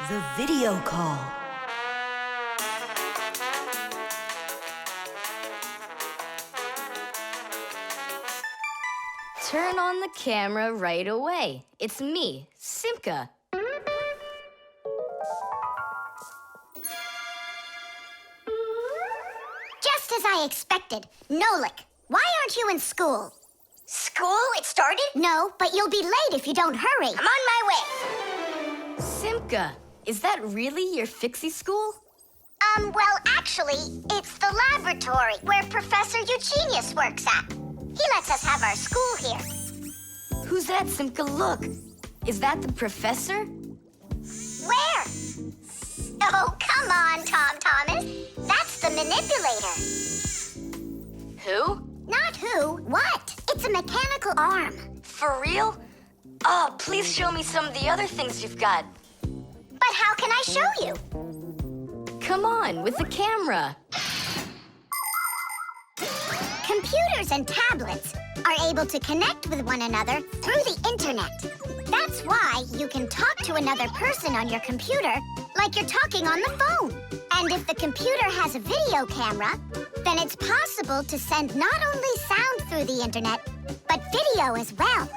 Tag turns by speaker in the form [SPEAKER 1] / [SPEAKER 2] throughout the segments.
[SPEAKER 1] The video call.
[SPEAKER 2] Turn on the camera right away. It's me, Simka.
[SPEAKER 3] Just as I expected. Nolik, why aren't you in school?
[SPEAKER 4] School? It started?
[SPEAKER 3] No, but you'll be late if you don't hurry.
[SPEAKER 4] I'm on my way.
[SPEAKER 2] Simka, is that really your Fixie School?
[SPEAKER 3] Well, actually, it's the laboratory where Professor Eugenius works at. He lets us have our school here.
[SPEAKER 2] Who's that, Simka? Look. Is that the professor?
[SPEAKER 3] Where? Oh, come on, Tom Thomas. That's the manipulator.
[SPEAKER 2] Who?
[SPEAKER 3] Not who, what? It's a mechanical arm.
[SPEAKER 2] For real? Oh, please show me some of the other things you've got.
[SPEAKER 3] But how can I show you?
[SPEAKER 2] Come on, with the camera.
[SPEAKER 3] Computers and tablets are able to connect with one another through the internet. That's why you can talk to another person on your computer like you're talking on the phone. And if the computer has a video camera, then it's possible to send not only sound through the internet, but video as well.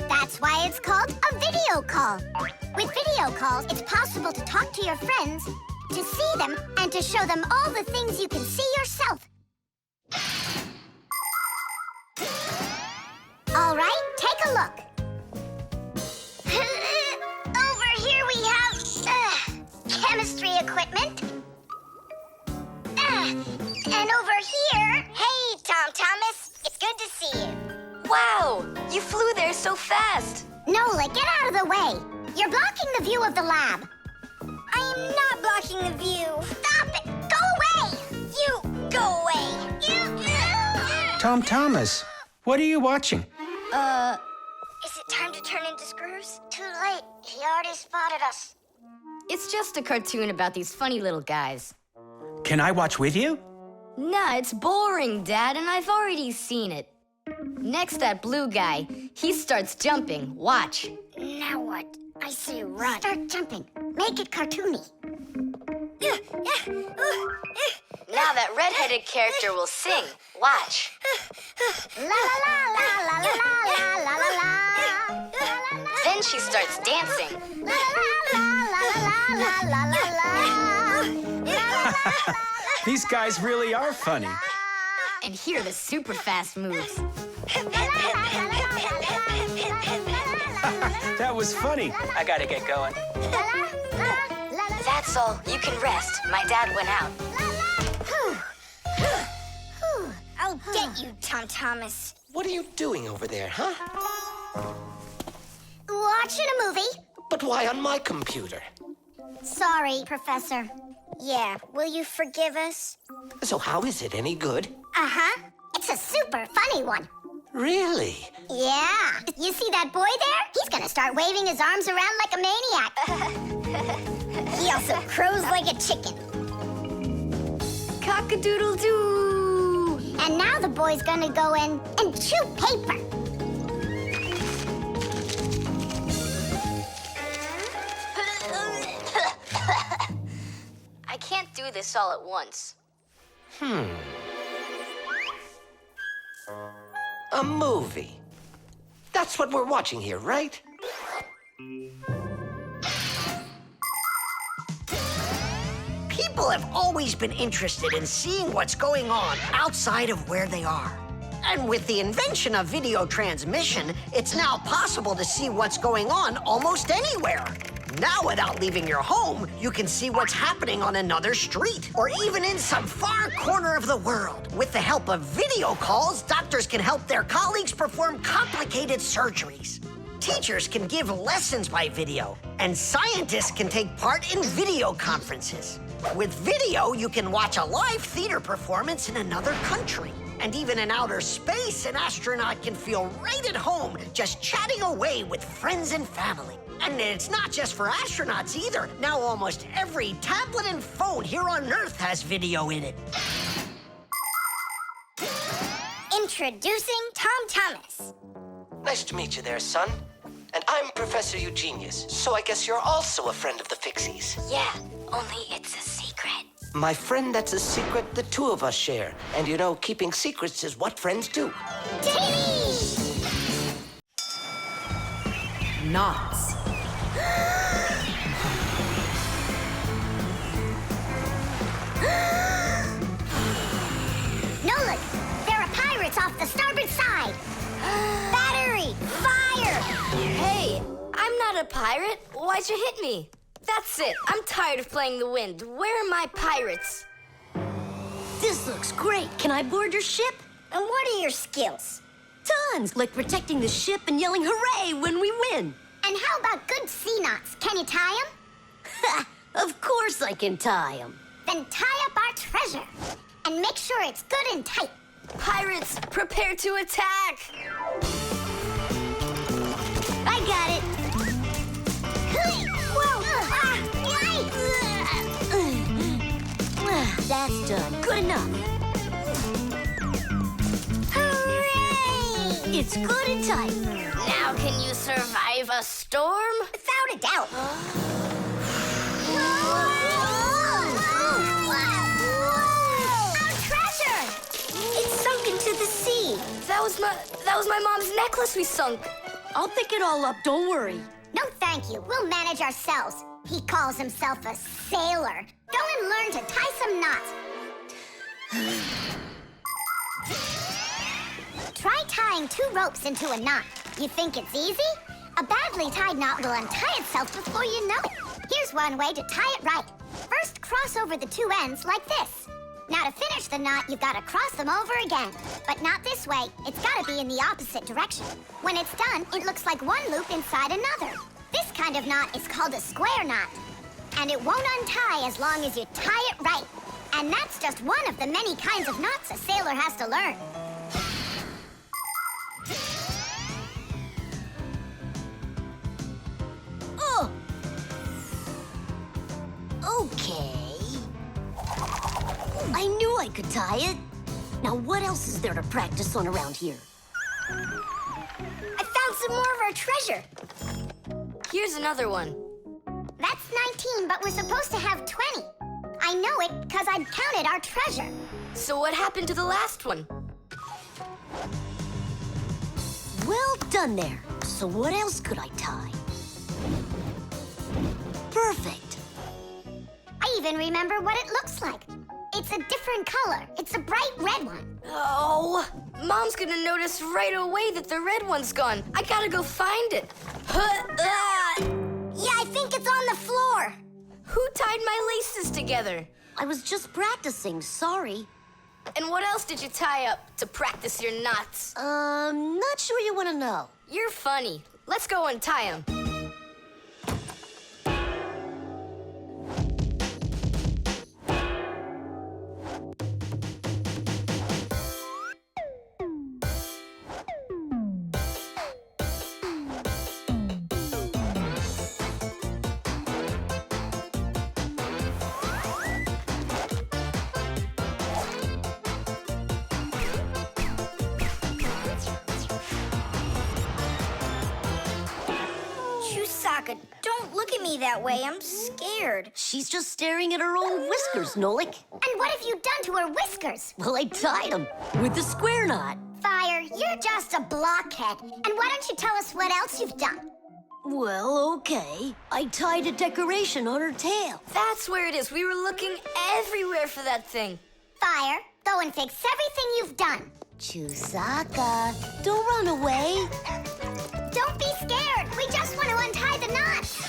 [SPEAKER 3] That's why it's called a video call. With video calls, it's possible to talk to your friends, to see them, and to show them all the things you can see yourself. All right, take a look. Over here we have chemistry equipment. And over here...
[SPEAKER 4] Hey, Tom Thomas. It's good to see you.
[SPEAKER 2] Wow, you flew there so fast.
[SPEAKER 3] Nolik, get out of the way. You're blocking the view of the lab.
[SPEAKER 4] I am not blocking the view.
[SPEAKER 3] Stop it! Go away!
[SPEAKER 4] You go away.
[SPEAKER 5] Tom Thomas, what are you watching?
[SPEAKER 4] Is it time to turn into screws?
[SPEAKER 3] Too late. He already spotted us.
[SPEAKER 2] It's just a cartoon about these funny little guys.
[SPEAKER 5] Can I watch with you?
[SPEAKER 2] Nah, it's boring, Dad, and I've already seen it. Next, that blue guy, he starts jumping. Watch.
[SPEAKER 3] Now what? I say run. Start jumping. Make it cartoony.
[SPEAKER 2] Now that redheaded character will sing. Watch.
[SPEAKER 3] La la la la la la la la la la.
[SPEAKER 2] Then she starts dancing.
[SPEAKER 3] La la la la la la la la.
[SPEAKER 5] These guys really are funny.
[SPEAKER 2] And here are the super fast moves.
[SPEAKER 5] That was funny. I gotta get going.
[SPEAKER 2] That's all. You can rest. My dad went out.
[SPEAKER 4] I'll get you, Tom Thomas.
[SPEAKER 6] What are you doing over there, huh?
[SPEAKER 3] Watching a movie.
[SPEAKER 6] But why on my computer?
[SPEAKER 3] Sorry, Professor.
[SPEAKER 4] Yeah, will you forgive us?
[SPEAKER 6] So how is it any good?
[SPEAKER 3] Uh-huh. It's a super funny one.
[SPEAKER 6] Really?
[SPEAKER 3] Yeah. You see that boy there? He's gonna start waving his arms around like a maniac.
[SPEAKER 4] He also crows like a chicken.
[SPEAKER 2] Cock-a-doodle-doo!
[SPEAKER 3] And now the boy's gonna go in and chew paper.
[SPEAKER 2] I can't do this all at once.
[SPEAKER 6] A movie. That's what we're watching here, right?
[SPEAKER 7] People have always been interested in seeing what's going on outside of where they are. And with the invention of video transmission, it's now possible to see what's going on almost anywhere. Now, without leaving your home, you can see what's happening on another street or even in some far corner of the world. With the help of video calls, doctors can help their colleagues perform complicated surgeries. Teachers can give lessons by video, and scientists can take part in video conferences. With video, you can watch a live theater performance in another country. And even in outer space, an astronaut can feel right at home just chatting away with friends and family. And it's not just for astronauts either. Now almost every tablet and phone here on Earth has video in it.
[SPEAKER 4] Introducing Tom Thomas.
[SPEAKER 6] Nice to meet you there, son. And I'm Professor Eugenius, so I guess you're also a friend of the Fixies.
[SPEAKER 2] Yeah, only it's a secret.
[SPEAKER 6] My friend, that's a secret the two of us share. And you know, keeping secrets is what friends do.
[SPEAKER 1] Knots.
[SPEAKER 3] Nolik, there are pirates off the starboard side. Battery, fire!
[SPEAKER 2] Hey, I'm not a pirate. Why'd you hit me? That's it. I'm tired of playing the wind. Where are my pirates?
[SPEAKER 8] This looks great. Can I board your ship?
[SPEAKER 3] And what are your skills?
[SPEAKER 8] Tons, like protecting the ship and yelling hooray when we win.
[SPEAKER 3] And how about good sea knots? Can you tie them?
[SPEAKER 8] Ha! Of course I can tie them.
[SPEAKER 3] Then tie up our treasure. And make sure it's good and tight.
[SPEAKER 2] Pirates, prepare to attack!
[SPEAKER 3] I got it. Whoa!
[SPEAKER 8] That's done. Good enough.
[SPEAKER 3] Hooray!
[SPEAKER 8] It's good and tight.
[SPEAKER 2] Now can you survive a storm?
[SPEAKER 3] Without a doubt. Our treasure!
[SPEAKER 8] It's sunk into the sea.
[SPEAKER 2] That was my mom's necklace we sunk.
[SPEAKER 8] I'll pick it all up, don't worry.
[SPEAKER 3] No, thank you. We'll manage ourselves. He calls himself a sailor. Go and learn to tie some knots. Try tying 2 ropes into a knot. You think it's easy? A badly tied knot will untie itself before you know it. Here's one way to tie it right. First, cross over the 2 ends like this. Now, to finish the knot, you've got to cross them over again. But not this way. It's got to be in the opposite direction. When it's done, it looks like one loop inside another. This kind of knot is called a square knot. And it won't untie as long as you tie it right. And that's just one of the many kinds of knots a sailor has to learn.
[SPEAKER 8] Oh! Okay. I knew I could tie it. Now what else is there to practice on around here?
[SPEAKER 3] I found some more of our treasure.
[SPEAKER 2] Here's another one.
[SPEAKER 3] That's 19, but we're supposed to have 20. I know it because I'd counted our treasure.
[SPEAKER 2] So what happened to the last one?
[SPEAKER 8] Well done there. So what else could I tie? Perfect.
[SPEAKER 3] I even remember what it looks like. It's a different color. It's a bright red one.
[SPEAKER 2] Oh, Mom's gonna notice right away that the red one's gone. I gotta go find it.
[SPEAKER 3] Yeah, I think it's on the floor.
[SPEAKER 2] Who tied my laces together?
[SPEAKER 8] I was just practicing, sorry.
[SPEAKER 2] And what else did you tie up to practice your knots?
[SPEAKER 8] Not sure you want to know.
[SPEAKER 2] You're funny. Let's go untie them.
[SPEAKER 4] Don't look at me that way. I'm scared.
[SPEAKER 8] She's just staring at her own whiskers, Nolik.
[SPEAKER 3] And what have you done to her whiskers?
[SPEAKER 8] Well, I tied them with the square knot.
[SPEAKER 3] Fire, you're just a blockhead. And why don't you tell us what else you've done?
[SPEAKER 8] Well, okay. I tied a decoration on her tail.
[SPEAKER 2] That's where it is. We were looking everywhere for that thing.
[SPEAKER 3] Fire, go and fix everything you've done.
[SPEAKER 8] Chusaka, don't run away.
[SPEAKER 3] Don't be scared. We just want to untie the knots.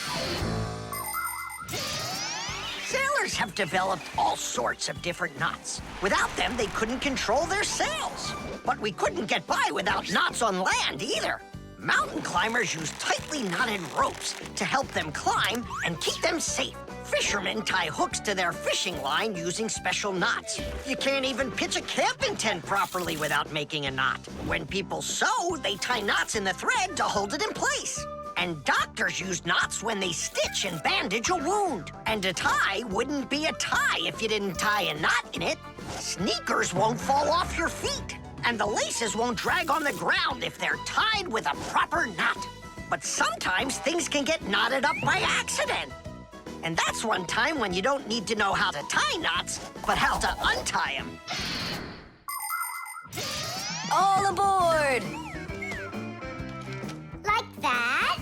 [SPEAKER 7] Sailors have developed all sorts of different knots. Without them, they couldn't control their sails. But we couldn't get by without knots on land either. Mountain climbers use tightly knotted ropes to help them climb and keep them safe. Fishermen tie hooks to their fishing line using special knots. You can't even pitch a camping tent properly without making a knot. When people sew, they tie knots in the thread to hold it in place. And doctors use knots when they stitch and bandage a wound. And a tie wouldn't be a tie if you didn't tie a knot in it. Sneakers won't fall off your feet. And the laces won't drag on the ground if they're tied with a proper knot. But sometimes things can get knotted up by accident. And that's one time when you don't need to know how to tie knots, but how to untie them.
[SPEAKER 2] All aboard!
[SPEAKER 3] Like that.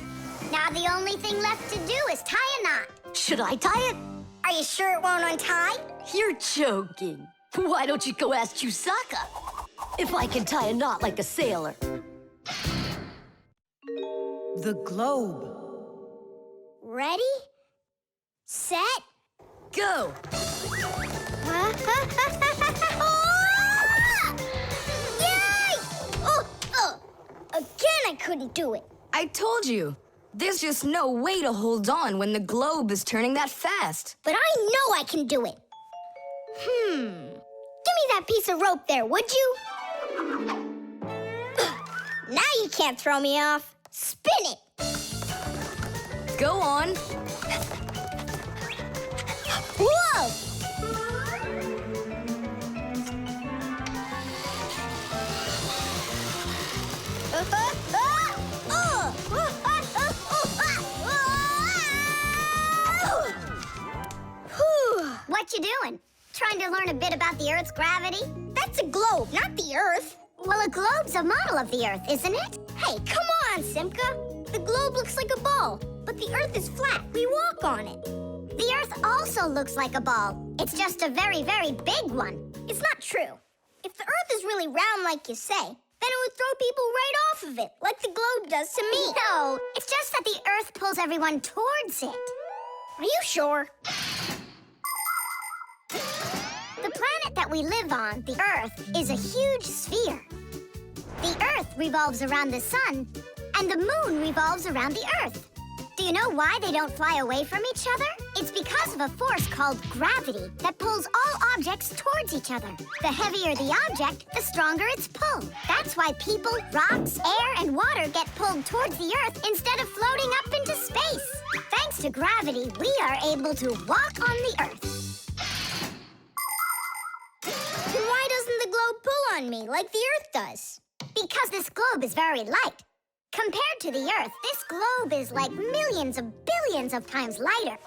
[SPEAKER 3] Now the only thing left to do is tie a knot.
[SPEAKER 8] Should I tie it?
[SPEAKER 3] Are you sure it won't untie?
[SPEAKER 8] You're joking. Why don't you go ask Chusaka if I can tie a knot like a sailor?
[SPEAKER 1] The globe.
[SPEAKER 3] Ready? Set?
[SPEAKER 2] Go!
[SPEAKER 3] Yay! Again, I couldn't do it.
[SPEAKER 2] I told you. There's just no way to hold on when the globe is turning that fast.
[SPEAKER 3] But I know I can do it. Give me that piece of rope there, would you? Now you can't throw me off. Spin it.
[SPEAKER 2] Go on.
[SPEAKER 3] Whoa! What you doing? Trying to learn a bit about the Earth's gravity? That's a globe, not the Earth. Well, a globe's a model of the Earth, isn't it? Hey, come on, Simka. The globe looks like a ball, but the Earth is flat. We walk on it. The Earth also looks like a ball. It's just a very, very big one. It's not true. If the Earth is really round like you say, then it would throw people right off of it, like the globe does to me. No, it's just that the Earth pulls everyone towards it. Are you sure? The planet that we live on, the Earth, is a huge sphere. The Earth revolves around the sun, and the moon revolves around the Earth. Do you know why they don't fly away from each other? It's because of a force called gravity that pulls all objects towards each other. The heavier the object, the stronger its pull. That's why people, rocks, air, and water get pulled towards the Earth instead of floating up into space. Thanks to gravity, we are able to walk on the Earth. Then why doesn't the globe pull on me like the Earth does? Because this globe is very light. Compared to the Earth, this globe is like millions of billions of times lighter.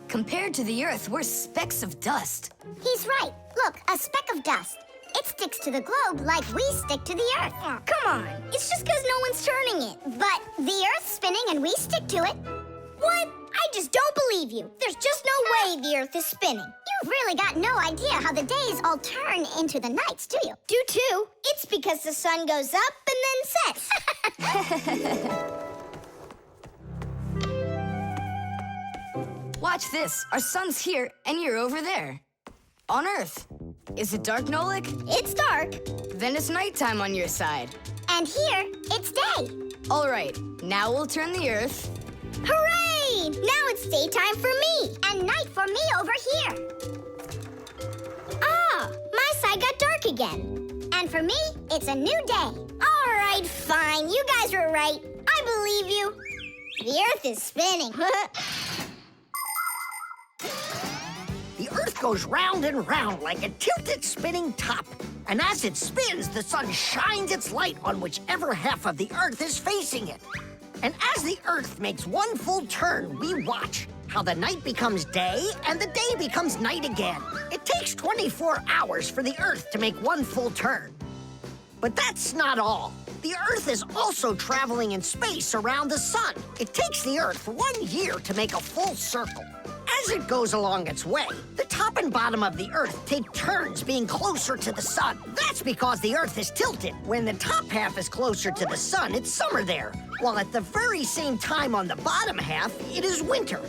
[SPEAKER 2] Compared to the Earth, we're specks of dust.
[SPEAKER 3] He's right. Look, a speck of dust. It sticks to the globe like we stick to the Earth. Oh, come on. It's just because no one's turning it. But the Earth's spinning and we stick to it. What? I just don't believe you. There's just no way the Earth is spinning. You've really got no idea how the days all turn into the nights, do you? Do too. It's because the sun goes up and then sets.
[SPEAKER 2] Watch this. Our sun's here, and you're over there. On Earth. Is it dark, Nolik?
[SPEAKER 3] It's dark.
[SPEAKER 2] Then it's nighttime on your side.
[SPEAKER 3] And here, it's day.
[SPEAKER 2] All right, now we'll turn the Earth.
[SPEAKER 3] Hooray! Now it's daytime for me. And night for me over here. Ah, my side got dark again. And for me, it's a new day. All right, fine. You guys were right. I believe you. The Earth is spinning.
[SPEAKER 7] The Earth goes round and round like a tilted spinning top. And as it spins, the sun shines its light on whichever half of the Earth is facing it. And as the Earth makes one full turn, we watch how the night becomes day and the day becomes night again. It takes 24 hours for the Earth to make one full turn. But that's not all. The Earth is also traveling in space around the sun. It takes the Earth 1 year to make a full circle. As it goes along its way, the top and bottom of the Earth take turns being closer to the sun. That's because the Earth is tilted. When the top half is closer to the sun, it's summer there, while at the very same time on the bottom half, it is winter.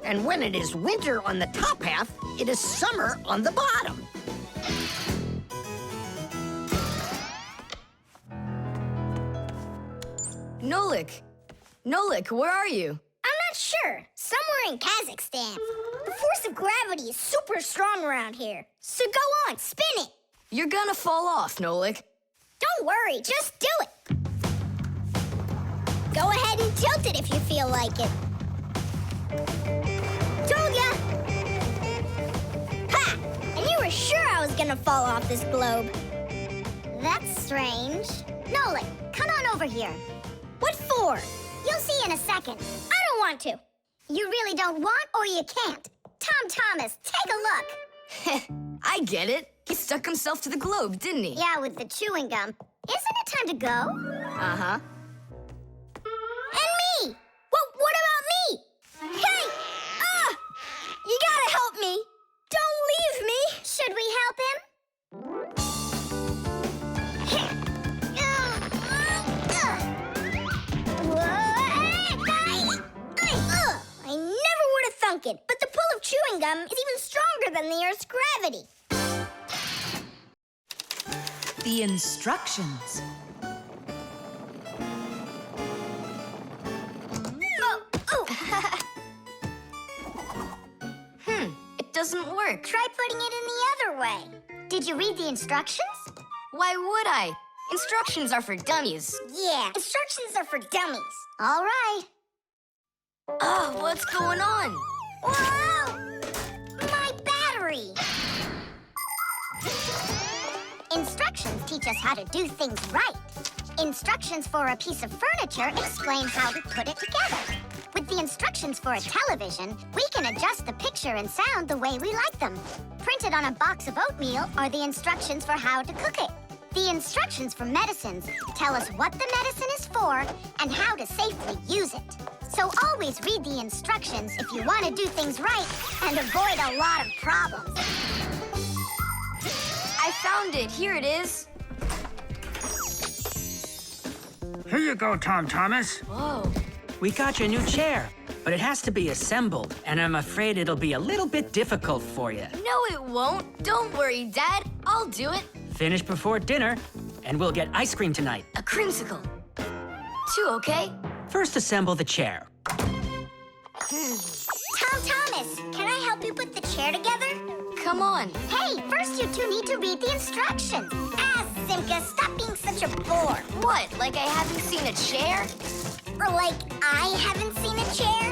[SPEAKER 7] And when it is winter on the top half, it is summer on the bottom.
[SPEAKER 2] Nolik, where are you?
[SPEAKER 3] I'm not sure. Somewhere in Kazakhstan. The force of gravity is super strong around here. So go on, spin it.
[SPEAKER 2] You're gonna fall off, Nolik.
[SPEAKER 3] Don't worry, just do it. Go ahead and tilt it if you feel like it. Told ya! Ha! And you were sure I was gonna fall off this globe. That's strange. Nolik, come on over here. What for? You'll see in a second.
[SPEAKER 4] I don't want to.
[SPEAKER 3] You really don't want or you can't. Tom Thomas, take a look.
[SPEAKER 2] I get it. He stuck himself to the globe, didn't he?
[SPEAKER 3] Yeah, with the chewing gum. Isn't it time to go?
[SPEAKER 2] Uh-huh.
[SPEAKER 3] And me! What about me? Hey! Ah! You gotta help me! Don't leave me! Should we help him?
[SPEAKER 4] I never would have thunk it, but the pull of chewing gum is even stronger than the Earth's gravity.
[SPEAKER 1] The instructions.
[SPEAKER 2] It doesn't work.
[SPEAKER 3] Try putting it in the other way. Did you read the instructions?
[SPEAKER 2] Why would I? Instructions are for dummies.
[SPEAKER 4] Yeah, instructions are for dummies.
[SPEAKER 3] All right.
[SPEAKER 2] Oh, what's going on?
[SPEAKER 3] Whoa! My battery! Instructions teach us how to do things right. Instructions for a piece of furniture explain how to put it together. With the instructions for a television, we can adjust the picture and sound the way we like them. Printed on a box of oatmeal are the instructions for how to cook it. The instructions for medicines tell us what the medicine is for and how to safely use it. So always read the instructions if you want to do things right and avoid a lot of problems.
[SPEAKER 2] I found it. Here it is.
[SPEAKER 5] Here you go, Tom Thomas.
[SPEAKER 2] Whoa.
[SPEAKER 5] We got your new chair, but it has to be assembled, and I'm afraid it'll be a little bit difficult for you.
[SPEAKER 2] No, it won't. Don't worry, Dad. I'll do it.
[SPEAKER 5] Finish before dinner, and we'll get ice cream tonight.
[SPEAKER 2] A creamsicle. 2, okay?
[SPEAKER 5] First, assemble the chair.
[SPEAKER 3] Tom Thomas, can I help you put the chair together?
[SPEAKER 2] Come on.
[SPEAKER 3] Hey, first you two need to read the instructions.
[SPEAKER 4] Ah, Simka, stop being such a bore.
[SPEAKER 2] What, like I haven't seen a chair?
[SPEAKER 4] Or like I haven't seen a chair.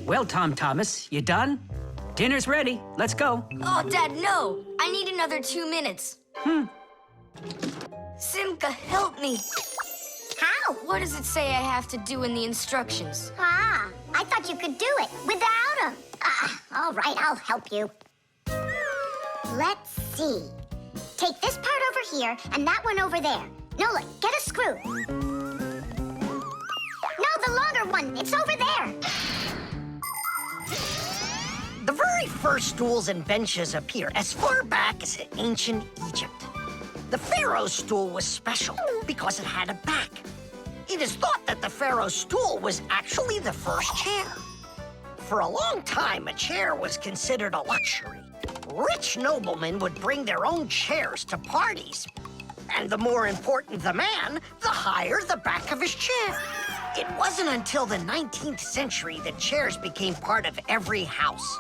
[SPEAKER 5] Well, Tom Thomas, you done? Dinner's ready. Let's go.
[SPEAKER 2] Oh, Dad, no. I need another 2 minutes. Simka, help me.
[SPEAKER 3] How?
[SPEAKER 2] What does it say I have to do in the instructions?
[SPEAKER 3] Ah, I thought you could do it without him. All right, I'll help you. Let's see. Take this part over here and that one over there. Nolik, get a screw. No, the longer one. It's over there.
[SPEAKER 7] The very first stools and benches appear as far back as ancient Egypt. The pharaoh's stool was special because it had a back. It is thought that the pharaoh's stool was actually the first chair. For a long time, a chair was considered a luxury. Rich noblemen would bring their own chairs to parties. And the more important the man, the higher the back of his chair. It wasn't until the 19th century that chairs became part of every house.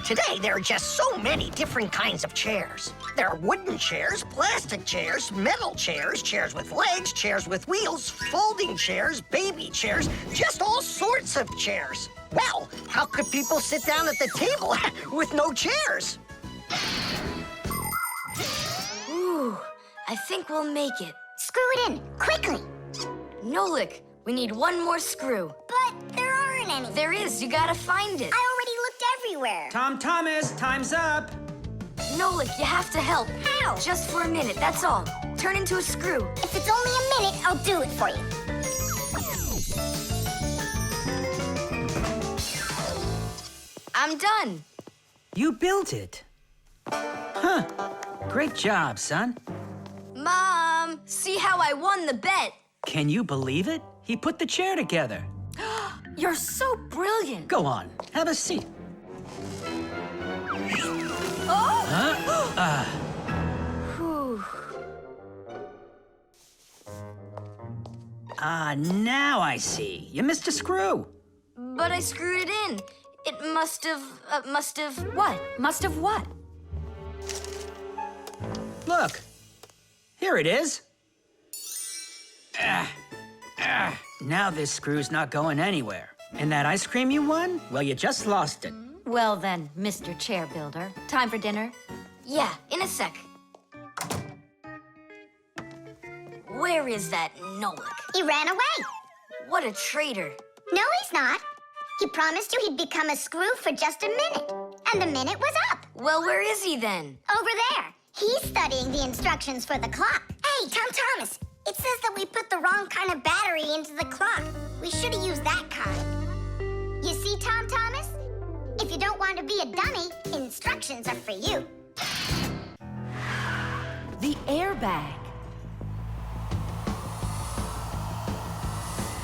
[SPEAKER 7] Today, there are just so many different kinds of chairs. There are wooden chairs, plastic chairs, metal chairs, chairs with legs, chairs with wheels, folding chairs, baby chairs, just all sorts of chairs. Well, how could people sit down at the table with no chairs?
[SPEAKER 2] Ooh, I think we'll make it.
[SPEAKER 3] Screw it in, quickly.
[SPEAKER 2] Nolik, we need one more screw.
[SPEAKER 4] But there aren't any.
[SPEAKER 2] There is. You gotta find it.
[SPEAKER 4] I already looked everywhere.
[SPEAKER 5] Tom Thomas, time's up.
[SPEAKER 2] Nolik, you have to help.
[SPEAKER 4] How?
[SPEAKER 2] Just for a minute, that's all. Turn into a screw.
[SPEAKER 4] If it's only a minute, I'll do it for you.
[SPEAKER 2] I'm done.
[SPEAKER 5] You built it. Huh. Great job, son.
[SPEAKER 2] Mom, see how I won the bet?
[SPEAKER 5] Can you believe it? He put the chair together.
[SPEAKER 2] You're so brilliant.
[SPEAKER 5] Go on, have a seat.
[SPEAKER 2] Oh!
[SPEAKER 5] Huh?
[SPEAKER 2] Whew.
[SPEAKER 5] Ah, now I see. You missed a screw.
[SPEAKER 2] But I screwed it in. It must have, what?
[SPEAKER 1] Must have what?
[SPEAKER 5] Look. Here it is. Now this screw's not going anywhere. And that ice cream you won? Well, you just lost it.
[SPEAKER 1] Well then, Mr. Chair Builder, time for dinner?
[SPEAKER 2] Yeah, in a sec. Where is that Nolik?
[SPEAKER 3] He ran away.
[SPEAKER 2] What a traitor.
[SPEAKER 3] No, he's not. He promised you he'd become a screw for just a minute. And the minute was up.
[SPEAKER 2] Well, where is he then?
[SPEAKER 3] Over there. He's studying the instructions for the clock.
[SPEAKER 4] Hey, Tom Thomas, it says that we put the wrong kind of battery into the clock. We should have used that kind.
[SPEAKER 3] You see, Tom Thomas? If you don't want to be a dummy, instructions are for you.
[SPEAKER 1] The airbag.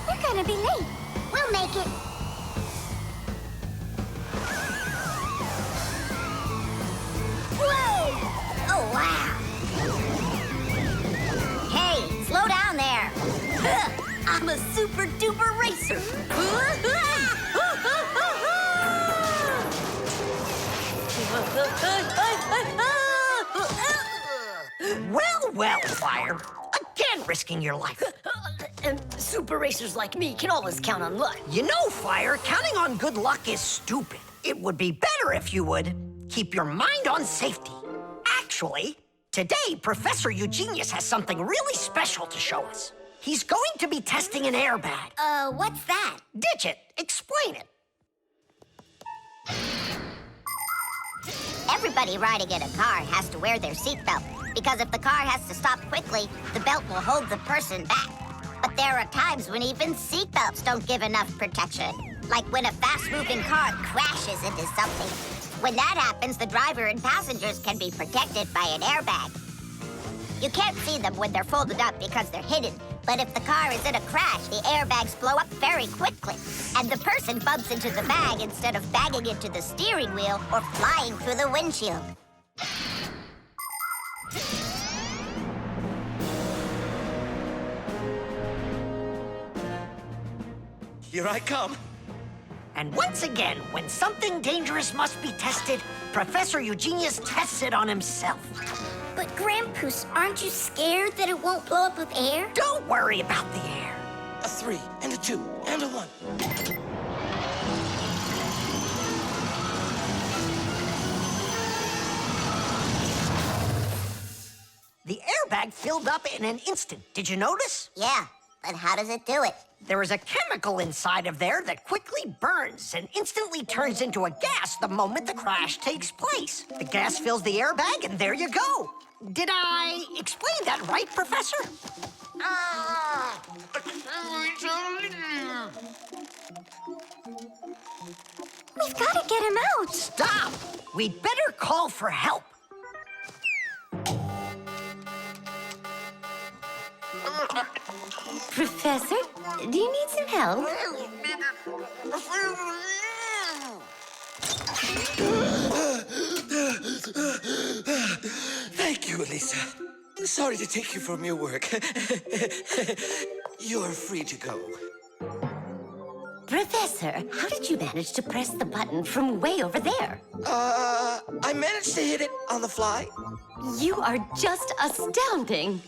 [SPEAKER 3] We're gonna be late. We'll make it.
[SPEAKER 4] Whoa! Oh, wow.
[SPEAKER 2] Hey, slow down there.
[SPEAKER 8] I'm a super duper racer.
[SPEAKER 7] Well, Fire. Again risking your life.
[SPEAKER 8] And super racers like me can always count on luck.
[SPEAKER 7] You know, Fire, counting on good luck is stupid. It would be better if you would keep your mind on safety. Actually, today, Professor Eugenius has something really special to show us. He's going to be testing an airbag.
[SPEAKER 4] What's that?
[SPEAKER 7] Ditch it. Explain it.
[SPEAKER 3] Everybody riding in a car has to wear their seatbelt, because if the car has to stop quickly, the belt will hold the person back. But there are times when even seatbelts don't give enough protection, like when a fast-moving car crashes into something. When that happens, the driver and passengers can be protected by an airbag. You can't see them when they're folded up because they're hidden, but if the car is in a crash, the airbags blow up very quickly, and the person bumps into the bag instead of banging into the steering wheel or flying through the windshield.
[SPEAKER 6] Here I come.
[SPEAKER 7] And once again, when something dangerous must be tested, Professor Eugenius tests it on himself.
[SPEAKER 4] But Grandpoos, aren't you scared that it won't blow up with air?
[SPEAKER 7] Don't worry about the air.
[SPEAKER 6] A 3 and a 2 and a 1.
[SPEAKER 7] The airbag filled up in an instant. Did you notice?
[SPEAKER 3] Yeah, but how does it do it?
[SPEAKER 7] There is a chemical inside of there that quickly burns and instantly turns into a gas the moment the crash takes place. The gas fills the airbag, and there you go. Did I explain that right, Professor?
[SPEAKER 3] We've got to get him out.
[SPEAKER 7] Stop! We'd better call for help.
[SPEAKER 8] Professor, do you need some help?
[SPEAKER 6] Thank you, Elisa. Sorry to take you from your work. You're free to go.
[SPEAKER 8] Professor, how did you manage to press the button from way over there?
[SPEAKER 6] I managed to hit it on the fly.
[SPEAKER 8] You are just astounding.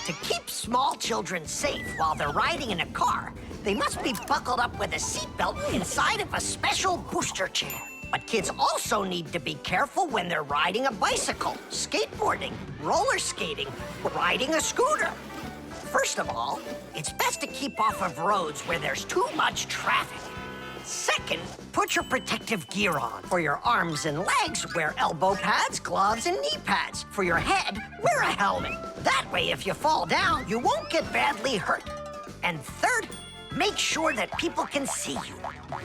[SPEAKER 7] To keep small children safe while they're riding in a car, they must be buckled up with a seatbelt inside of a special booster chair. But kids also need to be careful when they're riding a bicycle, skateboarding, roller skating, or riding a scooter. First of all, it's best to keep off of roads where there's too much traffic. Second, put your protective gear on. For your arms and legs, wear elbow pads, gloves, and knee pads. For your head, wear a helmet. That way, if you fall down, you won't get badly hurt. And third, make sure that people can see you.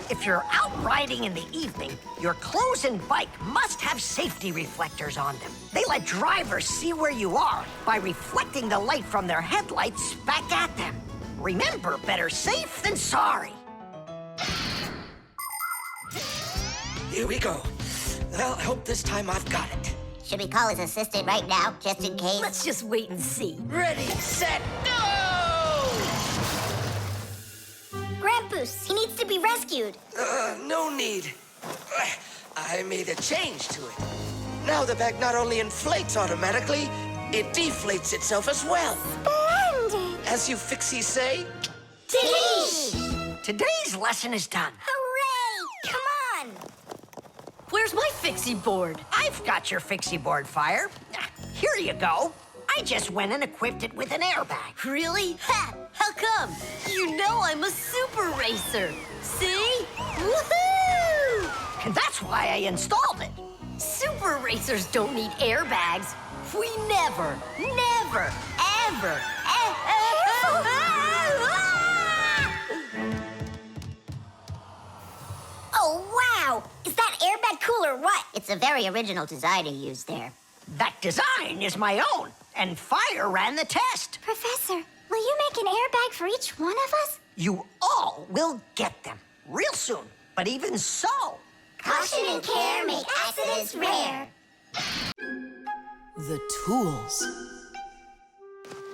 [SPEAKER 7] If you're out riding in the evening, your clothes and bike must have safety reflectors on them. They let drivers see where you are by reflecting the light from their headlights back at them. Remember, better safe than sorry.
[SPEAKER 6] Here we go. Well, I hope this time I've got it.
[SPEAKER 3] Should we call his assistant right now, just in case?
[SPEAKER 8] Let's just wait and see.
[SPEAKER 6] Ready, set, go!
[SPEAKER 4] Grampus, he needs to be rescued.
[SPEAKER 6] No need. I made a change to it. Now the bag not only inflates automatically, it deflates itself as well.
[SPEAKER 4] Splendid!
[SPEAKER 6] As you Fixies say,
[SPEAKER 7] Today's lesson is done.
[SPEAKER 4] Hooray! Come on!
[SPEAKER 8] Where's my fixie board?
[SPEAKER 7] I've got your fixie board, Fire. Here you go. I just went and equipped it with an airbag.
[SPEAKER 8] Really? Ha! How come? You know I'm a super racer. See? Woohoo!
[SPEAKER 7] And that's why I installed it.
[SPEAKER 8] Super racers don't need airbags. We never, ever.
[SPEAKER 4] Oh, wow! Is that airbag cool or what?
[SPEAKER 3] It's a very original design he used there.
[SPEAKER 7] That design is my own, and Fire ran the test.
[SPEAKER 3] Professor, will you make an airbag for each one of us?
[SPEAKER 7] You all will get them real soon. But even so,
[SPEAKER 3] Caution and care make accidents rare.
[SPEAKER 9] The tools.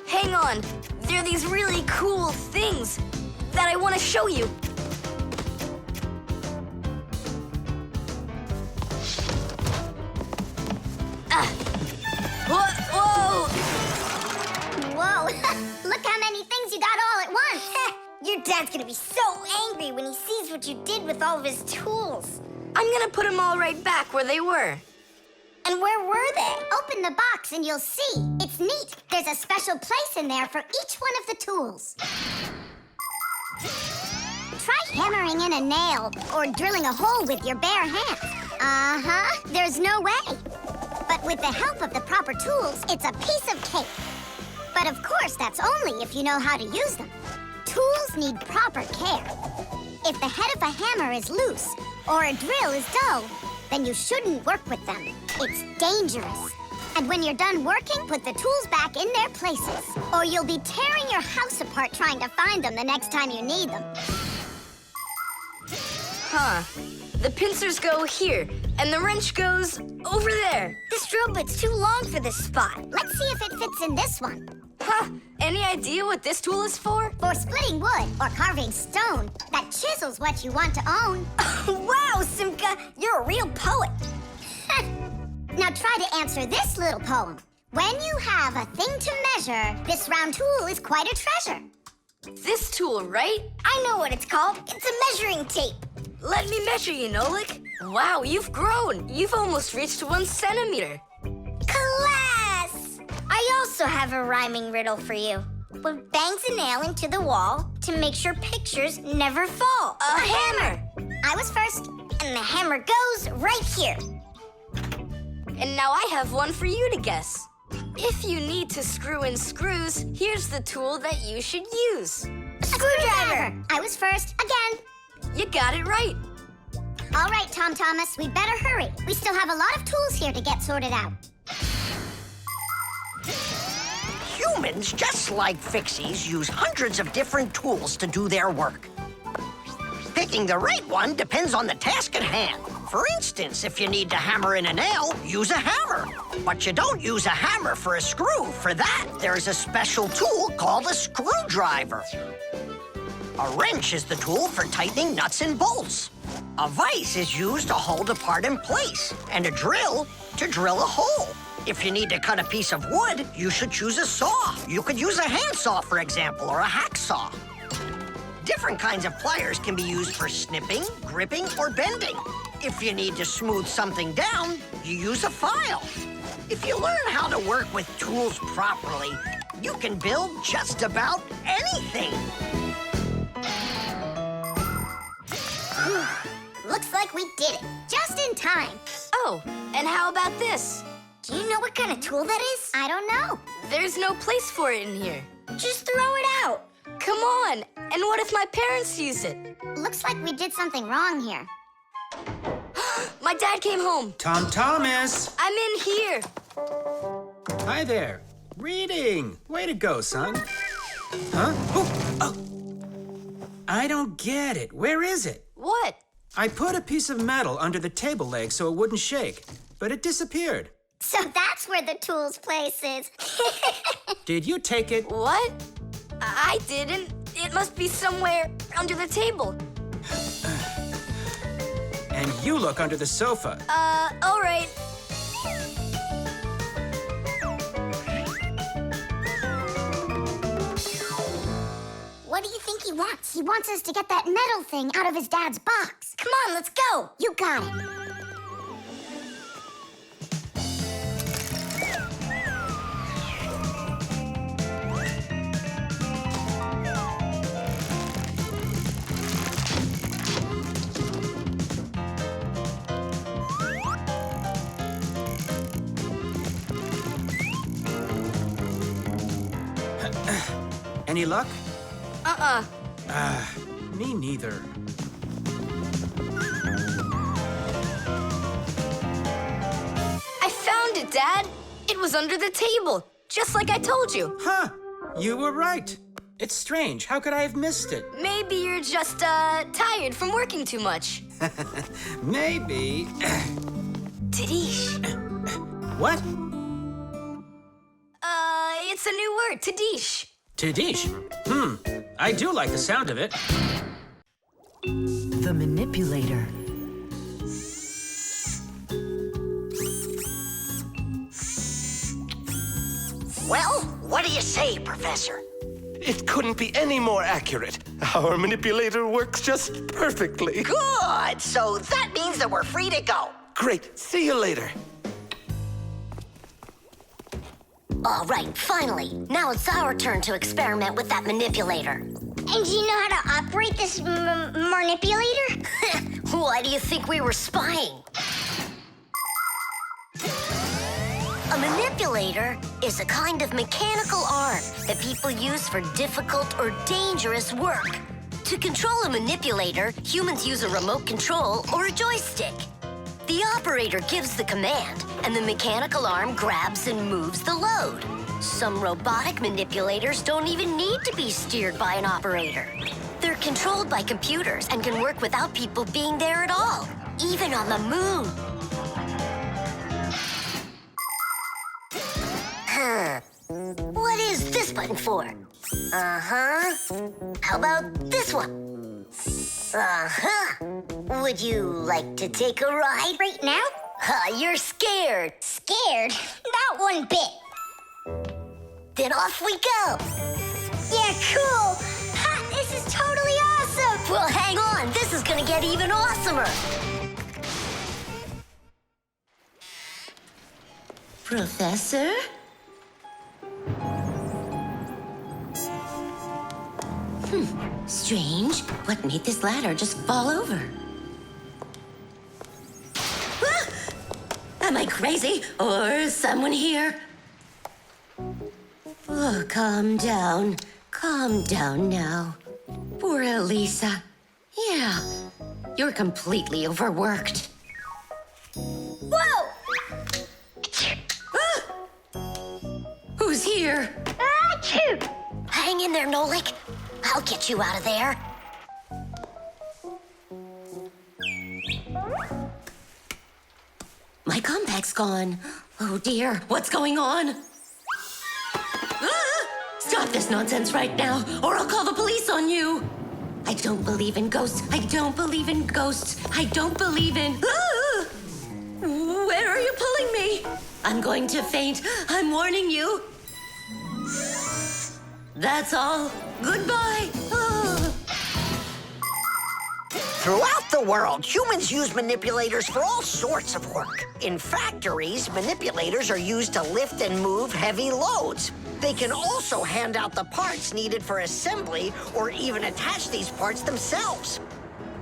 [SPEAKER 8] Hang on. There are these really cool things that I want to show you. Whoa!
[SPEAKER 4] Whoa! Look how many things you got all at once! Your dad's gonna be so angry when he sees what you did with all of his tools.
[SPEAKER 8] I'm gonna put them all right back where they were.
[SPEAKER 4] And where were they?
[SPEAKER 3] Open the box and you'll see. It's neat. There's a special place in there for each one of the tools. Try hammering in a nail or drilling a hole with your bare hands. Uh-huh. There's no way. But with the help of the proper tools, it's a piece of cake. But of course, that's only if you know how to use them. Tools need proper care. If the head of a hammer is loose or a drill is dull, then you shouldn't work with them. It's dangerous. And when you're done working, put the tools back in their places, or you'll be tearing your house apart trying to find them the next time you need them.
[SPEAKER 8] Huh. The pincers go here, and the wrench goes over there.
[SPEAKER 4] This drill bit's too long for this spot.
[SPEAKER 3] Let's see if it fits in this one.
[SPEAKER 8] Huh. Any idea what this tool is for?
[SPEAKER 3] For splitting wood or carving stone, that chisels what you want to own.
[SPEAKER 4] Wow, Simka, you're a real poet.
[SPEAKER 3] Now try to answer this little poem. When you have a thing to measure, this round tool is quite a treasure.
[SPEAKER 8] This tool, right?
[SPEAKER 4] I know what it's called. It's a measuring tape.
[SPEAKER 8] Let me measure you, Nolik. Wow, you've grown. You've almost reached 1 centimeter.
[SPEAKER 4] Class! I also have a rhyming riddle for you. What bangs a nail into the wall to make sure pictures never fall?
[SPEAKER 8] A hammer!
[SPEAKER 3] I was first.
[SPEAKER 4] And the hammer goes right here.
[SPEAKER 8] And now I have one for you to guess. If you need to screw in screws, here's the tool that you should use.
[SPEAKER 3] A screwdriver! I was first again.
[SPEAKER 8] You got it right.
[SPEAKER 3] All right, Tom Thomas, we better hurry. We still have a lot of tools here to get sorted out.
[SPEAKER 7] humans, just like Fixies, use hundreds of different tools to do their work. Picking the right one depends on the task at hand. For instance, if you need to hammer in a nail, use a hammer. But you don't use a hammer for a screw. For that, there's a special tool called a screwdriver. A wrench is the tool for tightening nuts and bolts. A vise is used to hold a part in place, and a drill to drill a hole. If you need to cut a piece of wood, you should choose a saw. You could use a handsaw, for example, or a hacksaw. Different kinds of pliers can be used for snipping, gripping, or bending. If you need to smooth something down, you use a file. If you learn how to work with tools properly, you can build just about anything.
[SPEAKER 3] Looks like we did it, just in time.
[SPEAKER 8] Oh, and how about this?
[SPEAKER 4] Do you know what kind of tool that is?
[SPEAKER 3] I don't know.
[SPEAKER 8] There's no place for it in here.
[SPEAKER 4] Just throw it out.
[SPEAKER 8] Come on, and what if my parents use it?
[SPEAKER 3] Looks like we did something wrong here.
[SPEAKER 8] My dad came home.
[SPEAKER 10] Tom Thomas!
[SPEAKER 8] I'm in here.
[SPEAKER 10] Hi there. Reading. Way to go, son. Huh? Oh! I don't get it. Where is it?
[SPEAKER 8] What?
[SPEAKER 10] I put a piece of metal under the table leg so it wouldn't shake, but it disappeared.
[SPEAKER 3] So that's where the tools place is.
[SPEAKER 10] Did you take it?
[SPEAKER 8] What? I didn't. It must be somewhere under the table.
[SPEAKER 10] And you look under the sofa.
[SPEAKER 8] All right.
[SPEAKER 3] What do you think he wants? He wants us to get that metal thing out of his dad's box.
[SPEAKER 4] Come on, let's go.
[SPEAKER 3] You got it.
[SPEAKER 10] Any luck?
[SPEAKER 8] Uh-uh.
[SPEAKER 10] Me neither.
[SPEAKER 8] I found it, Dad. It was under the table, just like I told you.
[SPEAKER 10] Huh. You were right. It's strange. How could I have missed it?
[SPEAKER 8] Maybe you're just, tired from working too much.
[SPEAKER 10] Maybe.
[SPEAKER 8] Tadish.
[SPEAKER 10] What?
[SPEAKER 8] It's a new word, Tadish.
[SPEAKER 10] Tadish. I do like the sound of it.
[SPEAKER 1] The manipulator.
[SPEAKER 7] Well, what do you say, Professor?
[SPEAKER 6] It couldn't be any more accurate. Our manipulator works just perfectly.
[SPEAKER 7] Good! So that means that we're free to go.
[SPEAKER 6] Great. See you later.
[SPEAKER 2] All right, finally. Now it's our turn to experiment with that manipulator.
[SPEAKER 4] And do you know how to operate this manipulator?
[SPEAKER 2] Why do you think we were spying? A manipulator is a kind of mechanical arm that people use for difficult or dangerous work. To control a manipulator, humans use a remote control or a joystick. The operator gives the command, and the mechanical arm grabs and moves the load. Some robotic manipulators don't even need to be steered by an operator. They're controlled by computers and can work without people being there at all, even on the moon. What is this button for? Uh-huh. How about this one? Uh-huh. Would you like to take a ride?
[SPEAKER 4] Right now?
[SPEAKER 2] You're scared.
[SPEAKER 4] Scared? Not one bit.
[SPEAKER 2] Then off we go.
[SPEAKER 4] Yeah, cool. Ha, this is totally awesome.
[SPEAKER 2] Well, hang on. This is gonna get even awesomer. Professor? Strange. What made this ladder just fall over? Ah! Am I crazy? Or is someone here? Oh, calm down. Calm down now. Poor Elisa. Yeah, you're completely overworked.
[SPEAKER 4] Whoa!
[SPEAKER 2] Who's here?
[SPEAKER 4] Achoo!
[SPEAKER 2] Hang in there, Nolik. I'll get you out of there. My compact's gone. Oh dear, what's going on? Ah! Stop this nonsense right now, or I'll call the police on you. I don't believe in ghosts. I don't believe in ghosts. I don't believe in... Ah! Where are you pulling me? I'm going to faint. I'm warning you. That's all. Goodbye. Ah.
[SPEAKER 7] Throughout the world, humans use manipulators for all sorts of work. In factories, manipulators are used to lift and move heavy loads. They can also hand out the parts needed for assembly or even attach these parts themselves.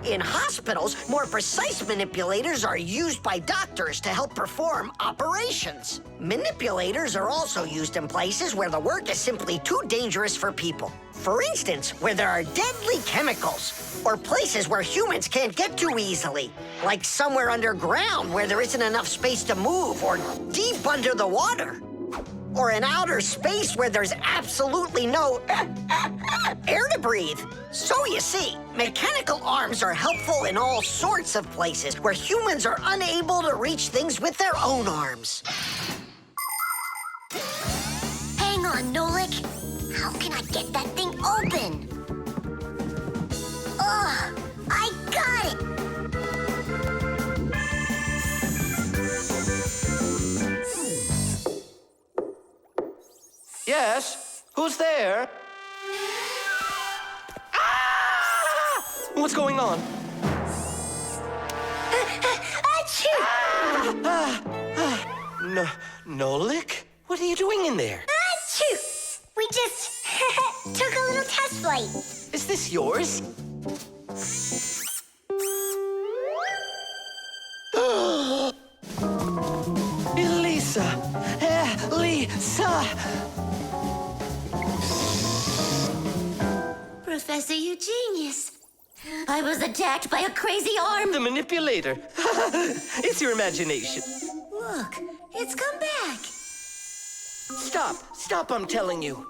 [SPEAKER 7] In hospitals, more precise manipulators are used by doctors to help perform operations. Manipulators are also used in places where the work is simply too dangerous for people. For instance, where there are deadly chemicals, or places where humans can't get to easily, like somewhere underground where there isn't enough space to move, or deep under the water, or in outer space where there's absolutely no air to breathe. So you see, mechanical arms are helpful in all sorts of places where humans are unable to reach things with their own arms.
[SPEAKER 2] Hang on, Nolik. How can I get that thing open? Ugh, I got it!
[SPEAKER 6] Yes? Who's there? Ah! What's going on?
[SPEAKER 4] Achoo!
[SPEAKER 6] Nolik? What are you doing in there?
[SPEAKER 4] Achoo! We just took a little test flight.
[SPEAKER 6] Is this yours? Elisa! Elisa!
[SPEAKER 2] Professor, you genius. I was attacked by a crazy arm.
[SPEAKER 6] The manipulator. It's your imagination.
[SPEAKER 2] Look, it's come back.
[SPEAKER 6] Stop, I'm telling you.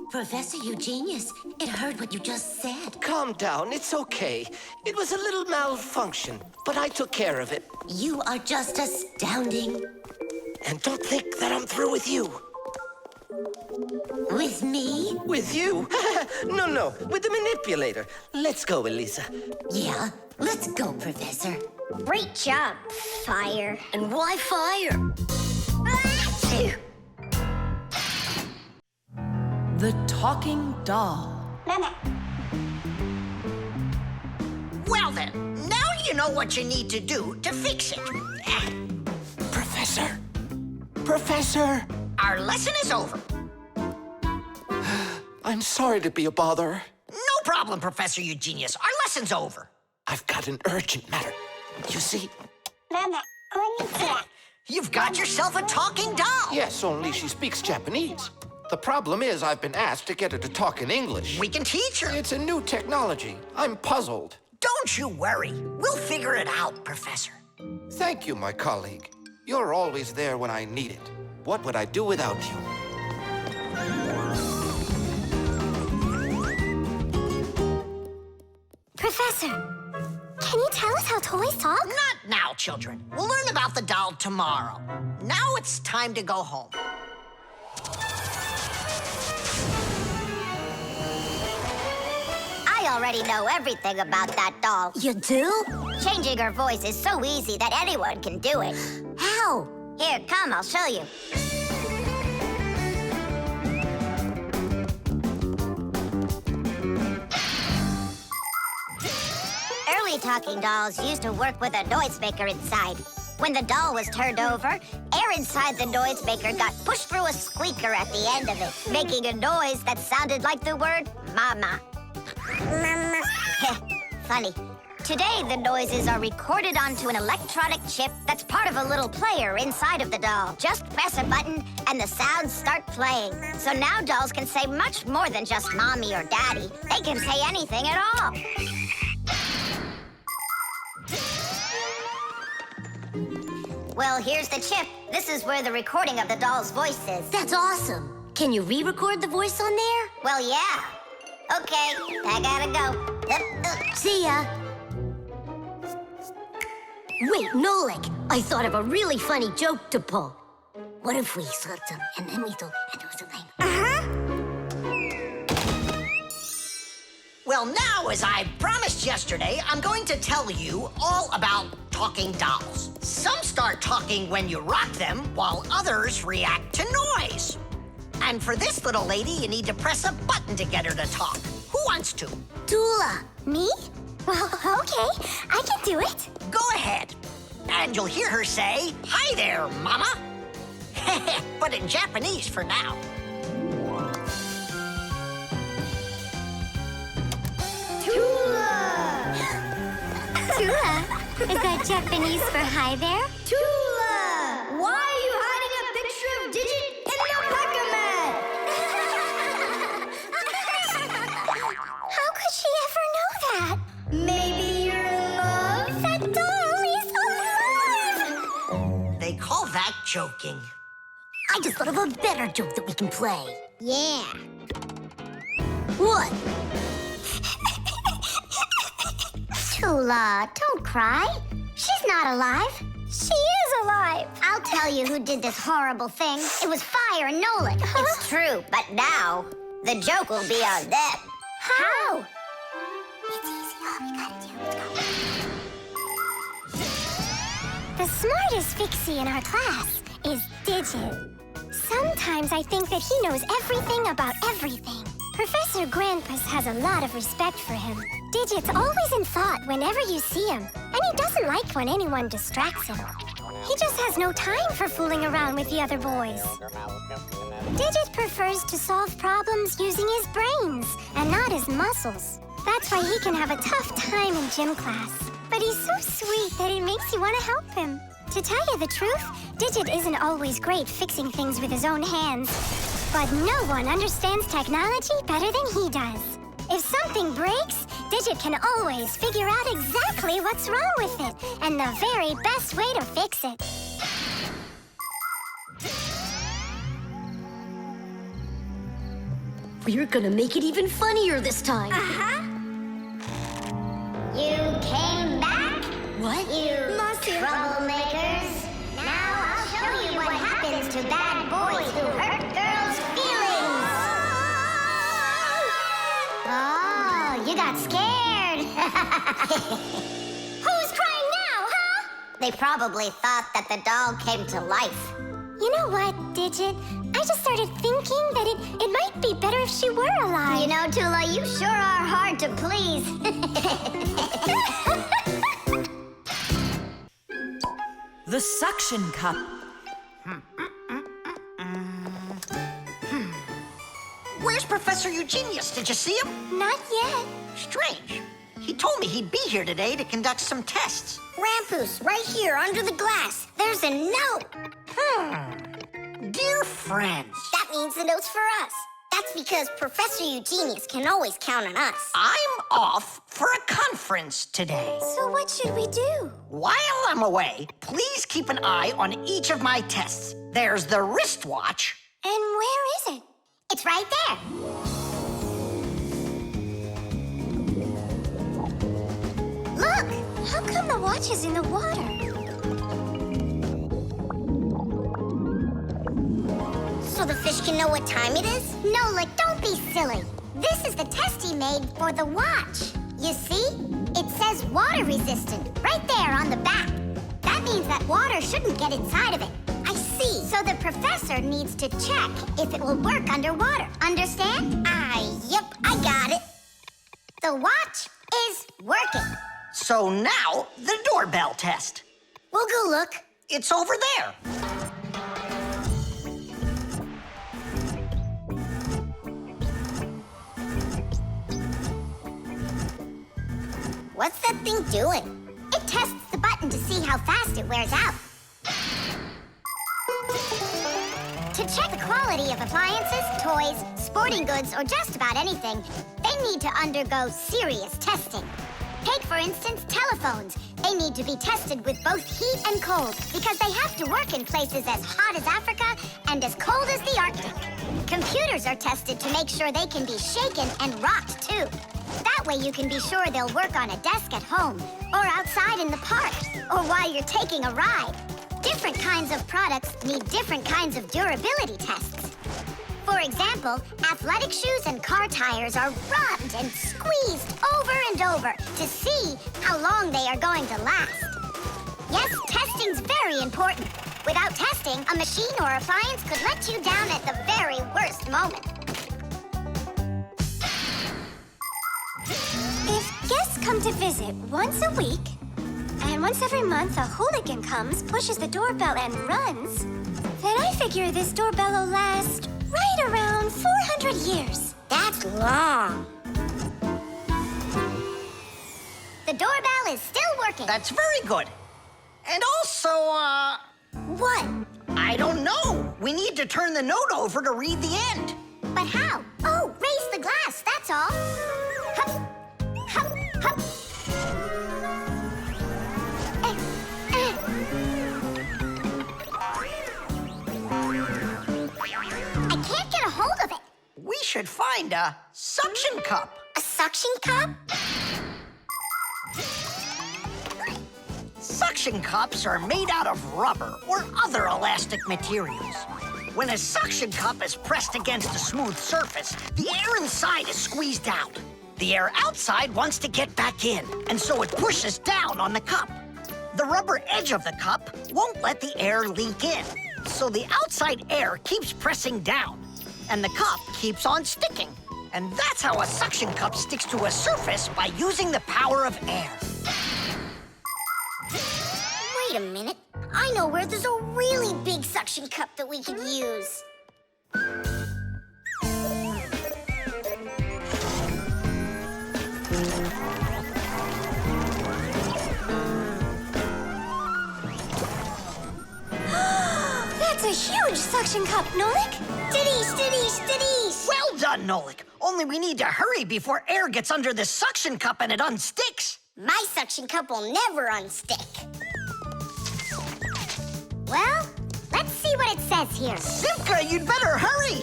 [SPEAKER 2] Professor, you genius. It heard what you just said.
[SPEAKER 6] Calm down, it's okay. It was a little malfunction, but I took care of it.
[SPEAKER 2] You are just astounding.
[SPEAKER 6] And don't think that I'm through with you.
[SPEAKER 2] With me?
[SPEAKER 6] With you? No, with the manipulator. Let's go, Elisa.
[SPEAKER 2] Yeah, let's go, Professor.
[SPEAKER 4] Great job, Fire.
[SPEAKER 2] And why fire?
[SPEAKER 4] Achoo!
[SPEAKER 1] The talking doll.
[SPEAKER 7] Well then, now you know what you need to do to fix it.
[SPEAKER 6] Professor!
[SPEAKER 7] Our lesson is over.
[SPEAKER 6] I'm sorry to be a bother.
[SPEAKER 7] No problem, Professor, you genius. Our lesson's over.
[SPEAKER 6] I've got an urgent matter. You see?
[SPEAKER 7] You've got yourself a talking doll.
[SPEAKER 9] Yes, only she speaks Japanese. The problem is I've been asked to get her to talk in English.
[SPEAKER 7] We can teach her.
[SPEAKER 9] It's a new technology. I'm puzzled.
[SPEAKER 7] Don't you worry. We'll figure it out, Professor.
[SPEAKER 9] Thank you, my colleague. You're always there when I need it. What would I do without you?
[SPEAKER 3] Professor, can you tell us how toys talk?
[SPEAKER 7] Not now, children. We'll learn about the doll tomorrow. Now it's time to go home.
[SPEAKER 3] I already know everything about that doll.
[SPEAKER 2] You do?
[SPEAKER 3] Changing her voice is so easy that anyone can do it.
[SPEAKER 2] How?
[SPEAKER 3] Here, come, I'll show you. Early talking dolls used to work with a noisemaker inside. When the doll was turned over, air inside the noisemaker got pushed through a squeaker at the end of it, making a noise that sounded like the word mama.
[SPEAKER 4] Mama.
[SPEAKER 3] Funny. Today, the noises are recorded onto an electronic chip that's part of a little player inside of the doll. Just press a button, and the sounds start playing. So now dolls can say much more than just mommy or daddy. They can say anything at all. Well, here's the chip. This is where the recording of the doll's voice is.
[SPEAKER 2] That's awesome. Can you re-record the voice on there?
[SPEAKER 3] Well, yeah. Okay, I gotta go.
[SPEAKER 2] See ya. Wait, Nolik, I thought of a really funny joke to pull. What if we sort them and then we do something?
[SPEAKER 7] Well, now, as I promised yesterday, I'm going to tell you all about talking dolls. Some start talking when you rock them, while others react to noise. And for this little lady, you need to press a button to get her to talk. Who wants to?
[SPEAKER 2] Dula.
[SPEAKER 3] Me? Well, okay, I can do it.
[SPEAKER 7] Go ahead. And you'll hear her say, "Hi there, Mama." But in Japanese for now.
[SPEAKER 3] Tula, is that Japanese for hi there?
[SPEAKER 4] Tula! Why are you hiding a picture of Digit in your packer mat?
[SPEAKER 3] How could she ever know that?
[SPEAKER 4] Maybe you're in love?
[SPEAKER 3] That doll is alive!
[SPEAKER 7] They call that joking.
[SPEAKER 2] I just thought of a better joke that we can play.
[SPEAKER 3] Yeah.
[SPEAKER 2] What?
[SPEAKER 3] Tula, don't cry. She's not alive.
[SPEAKER 4] She is alive.
[SPEAKER 3] I'll tell you who did this horrible thing. It was Fire and Nolik.
[SPEAKER 2] It's true, but now the joke will be on them.
[SPEAKER 3] How?
[SPEAKER 4] It's easy. All we gotta do is go. The smartest Fixie in our class is Digit. Sometimes I think that he knows everything about everything. Professor Grandpas has a lot of respect for him. Digit's always in thought whenever you see him, and he doesn't like when anyone distracts him. He just has no time for fooling around with the other boys. Digit prefers to solve problems using his brains and not his muscles. That's why he can have a tough time in gym class. But he's so sweet that it makes you want to help him. To tell you the truth, Digit isn't always great fixing things with his own hands. But no one understands technology better than he does. If something breaks, Digit can always figure out exactly what's wrong with it and the very best way to fix it.
[SPEAKER 2] We're gonna make it even funnier this time.
[SPEAKER 3] You came back?
[SPEAKER 2] What?
[SPEAKER 3] You troublemakers. Now I'll show you what happens to bad boys who hurt girls' feelings. Oh, you got scared.
[SPEAKER 4] Who's crying now, huh?
[SPEAKER 3] They probably thought that the doll came to life.
[SPEAKER 4] You know what, Digit? I just started thinking that it might be better if she were alive.
[SPEAKER 3] You know, Tula, you sure are hard to please.
[SPEAKER 1] The suction cup.
[SPEAKER 7] Where's Professor Eugenius? Did you see him?
[SPEAKER 4] Not yet.
[SPEAKER 7] Strange. He told me he'd be here today to conduct some tests.
[SPEAKER 2] Rampus, right here under the glass. There's a note.
[SPEAKER 7] Dear friends,
[SPEAKER 2] That means the note's for us. That's because Professor Eugenius can always count on us.
[SPEAKER 7] I'm off for a conference today.
[SPEAKER 4] So what should we do?
[SPEAKER 7] While I'm away, please keep an eye on each of my tests. There's the wristwatch.
[SPEAKER 4] And where is it?
[SPEAKER 3] It's right there.
[SPEAKER 4] Look! How come the watch is in the water?
[SPEAKER 2] So the fish can know what time it is?
[SPEAKER 3] Nolik, don't be silly. This is the test he made for the watch. You see? It says water resistant right there on the back. That means that water shouldn't get inside of it.
[SPEAKER 2] I see.
[SPEAKER 3] So the professor needs to check if it will work underwater. Understand?
[SPEAKER 2] Yep, I got it.
[SPEAKER 3] The watch is working.
[SPEAKER 7] So now, the doorbell test.
[SPEAKER 2] We'll go look.
[SPEAKER 7] It's over there.
[SPEAKER 2] What's that thing doing?
[SPEAKER 3] It tests the button to see how fast it wears out. To check the quality of appliances, toys, sporting goods, or just about anything, they need to undergo serious testing. Take, for instance, telephones. They need to be tested with both heat and cold because they have to work in places as hot as Africa and as cold as the Arctic. Computers are tested to make sure they can be shaken and rocked, too. That way you can be sure they'll work on a desk at home, or outside in the park, or while you're taking a ride. Different kinds of products need different kinds of durability tests. For example, athletic shoes and car tires are rubbed and squeezed over and over to see how long they are going to last. Yes, testing's very important. Without testing, a machine or appliance could let you down at the very worst moment.
[SPEAKER 4] If guests come to visit once a week, and once every month a hooligan comes, pushes the doorbell, and runs, then I figure this doorbell will last right around 400 years.
[SPEAKER 2] That's long.
[SPEAKER 3] The doorbell is still working.
[SPEAKER 7] That's very good. And also,
[SPEAKER 2] What?
[SPEAKER 7] I don't know. We need to turn the note over to read the end.
[SPEAKER 3] But how? Oh, raise the glass, that's all. Hup, hup, hup. I can't get a hold of it.
[SPEAKER 7] We should should find a suction cup.
[SPEAKER 3] A suction cup?
[SPEAKER 7] Suction cups are made out of rubber or other elastic materials. When a suction cup is pressed against a smooth surface, the air inside is squeezed out. The air outside wants to get back in, and so it pushes down on the cup. The rubber edge of the cup won't let the air leak in, so the outside air keeps pressing down, and the cup keeps on sticking. And that's how a suction cup sticks to a surface by using the power of air.
[SPEAKER 3] Wait a minute. I know where there's a really big suction cup that we could use.
[SPEAKER 4] That's a huge suction cup, Nolik.
[SPEAKER 3] Diddies, diddies, diddies!
[SPEAKER 7] Well done, Nolik. Only we need to hurry before air gets under this suction cup and it unsticks.
[SPEAKER 3] My suction cup will never unstick. Well, let's see what it says here.
[SPEAKER 7] Simka, you'd better hurry.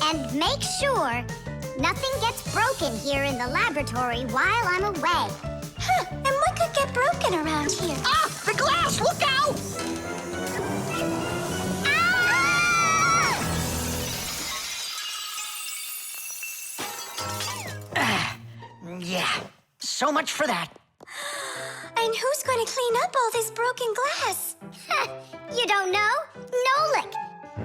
[SPEAKER 3] And make sure nothing gets broken here in the laboratory while I'm away.
[SPEAKER 4] Huh, and what could get broken around here?
[SPEAKER 7] Ah, the glass, look out! Yeah, so much for that.
[SPEAKER 4] And who's going to clean up all this broken glass?
[SPEAKER 3] You don't know? Nolik.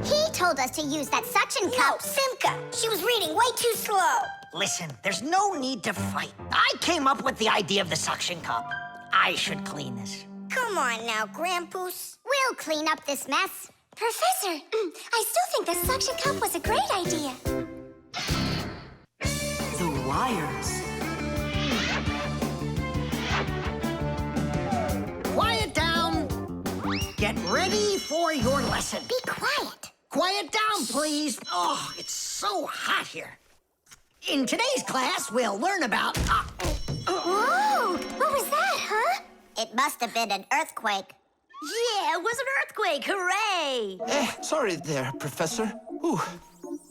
[SPEAKER 3] He told us to use that suction cup.
[SPEAKER 2] Simka, she was reading way too slow.
[SPEAKER 7] Listen, there's no need to fight. I came up with the idea of the suction cup. I should clean this.
[SPEAKER 2] Come on now, Grampus.
[SPEAKER 3] We'll clean up this mess.
[SPEAKER 4] Professor, I still think the suction cup was a great idea.
[SPEAKER 1] The wires.
[SPEAKER 7] Quiet down. Get ready for your lesson.
[SPEAKER 3] Be quiet.
[SPEAKER 7] Quiet down, please. Oh, it's so hot here. In today's class, we'll learn about...
[SPEAKER 4] Whoa! What was that, huh?
[SPEAKER 3] It must have been an earthquake.
[SPEAKER 2] Yeah, it was an earthquake. Hooray!
[SPEAKER 9] Sorry there, Professor. Ooh,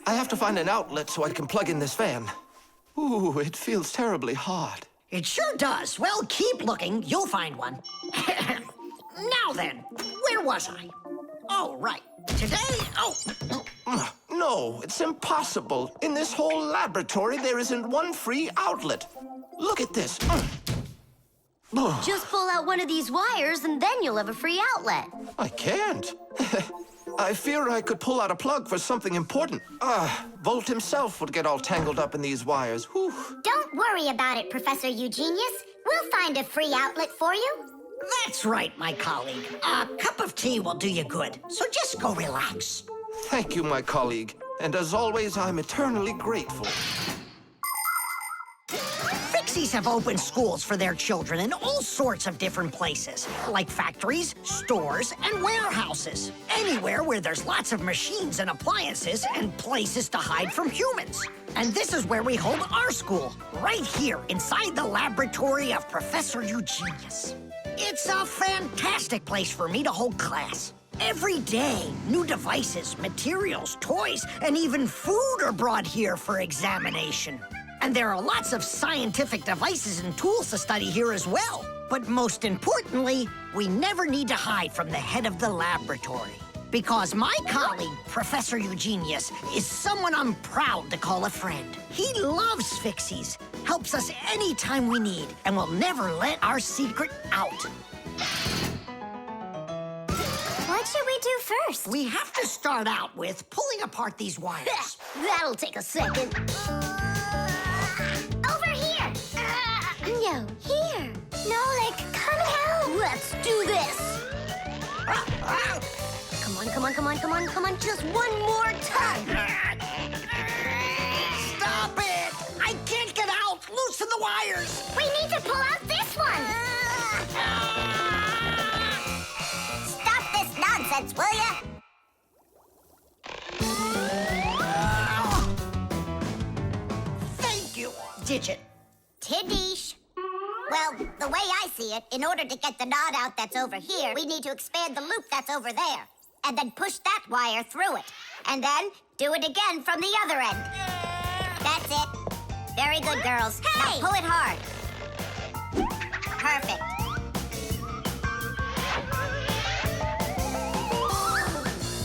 [SPEAKER 9] I have to find an outlet so I can plug in this fan. Ooh, it feels terribly hot.
[SPEAKER 7] It sure does. Well, keep looking. You'll find one. Now then, where was I? Oh, right. Today,
[SPEAKER 9] No, it's impossible. In this whole laboratory, there isn't one free outlet. Look at this.
[SPEAKER 2] Just pull out one of these wires and then you'll have a free outlet.
[SPEAKER 9] I can't. I fear I could pull out a plug for something important. Volt himself would get all tangled up in these wires. Whew.
[SPEAKER 3] Don't worry about it, Professor Eugenius. We'll find a free outlet for you.
[SPEAKER 7] that's right, my colleague. A cup of tea will do you good, so just go relax.
[SPEAKER 9] Thank you, my colleague. And as always, I'm eternally grateful.
[SPEAKER 7] Fixies have opened schools for their children in all sorts of different places, like factories, stores, and warehouses. Anywhere where there's lots of machines and appliances and places to hide from humans. And this is where we hold our school, right here inside the laboratory of Professor Eugenius. It's a fantastic place for me to hold class. Every day, new devices, materials, toys, and even food are brought here for examination. And there are lots of scientific devices and tools to study here as well. But most importantly, we never need to hide from the head of the laboratory. Because my colleague, Professor Eugenius, is someone I'm proud to call a friend. He loves Fixies, helps us anytime we need, and will never let our secret out.
[SPEAKER 4] What should we do first?
[SPEAKER 7] We have to start out with pulling apart these wires.
[SPEAKER 2] That'll take a second.
[SPEAKER 3] Over here!
[SPEAKER 4] No, here. Nolik, come help.
[SPEAKER 2] Let's do this. Come on, come on, come on, come on, come on. Just one more time.
[SPEAKER 7] Stop it! I can't get out! Loosen the wires!
[SPEAKER 3] We need to pull out this one! Stop this nonsense, will ya?
[SPEAKER 7] Thank you, Digit.
[SPEAKER 3] Tiddish. Well, the way I see it, in order to get the knot out that's over here, we need to expand the loop that's over there. And then push that wire through it. And then do it again from the other end. Very good, girls. Hey! Now pull it hard. Perfect.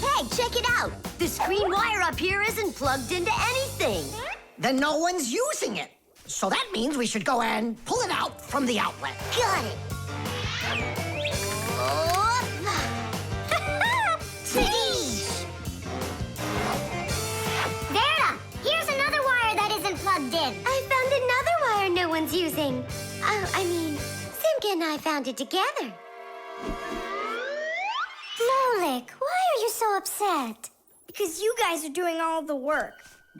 [SPEAKER 2] Hey, check it out. The screen wire up here isn't plugged into anything.
[SPEAKER 7] Then no one's using it. So that means we should go and pull it out from the outlet.
[SPEAKER 2] Got it.
[SPEAKER 3] Verda, here's another wire that isn't plugged in.
[SPEAKER 4] I found another wire no one's using. I mean, Simka and I found it together. Nolik, why are you so upset?
[SPEAKER 3] Because you guys are doing all the work.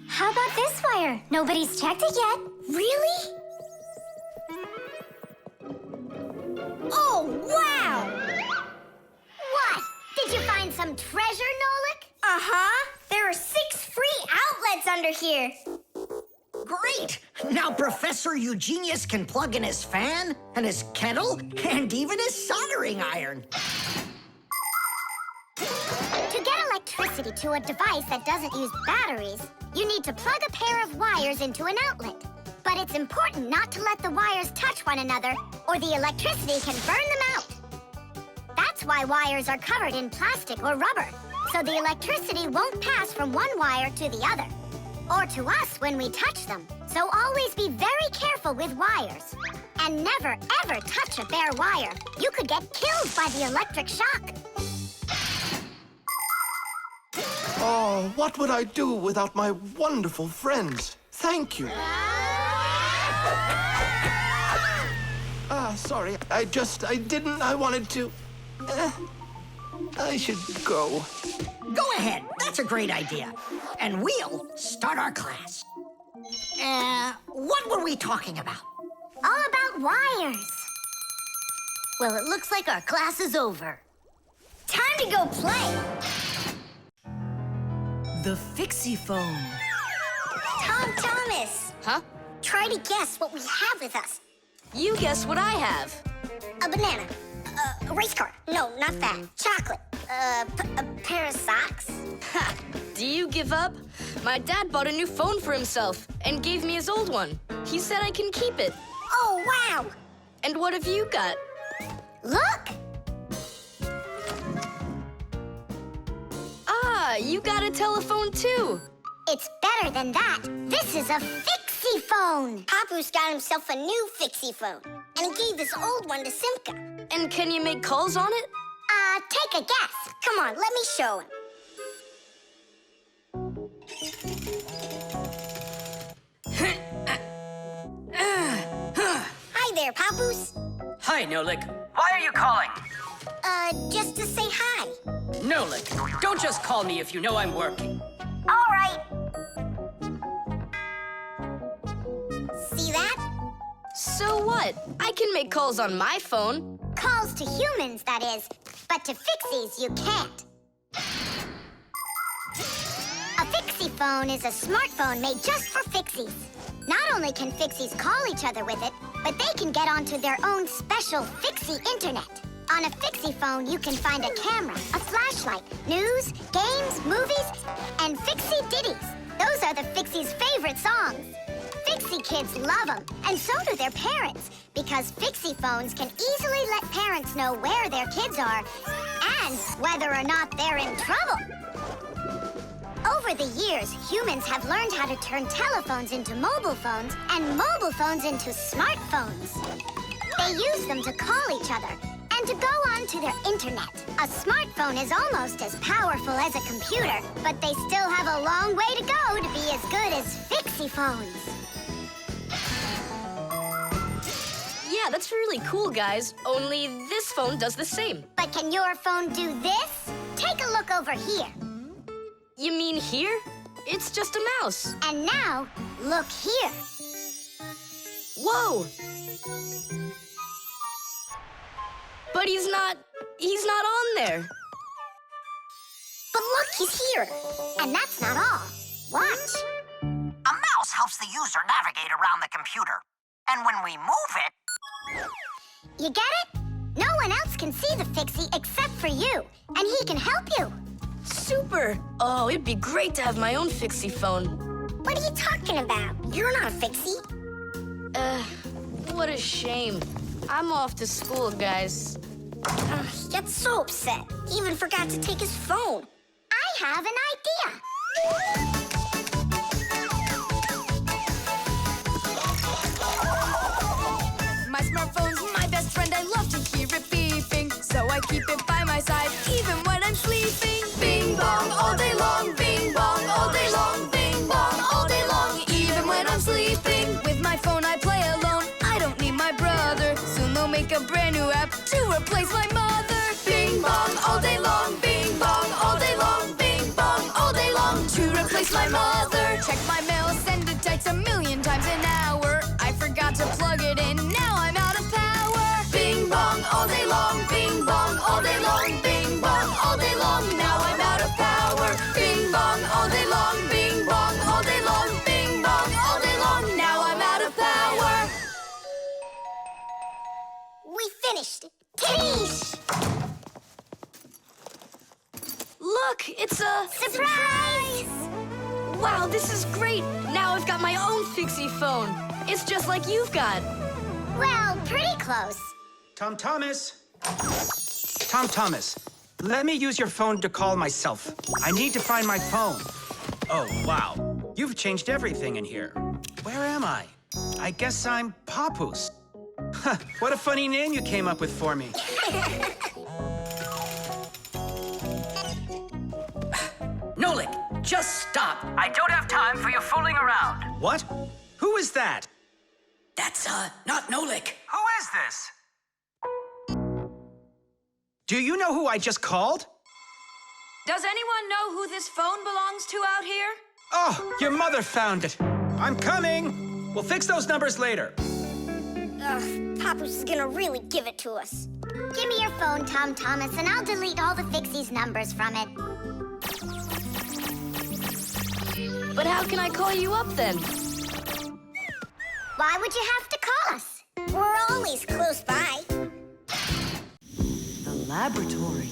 [SPEAKER 4] How about this wire? Nobody's checked it yet.
[SPEAKER 3] Really? Oh, wow! What? Did you find some treasure, Nolik?
[SPEAKER 4] Uh-huh. There are 6 free outlets under here.
[SPEAKER 7] Great! Now Professor Eugenius can plug in his fan, and his kettle, and even his soldering iron.
[SPEAKER 3] To get electricity to a device that doesn't use batteries, you need to plug a pair of wires into an outlet. But it's important not to let the wires touch one another, or the electricity can burn them out. That's why wires are covered in plastic or rubber, so the electricity won't pass from one wire to the other, or to us when we touch them. So always be very careful with wires. And never, ever touch a bare wire. You could get killed by the electric shock.
[SPEAKER 9] Oh, what would I do without my wonderful friends? Thank you. Sorry. I wanted to... I should go.
[SPEAKER 7] Go ahead. That's a great idea. And we'll start our class. What were we talking about?
[SPEAKER 3] All about wires.
[SPEAKER 2] Well, it looks like our class is over.
[SPEAKER 3] Time to go play.
[SPEAKER 1] The Fixie Phone.
[SPEAKER 3] Tom Thomas,
[SPEAKER 8] Huh?
[SPEAKER 3] try to guess what we have with us.
[SPEAKER 8] You guess what I have.
[SPEAKER 3] A banana. A race car. No, not that. Chocolate. A pair of socks.
[SPEAKER 8] Ha! Do you give up? My dad bought a new phone for himself and gave me his old one. He said I can keep it.
[SPEAKER 3] Oh, wow.
[SPEAKER 8] And what have you got?
[SPEAKER 3] Look.
[SPEAKER 8] Ah, you got a telephone too.
[SPEAKER 3] It's better than that. This is a Fixie Phone. Papu's got himself a new Fixie Phone, and he gave this old one to Simka.
[SPEAKER 8] And can you make calls on it?
[SPEAKER 3] Take a guess. Come on, let me show him. Hi there, Papoose.
[SPEAKER 5] Hi, Nolik. Why are you calling?
[SPEAKER 3] Just to say hi.
[SPEAKER 5] Nolik, don't just call me if you know I'm working.
[SPEAKER 3] All right. See that?
[SPEAKER 8] So what? I can make calls on my phone.
[SPEAKER 3] Calls to humans, that is. But to Fixies, you can't. A Fixie phone is a smartphone made just for Fixies. Not only can Fixies call each other with it, but they can get onto their own special Fixie internet. On a Fixie phone, you can find a camera, a flashlight, news, games, movies, and Fixie ditties. Those are the Fixies' favorite songs. Fixie kids love them, and so do their parents, because Fixie phones can easily let parents know where their kids are and whether or not they're in trouble. Over the years, humans have learned how to turn telephones into mobile phones and mobile phones into smartphones. They use them to call each other and to go on to their internet. A smartphone is almost as powerful as a computer, but they still have a long way to go to be as good as Fixie phones.
[SPEAKER 8] Yeah, that's really cool, guys. Only this phone does the same.
[SPEAKER 3] But can your phone do this? Take a look over here.
[SPEAKER 8] You mean here? It's just a mouse.
[SPEAKER 3] And now, look here.
[SPEAKER 8] Whoa! But he's not on there.
[SPEAKER 3] But look, he's here. And that's not all. Watch.
[SPEAKER 7] A mouse helps the user navigate around the computer. And when we move it...
[SPEAKER 3] You get it? No one else can see the Fixie except for you. And he can help you.
[SPEAKER 8] Super! Oh, it'd be great to have my own Fixie phone.
[SPEAKER 3] What are you talking about? You're not a Fixie.
[SPEAKER 8] What a shame. I'm off to school, guys.
[SPEAKER 3] He gets so upset. He even forgot to take his phone. I have an idea.
[SPEAKER 11] My smartphone's my best friend. I love to hear it beeping, so I keep it by my side even when I'm sleeping. Bing bong all day long, bing bong all day long, bing bong all day long, even when I'm sleeping. With my phone I play alone. I don't need my brother. Soon they'll make a brand new app to replace my mother. Bing bong all day long, bing bong all day long, bing bong all day long, to replace my mother. Check my mail, send it text 1,000,000 times an hour. I forgot to plug it in. Now I'm out of power. Bing bong all day long, bing bong all day long, bing bong all day long. Now I'm out of power. Bing bong all day long, bing bong all day long, bing bong all day long. Now I'm out of power.
[SPEAKER 3] We finished. Tish!
[SPEAKER 8] Look, it's a...
[SPEAKER 3] Surprise!
[SPEAKER 8] Wow, this is great. Now I've got my own Fixie phone. It's just like you've got.
[SPEAKER 3] Well, pretty close.
[SPEAKER 10] Tom Thomas! Tom Thomas, let me use your phone to call myself. I need to find my phone. Oh, wow. You've changed everything in here. Where am I? I guess I'm Papoose. Huh, what a funny name you came up with for me.
[SPEAKER 5] Nolik, just stop. I don't have time for your fooling around.
[SPEAKER 10] What? Who is that?
[SPEAKER 5] That's, not Nolik.
[SPEAKER 10] Who is this? Do you know who I just called?
[SPEAKER 11] Does anyone know who this phone belongs to out here?
[SPEAKER 10] Oh, your mother found it. I'm coming. We'll fix those numbers later.
[SPEAKER 3] Ugh, Papoose is gonna really give it to us. Give me your phone, Tom Thomas, and I'll delete all the Fixie's numbers from it.
[SPEAKER 8] But how can I call you up then?
[SPEAKER 3] Why would you have to call us? We're always close by.
[SPEAKER 1] The laboratory.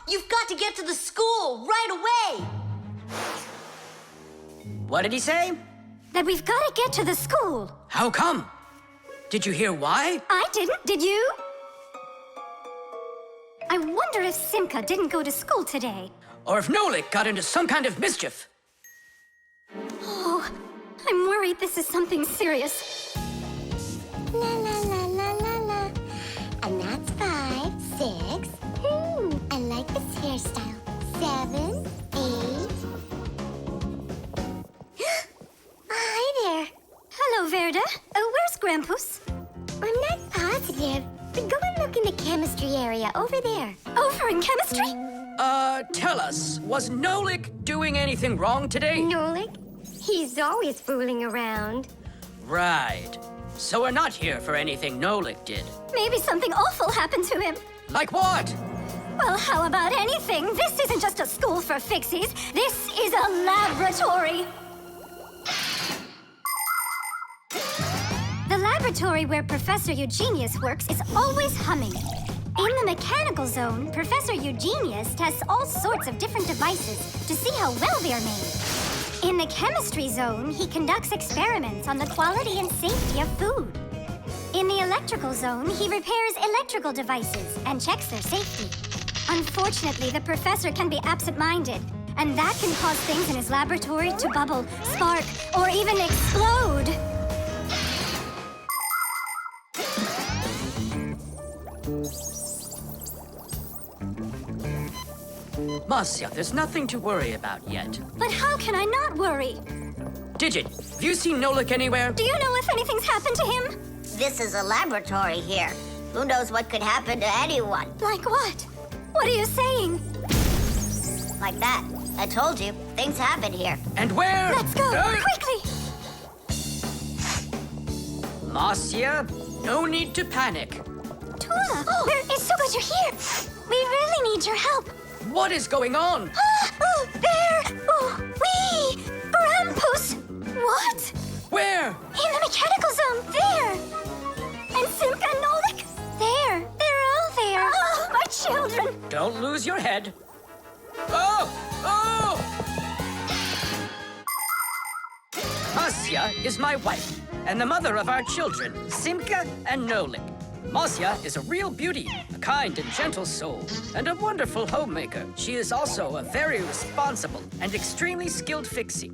[SPEAKER 2] You've got to get to the school right away.
[SPEAKER 5] What did he say?
[SPEAKER 4] That we've got to get to the school.
[SPEAKER 5] How come? Did you hear why?
[SPEAKER 4] I didn't, did you? I wonder if Simka didn't go to school today.
[SPEAKER 5] Or if Nolik got into some kind of mischief?
[SPEAKER 4] Oh, I'm worried this is something serious.
[SPEAKER 3] La la la la la la. And that's 5, 6. I like this hairstyle. 7, 8. Hi there.
[SPEAKER 4] Hello, Verda. Where's Grampus?
[SPEAKER 3] I'm not positive, but go and look in the chemistry area over there.
[SPEAKER 4] Over in chemistry?
[SPEAKER 5] Tell us, was Nolik doing anything wrong today?
[SPEAKER 3] Nolik? He's always fooling around.
[SPEAKER 5] Right. So we're not here for anything Nolik did.
[SPEAKER 4] Maybe something awful happened to him.
[SPEAKER 5] Like what?
[SPEAKER 4] Well, how about anything? This isn't just a school for Fixies. This is a laboratory. The laboratory where Professor Eugenius works is always humming. In the mechanical zone, Professor Eugenius tests all sorts of different devices to see how well they are made. In the chemistry zone, he conducts experiments on the quality and safety of food. In the electrical zone, he repairs electrical devices and checks their safety. Unfortunately, the professor can be absent-minded, and that can cause things in his laboratory to bubble, spark, or even explode.
[SPEAKER 5] Marcia, there's nothing to worry about yet.
[SPEAKER 4] But how can I not worry?
[SPEAKER 5] Digit, have you seen Nolik anywhere?
[SPEAKER 4] Do you know if anything's happened to him?
[SPEAKER 2] This is a laboratory here. Who knows what could happen to anyone?
[SPEAKER 4] Like what? What are you saying?
[SPEAKER 2] Like that. I told you, things happen here.
[SPEAKER 5] And where?
[SPEAKER 4] Let's go, quickly!
[SPEAKER 5] Marcia, no need to panic.
[SPEAKER 4] Tula, it's so good you're here. We really need your help.
[SPEAKER 5] What is going on?
[SPEAKER 4] There! Oh, wee!
[SPEAKER 5] Don't lose your head. Oh! Oh! Marcia is my wife, and the mother of our children, Simka and Nolik. Marcia is a real beauty, a kind and gentle soul, and a wonderful homemaker. She is also a very responsible and extremely skilled fixie.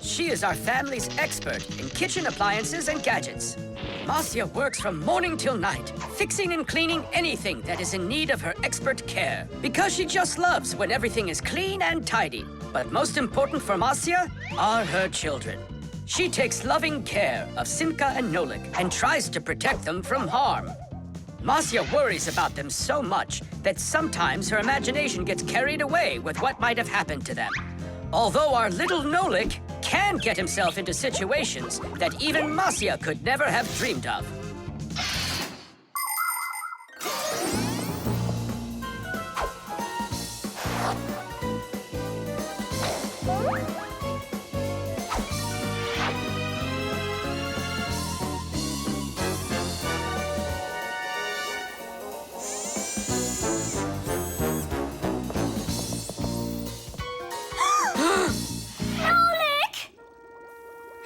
[SPEAKER 5] She is our family's expert in kitchen appliances and gadgets. Marcia works from morning till night, fixing and cleaning anything that is in need of her expert care, because she just loves when everything is clean and tidy. But most important for Marcia are her children. She takes loving care of Simka and Nolik and tries to protect them from harm. Marcia worries about them so much that sometimes her imagination gets carried away with what might have happened to them. Although our little Nolik can get himself into situations that even Marcia could never have dreamed of.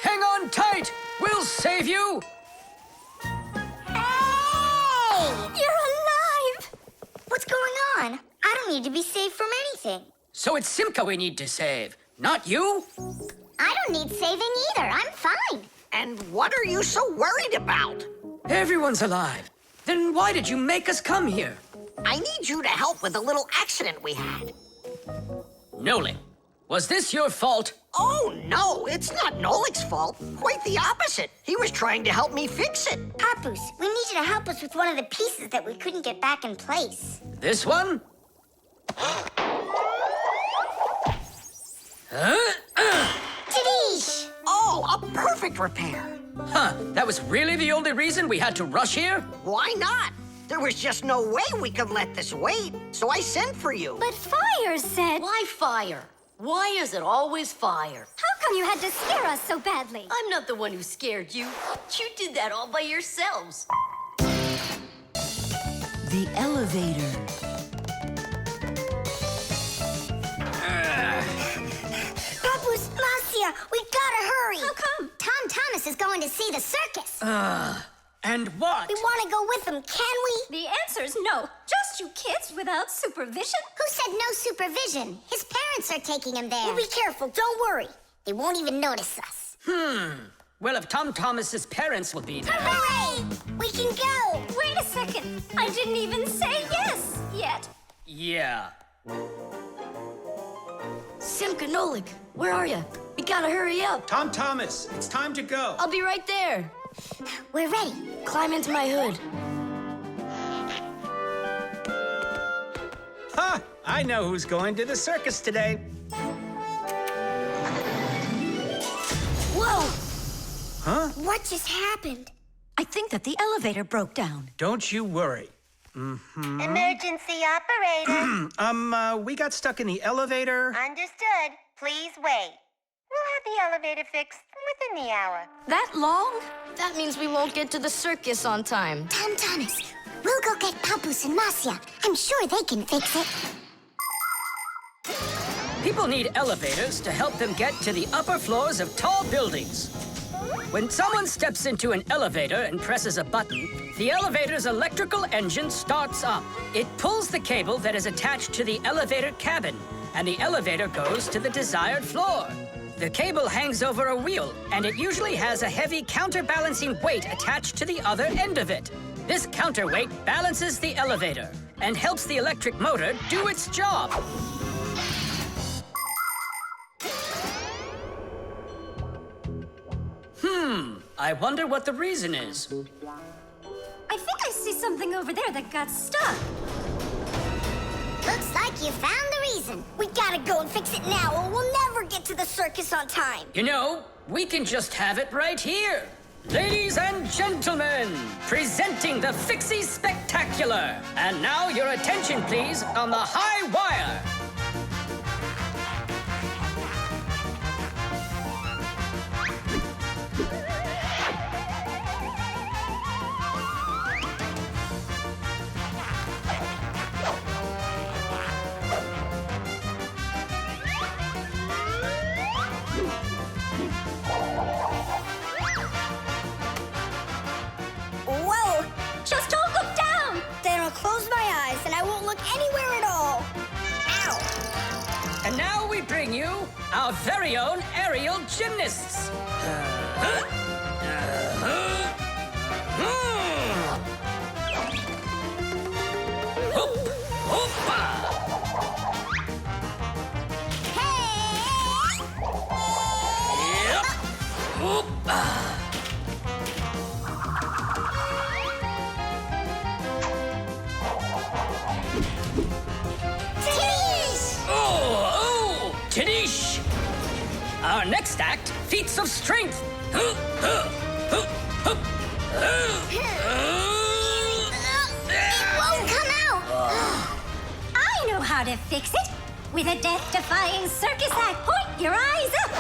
[SPEAKER 5] Hang on tight! We'll save you!
[SPEAKER 3] Hey! You're alive! What's going on? I don't need to be saved from anything.
[SPEAKER 5] So it's Simka we need to save, not you?
[SPEAKER 3] I don't need saving either. I'm fine.
[SPEAKER 7] And what are you so worried about?
[SPEAKER 5] Everyone's alive. Then why did you make us come here?
[SPEAKER 7] I need you to help with a little accident we had.
[SPEAKER 5] Nolik, was this your fault?
[SPEAKER 7] Oh, no, it's not Nolik's fault. Quite the opposite. He was trying to help me fix it.
[SPEAKER 3] Papoose, we need you to help us with one of the pieces that we couldn't get back in place.
[SPEAKER 5] This one?
[SPEAKER 3] Tadish!
[SPEAKER 7] Oh, a perfect repair.
[SPEAKER 5] Huh, that was really the only reason we had to rush here?
[SPEAKER 7] Why not? There was just no way we could let this wait, so I sent for you.
[SPEAKER 4] But Fire said...
[SPEAKER 2] Why fire? Why is it always fire?
[SPEAKER 4] How come you had to scare us so badly?
[SPEAKER 2] I'm not the one who scared you. You did that all by yourselves.
[SPEAKER 1] The elevator.
[SPEAKER 3] Papoose, Marcia, we gotta hurry.
[SPEAKER 4] How come?
[SPEAKER 3] Tom Thomas is going to see the circus.
[SPEAKER 5] And what?
[SPEAKER 3] We want to go with him, can we?
[SPEAKER 4] The answer's no. Just you kids without supervision.
[SPEAKER 3] Who said no supervision? His parents are taking him there. We'll be careful, don't worry. They won't even notice us.
[SPEAKER 5] Well, if Tom Thomas's parents will be there...
[SPEAKER 3] Hooray! We can go!
[SPEAKER 4] Wait a second. I didn't even say yes yet.
[SPEAKER 5] Yeah.
[SPEAKER 2] Simka, Nolik, where are you? We gotta hurry up.
[SPEAKER 10] Tom Thomas, it's time to go.
[SPEAKER 2] I'll be right there.
[SPEAKER 3] We're ready.
[SPEAKER 2] Climb into my hood.
[SPEAKER 10] Ha! I know who's going to the circus today.
[SPEAKER 2] Whoa!
[SPEAKER 10] Huh?
[SPEAKER 3] What just happened?
[SPEAKER 1] I think that the elevator broke down.
[SPEAKER 10] Don't you worry.
[SPEAKER 12] Emergency operator.
[SPEAKER 10] We got stuck in the elevator.
[SPEAKER 12] Understood. Please wait. We'll have the elevator fixed within the hour.
[SPEAKER 2] That long? That means we won't get to the circus on time.
[SPEAKER 3] Tom Thomas, we'll go get Papoose and Marcia. I'm sure they can fix it.
[SPEAKER 5] People need elevators to help them get to the upper floors of tall buildings. When someone steps into an elevator and presses a button, the elevator's electrical engine starts up. It pulls the cable that is attached to the elevator cabin, and the elevator goes to the desired floor. The cable hangs over a wheel, and it usually has a heavy counterbalancing weight attached to the other end of it. This counterweight balances the elevator and helps the electric motor do its job. I wonder what the reason is.
[SPEAKER 4] I think I see something over there that got stuck.
[SPEAKER 3] Looks like you found the reason. We gotta go and fix it now, or we'll never get to the circus on time.
[SPEAKER 5] You know, we can just have it right here. Ladies and gentlemen, presenting the Fixies Spectacular. And now your attention, please, on the high wire. very own aerial gymnasts. Tadish! Our next act, feats of strength.
[SPEAKER 3] It won't come out!
[SPEAKER 4] I know how to fix it. With a death-defying circus act. Point your eyes up.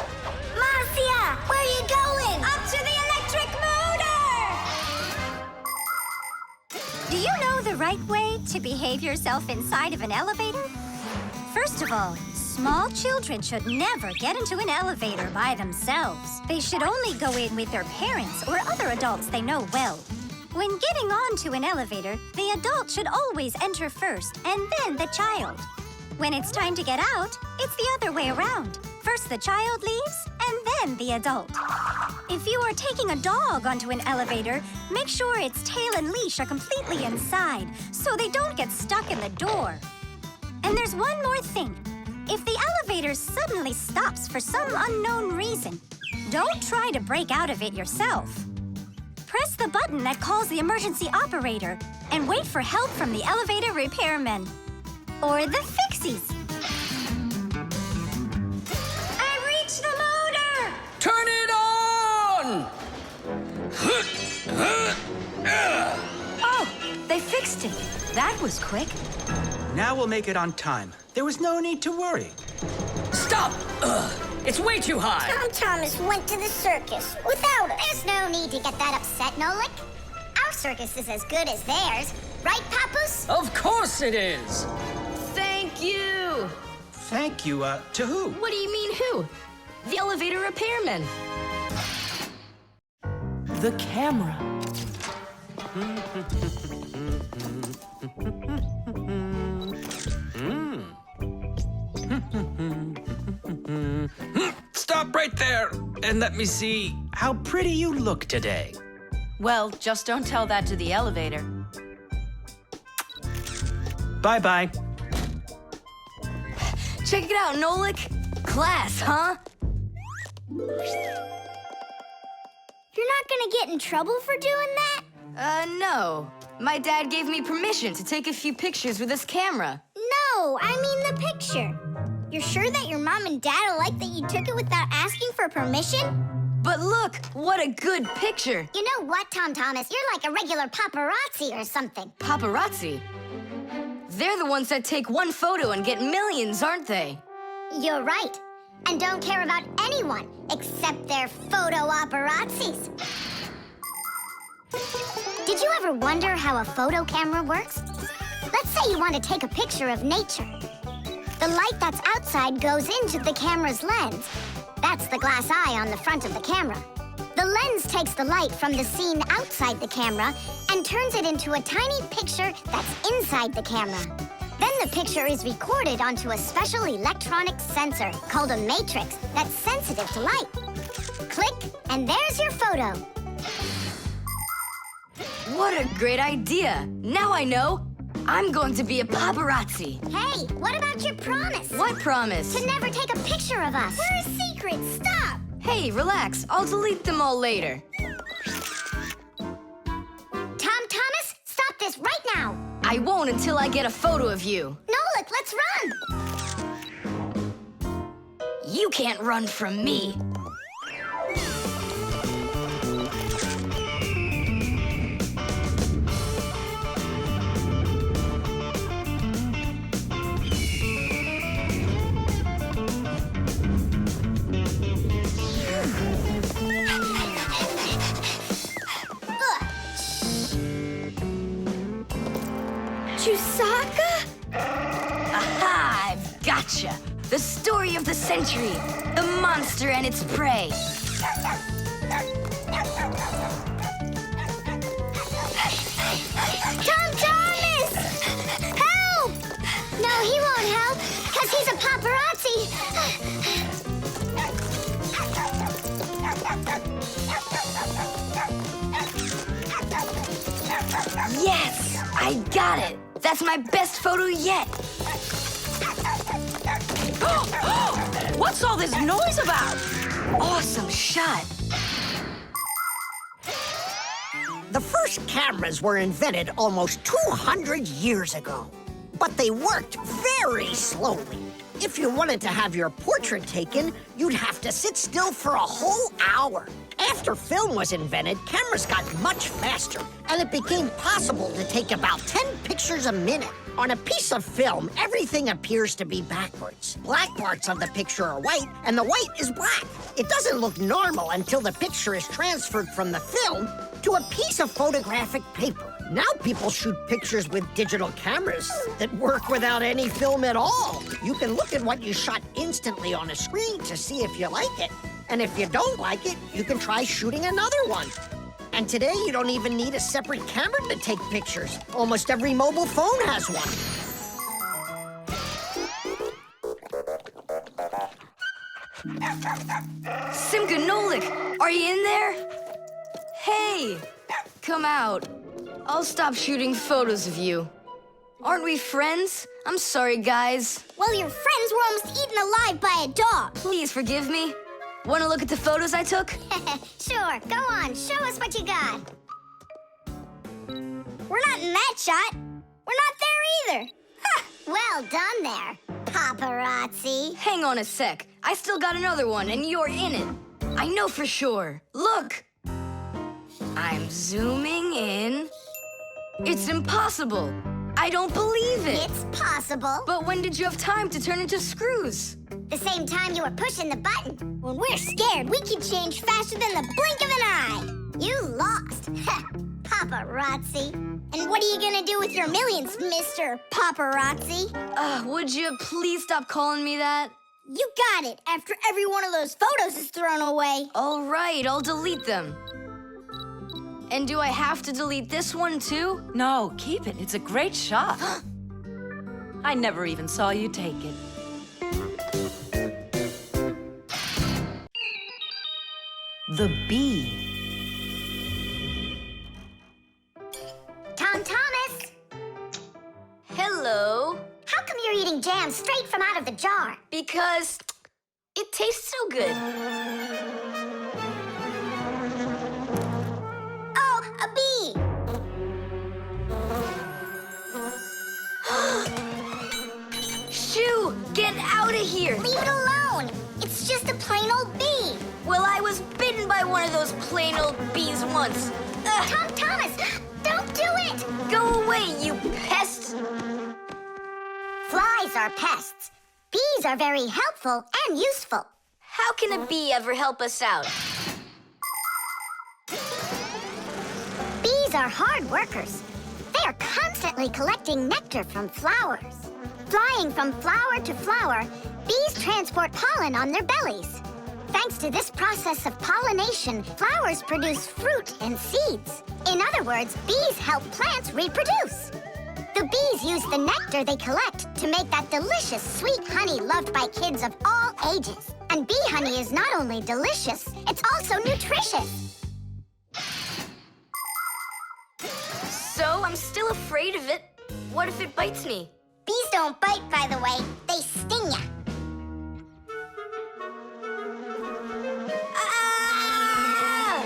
[SPEAKER 4] Marcia, where are you going? Up to the electric motor! Do you know the right way to behave yourself inside of an elevator? First of all, small children should never get into an elevator by themselves. They should only go in with their parents or other adults they know well. When getting onto an elevator, the adult should always enter first and then the child. When it's time to get out, it's the other way around. First the child leaves and then the adult. If you are taking a dog onto an elevator, make sure its tail and leash are completely inside so they don't get stuck in the door. And there's one more thing. If the elevator suddenly stops for some unknown reason, don't try to break out of it yourself. Press the button that calls the emergency operator and wait for help from the elevator repairmen. Or the Fixies. I reached the motor!
[SPEAKER 5] Turn it on!
[SPEAKER 1] Oh, they fixed it. That was quick.
[SPEAKER 10] Now we'll make it on time. There was no need to worry.
[SPEAKER 5] Stop! It's way too high.
[SPEAKER 3] Tom Thomas went to the circus without us. There's no need to get that upset, Nolik. Our circus is as good as theirs. Right, Papoose?
[SPEAKER 5] Of course it is.
[SPEAKER 8] Thank you.
[SPEAKER 10] Thank you, to who?
[SPEAKER 8] What do you mean who? The elevator repairman.
[SPEAKER 13] The camera.
[SPEAKER 10] Stop right there and let me see how pretty you look today.
[SPEAKER 13] Well, just don't tell that to the elevator.
[SPEAKER 10] Bye-bye.
[SPEAKER 8] Check it out, Nolik. Class, huh?
[SPEAKER 3] You're not gonna get in trouble for doing that?
[SPEAKER 8] No. My dad gave me permission to take a few pictures with this camera.
[SPEAKER 3] No, I mean the picture. You're sure that your mom and dad will like that you took it without asking for permission?
[SPEAKER 8] But look, what a good picture.
[SPEAKER 3] You know what, Tom Thomas? You're like a regular paparazzi or something.
[SPEAKER 8] Paparazzi? They're the ones that take one photo and get millions, aren't they?
[SPEAKER 3] You're right. And don't care about anyone except their photo paparazzis. Did you ever wonder how a photo camera works? Let's say you want to take a picture of nature. The light that's outside goes into the camera's lens. That's the glass eye on the front of the camera. The lens takes the light from the scene outside the camera and turns it into a tiny picture that's inside the camera. Then the picture is recorded onto a special electronic sensor called a matrix that's sensitive to light. Click, and there's your photo.
[SPEAKER 8] What a great idea. Now I know. I'm going to be a paparazzi.
[SPEAKER 3] Hey, what about your promise?
[SPEAKER 8] What promise?
[SPEAKER 3] To never take a picture of us. We're a secret. Stop.
[SPEAKER 8] Hey, relax. I'll delete them all later.
[SPEAKER 3] Tom Thomas, stop this right now.
[SPEAKER 8] I won't until I get a photo of you.
[SPEAKER 3] Nolik, let's run.
[SPEAKER 8] You can't run from me.
[SPEAKER 3] Chusaka?
[SPEAKER 8] Aha! I've gotcha! The story of the century. The monster and its prey.
[SPEAKER 3] Tom Thomas! Help! No, he won't help, because he's a paparazzi.
[SPEAKER 8] Yes! I got it! That's my best photo yet!
[SPEAKER 13] What's all this noise about?
[SPEAKER 8] Awesome shot!
[SPEAKER 7] The first cameras were invented almost 200 years ago, but they worked very slowly. If you wanted to have your portrait taken, you'd have to sit still for a whole hour. After film was invented, cameras got much faster, and it became possible to take about 10 pictures a minute. On a piece of film, everything appears to be backwards. Black parts of the picture are white, and the white is black. It doesn't look normal until the picture is transferred from the film to a piece of photographic paper. Now people shoot pictures with digital cameras that work without any film at all. You can look at what you shot instantly on a screen to see if you like it. And if you don't like it, you can try shooting another one. And today, you don't even need a separate camera to take pictures. Almost every mobile phone has one.
[SPEAKER 8] Simka and Nolik, are you in there? Hey, come out. I'll stop shooting photos of you. Aren't we friends? I'm sorry, guys.
[SPEAKER 3] Well, your friends were almost eaten alive by a dog.
[SPEAKER 8] Please forgive me. Want to look at the photos I took?
[SPEAKER 3] Sure, go on. Show us what you got. We're not in that shot. We're not there either. Ha! Well done there, paparazzi.
[SPEAKER 8] Hang on a sec. I still got another one, and you're in it. I know for sure. Look! I'm zooming in. It's impossible. I don't believe it.
[SPEAKER 3] It's possible.
[SPEAKER 8] But when did you have time to turn into screws?
[SPEAKER 3] The same time you were pushing the button. When we're scared, we can change faster than the blink of an eye. You lost. Paparazzi. And what are you gonna do with your millions, Mr. Paparazzi?
[SPEAKER 8] Would you please stop calling me that?
[SPEAKER 3] You got it, after every one of those photos is thrown away.
[SPEAKER 8] All right, I'll delete them. And do I have to delete this one too?
[SPEAKER 13] No, keep it. It's a great shot. I never even saw you take it. The bee.
[SPEAKER 3] Tom Thomas,
[SPEAKER 8] Hello.
[SPEAKER 3] how come you're eating jam straight from out of the jar?
[SPEAKER 8] Because it tastes so good.
[SPEAKER 3] Oh, a bee.
[SPEAKER 8] Shoo, get out of here.
[SPEAKER 3] Leave it alone. It's just a plain old bee.
[SPEAKER 8] Well, I was bitten by one of those plain old bees once.
[SPEAKER 3] Tom Thomas, don't do it.
[SPEAKER 8] Go away, you pest.
[SPEAKER 3] Flies are pests. Bees are very helpful and useful.
[SPEAKER 8] How can a bee ever help us out?
[SPEAKER 3] Bees are hard workers. They are constantly collecting nectar from flowers. Flying from flower to flower, bees transport pollen on their bellies. Thanks to this process of pollination, flowers produce fruit and seeds. In other words, bees help plants reproduce. The bees use the nectar they collect to make that delicious sweet honey loved by kids of all ages. And bee honey is not only delicious, it's also nutritious.
[SPEAKER 8] So I'm still afraid of it. What if it bites me?
[SPEAKER 3] Bees don't bite, by the way. They sting ya.
[SPEAKER 8] Ah!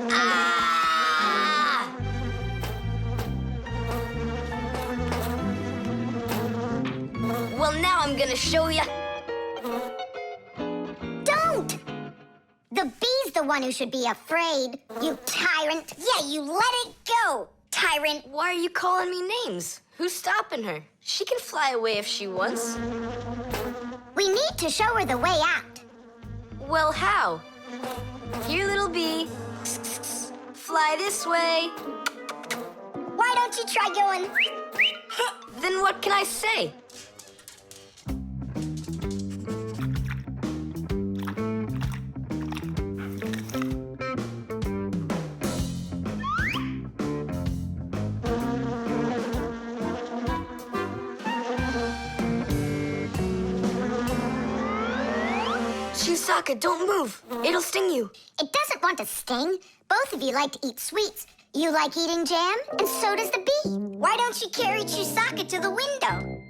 [SPEAKER 8] Ah! Well, now I'm gonna show ya.
[SPEAKER 3] Don't! The bee's the one who should be afraid. You tyrant. Yeah, you let it go, tyrant.
[SPEAKER 8] Why are you calling me names? Who's stopping her? She can fly away if she wants.
[SPEAKER 3] We need to show her the way out.
[SPEAKER 8] Well, how? Here, little bee. Fly this way.
[SPEAKER 3] Why don't you try going?
[SPEAKER 8] Then what can I say?
[SPEAKER 3] Chusaka, don't move. It'll sting you. It doesn't want to sting? Both of you like to eat sweets. You like eating jam, and so does the bee. Why don't you carry Chisaka to the window?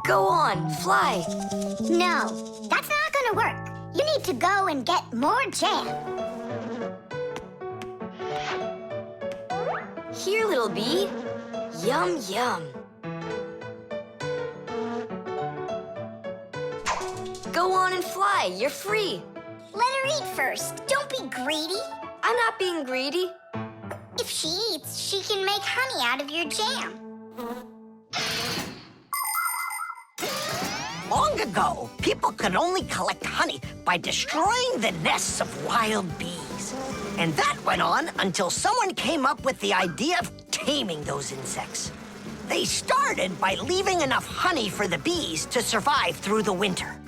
[SPEAKER 8] Go on, fly.
[SPEAKER 3] No, that's not gonna work. You need to go and get more jam.
[SPEAKER 8] Here, little bee. Yum, yum. Go on and fly. You're free.
[SPEAKER 3] Let her eat first. Don't be greedy.
[SPEAKER 8] I'm not being greedy.
[SPEAKER 3] If she eats, she can make honey out of your jam.
[SPEAKER 7] Long ago, people could only collect honey by destroying the nests of wild bees. And that went on until someone came up with the idea of taming those insects. They started by leaving enough honey for the bees to survive through the winter.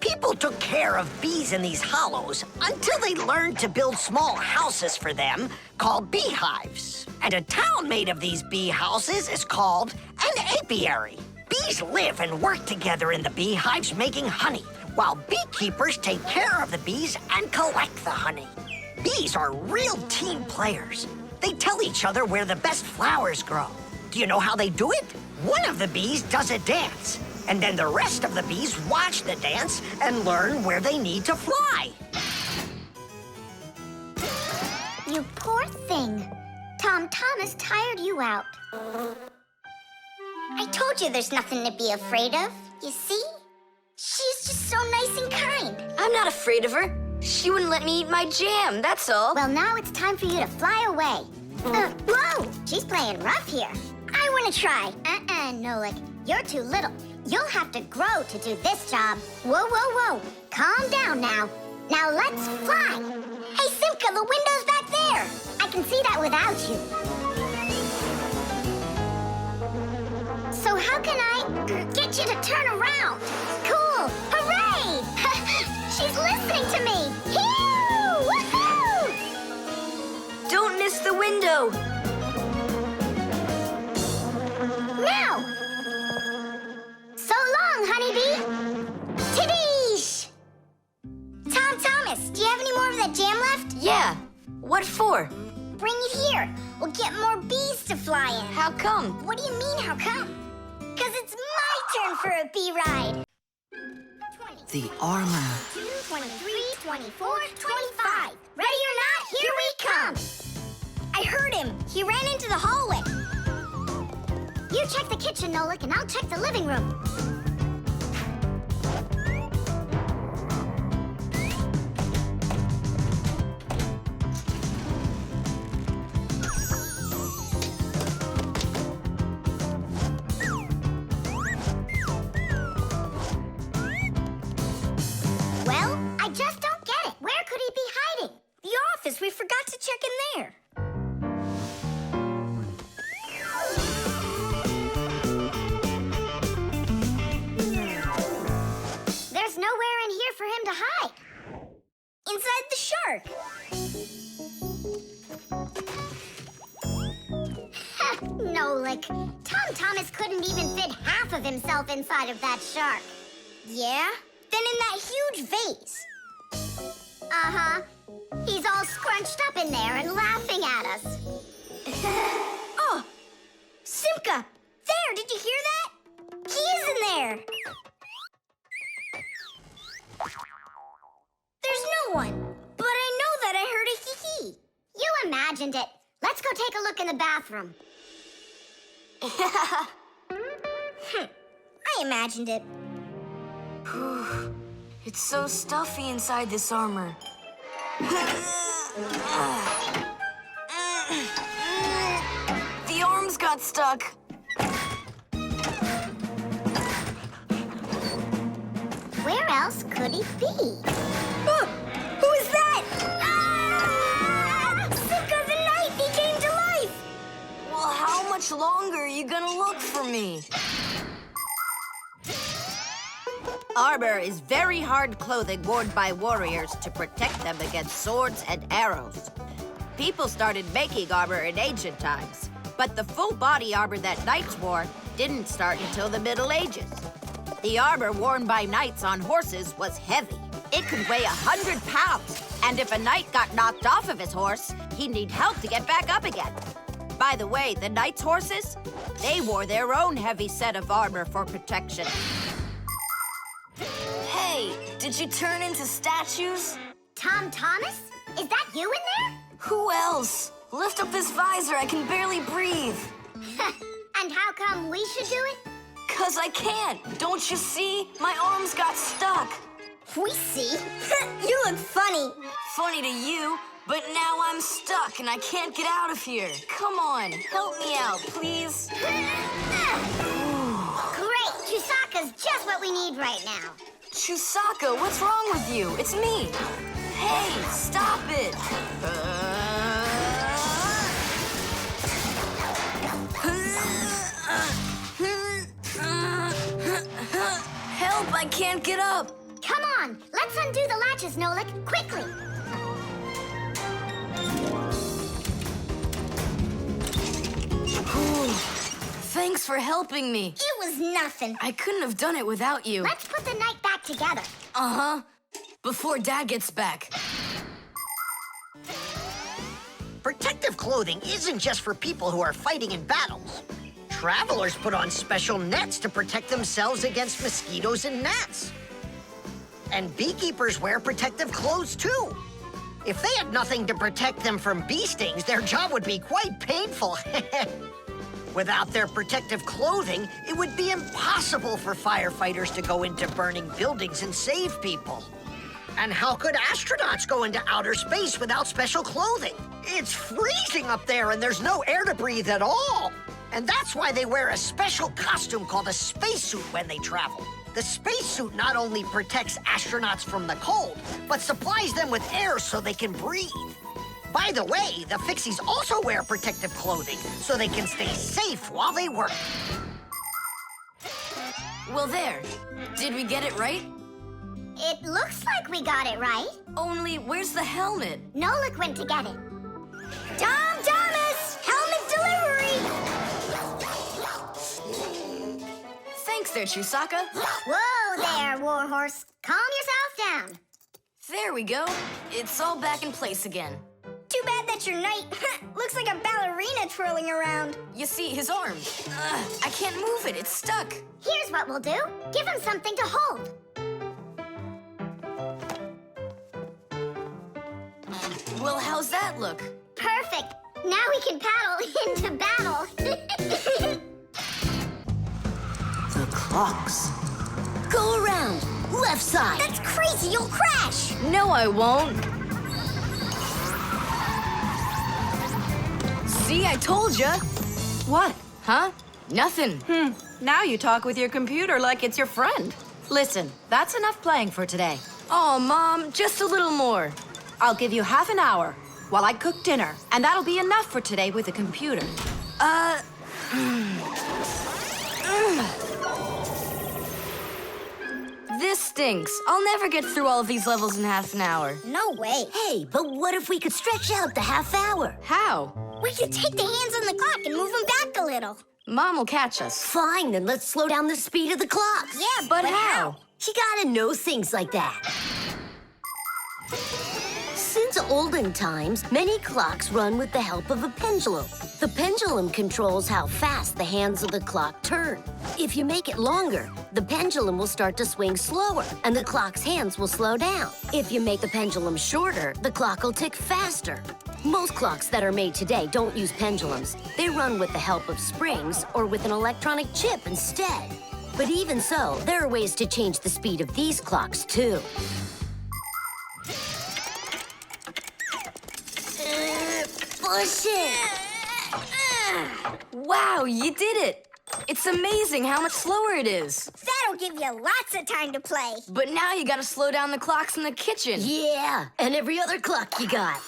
[SPEAKER 7] People took care of bees in these hollows until they learned to build small houses for them called beehives. And a town made of these bee houses is called an apiary. Bees live and work together in the beehives making honey, while beekeepers take care of the bees and collect the honey. Bees are real team players. They tell each other where the best flowers grow. Do you know how they do it? One of the bees does a dance, and then the rest of the bees watch the dance and learn where they need to fly.
[SPEAKER 3] You poor thing. Tom Thomas tired you out. I told you there's nothing to be afraid of. You see? She's just so nice and kind.
[SPEAKER 8] I'm not afraid of her. She wouldn't let me eat my jam, that's all.
[SPEAKER 3] Well, now it's time for you to fly away. Whoa! She's playing rough here. I want to try. Nolik. You're too little. You'll have to grow to do this job. Whoa, whoa, whoa. Calm down now. Now let's fly. Hey, Simka, the window's back there. I can see that without you. So how can I get you to turn around? Cool! Hooray! She's listening to me! Phew! Woohoo!
[SPEAKER 8] Don't miss the window.
[SPEAKER 3] Now! So long, honeybee! Tidish! Tom Thomas, do you have any more of that jam left?
[SPEAKER 8] Yeah. What for?
[SPEAKER 3] Bring it here. We'll get more bees to fly in.
[SPEAKER 8] How come?
[SPEAKER 3] What do you mean, how come? Because it's my turn for a bee ride.
[SPEAKER 13] The armor.
[SPEAKER 3] 23, 24, 25. Ready or not, here we come. I heard him. He ran into the hallway. You check the kitchen, Nolik, and I'll check the living room. Well, I just don't get it. Where could he be hiding? The office. We forgot to check in there. There's nowhere in here for him to hide. Inside the shark. Nolik. Tom Thomas couldn't even fit half of himself inside of that shark. Yeah? Then in that huge vase. Uh-huh. He's all scrunched up in there and laughing at us. Oh! Simka! There! Did you hear that? He is in there! There's no one. But I know that I heard a hee-hee. You imagined it. Let's go take a look in the bathroom. I imagined it.
[SPEAKER 8] It's so stuffy inside this armor. The arms got stuck.
[SPEAKER 3] Where else could he be?
[SPEAKER 8] Who is that?
[SPEAKER 3] Ah! Simka the Knight! He came to life!
[SPEAKER 8] Well, how much longer are you gonna look for me?
[SPEAKER 14] Armor is very hard clothing worn by warriors to protect them against swords and arrows. People started making armor in ancient times, but the full body armor that knights wore didn't start until the Middle Ages. The armor worn by knights on horses was heavy. It could weigh 100 pounds, and if a knight got knocked off of his horse, he'd need help to get back up again. By the way, the knights' horses, they wore their own heavy set of armor for protection.
[SPEAKER 8] Hey, did you turn into statues?
[SPEAKER 3] Tom Thomas? Is that you in there?
[SPEAKER 8] Who else? Lift up this visor, I can barely breathe.
[SPEAKER 3] And how come we should do it?
[SPEAKER 8] 'Cause I can't. Don't you see? My arms got stuck.
[SPEAKER 3] We see. You look funny.
[SPEAKER 8] Funny to you, but now I'm stuck and I can't get out of here. Come on, help me out, please.
[SPEAKER 3] Great! Chusaka's just what we need right now.
[SPEAKER 8] Chusaka, what's wrong with you? It's me. Hey, stop it. Help, I can't get up.
[SPEAKER 3] Come on, let's undo the latches, Nolik, quickly.
[SPEAKER 8] Thanks for helping me.
[SPEAKER 3] It was nothing.
[SPEAKER 8] I couldn't have done it without you.
[SPEAKER 3] Let's put the night back together.
[SPEAKER 8] Uh-huh. Before Dad gets back.
[SPEAKER 7] Protective clothing isn't just for people who are fighting in battles. Travelers put on special nets to protect themselves against mosquitoes and gnats. And beekeepers wear protective clothes, too. If they had nothing to protect them from bee stings, their job would be quite painful. Without their protective clothing, it would be impossible for firefighters to go into burning buildings and save people. And how could astronauts go into outer space without special clothing? It's freezing up there and there's no air to breathe at all. And that's why they wear a special costume called a spacesuit when they travel. The spacesuit not only protects astronauts from the cold, but supplies them with air so they can breathe. By the way, the Fixies also wear protective clothing so they can stay safe while they work.
[SPEAKER 8] Well, there. Did we get it right?
[SPEAKER 3] It looks like we got it right.
[SPEAKER 8] Only, where's the helmet?
[SPEAKER 3] Nolik went to get it. Tom Thomas! Helmet delivery!
[SPEAKER 8] Thanks there, Chusaka.
[SPEAKER 3] Whoa there, Warhorse. Calm yourself down.
[SPEAKER 8] There we go. It's all back in place again.
[SPEAKER 3] Too bad that your knight looks like a ballerina twirling around.
[SPEAKER 8] You see, his arm. I can't move it. It's stuck.
[SPEAKER 3] Here's what we'll do. Give him something to hold.
[SPEAKER 8] Well, how's that look?
[SPEAKER 3] Perfect. Now we can paddle into battle.
[SPEAKER 2] The clocks. Go around. Left side.
[SPEAKER 3] That's crazy. You'll crash.
[SPEAKER 8] No, I won't. See, I told ya.
[SPEAKER 13] What?
[SPEAKER 8] Huh? Nothing.
[SPEAKER 13] Now you talk with your computer like it's your friend. Listen, that's enough playing for today.
[SPEAKER 8] Oh, Mom, just a little more.
[SPEAKER 13] I'll give you half an hour while I cook dinner, and that'll be enough for today with the computer.
[SPEAKER 8] This stinks. I'll never get through all of these levels in half an hour.
[SPEAKER 3] No way.
[SPEAKER 2] Hey, but what if we could stretch out the half hour?
[SPEAKER 8] How?
[SPEAKER 3] We could take the hands on the clock and move them back a little.
[SPEAKER 8] Mom will catch us.
[SPEAKER 2] Fine, then let's slow down the speed of the clocks.
[SPEAKER 3] Yeah,
[SPEAKER 8] But how?
[SPEAKER 2] You gotta know things like that. Since olden times, many clocks run with the help of a pendulum. The pendulum controls how fast the hands of the clock turn. If you make it longer, the pendulum will start to swing slower, and the clock's hands will slow down. If you make the pendulum shorter, the clock will tick faster. Most clocks that are made today don't use pendulums. They run with the help of springs or with an electronic chip instead. But even so, there are ways to change the speed of these clocks, too. Push it!
[SPEAKER 8] Wow, you did it! It's amazing how much slower it is.
[SPEAKER 3] That'll give you lots of time to play.
[SPEAKER 8] But now you gotta slow down the clocks in the kitchen.
[SPEAKER 2] Yeah, and every other clock you got.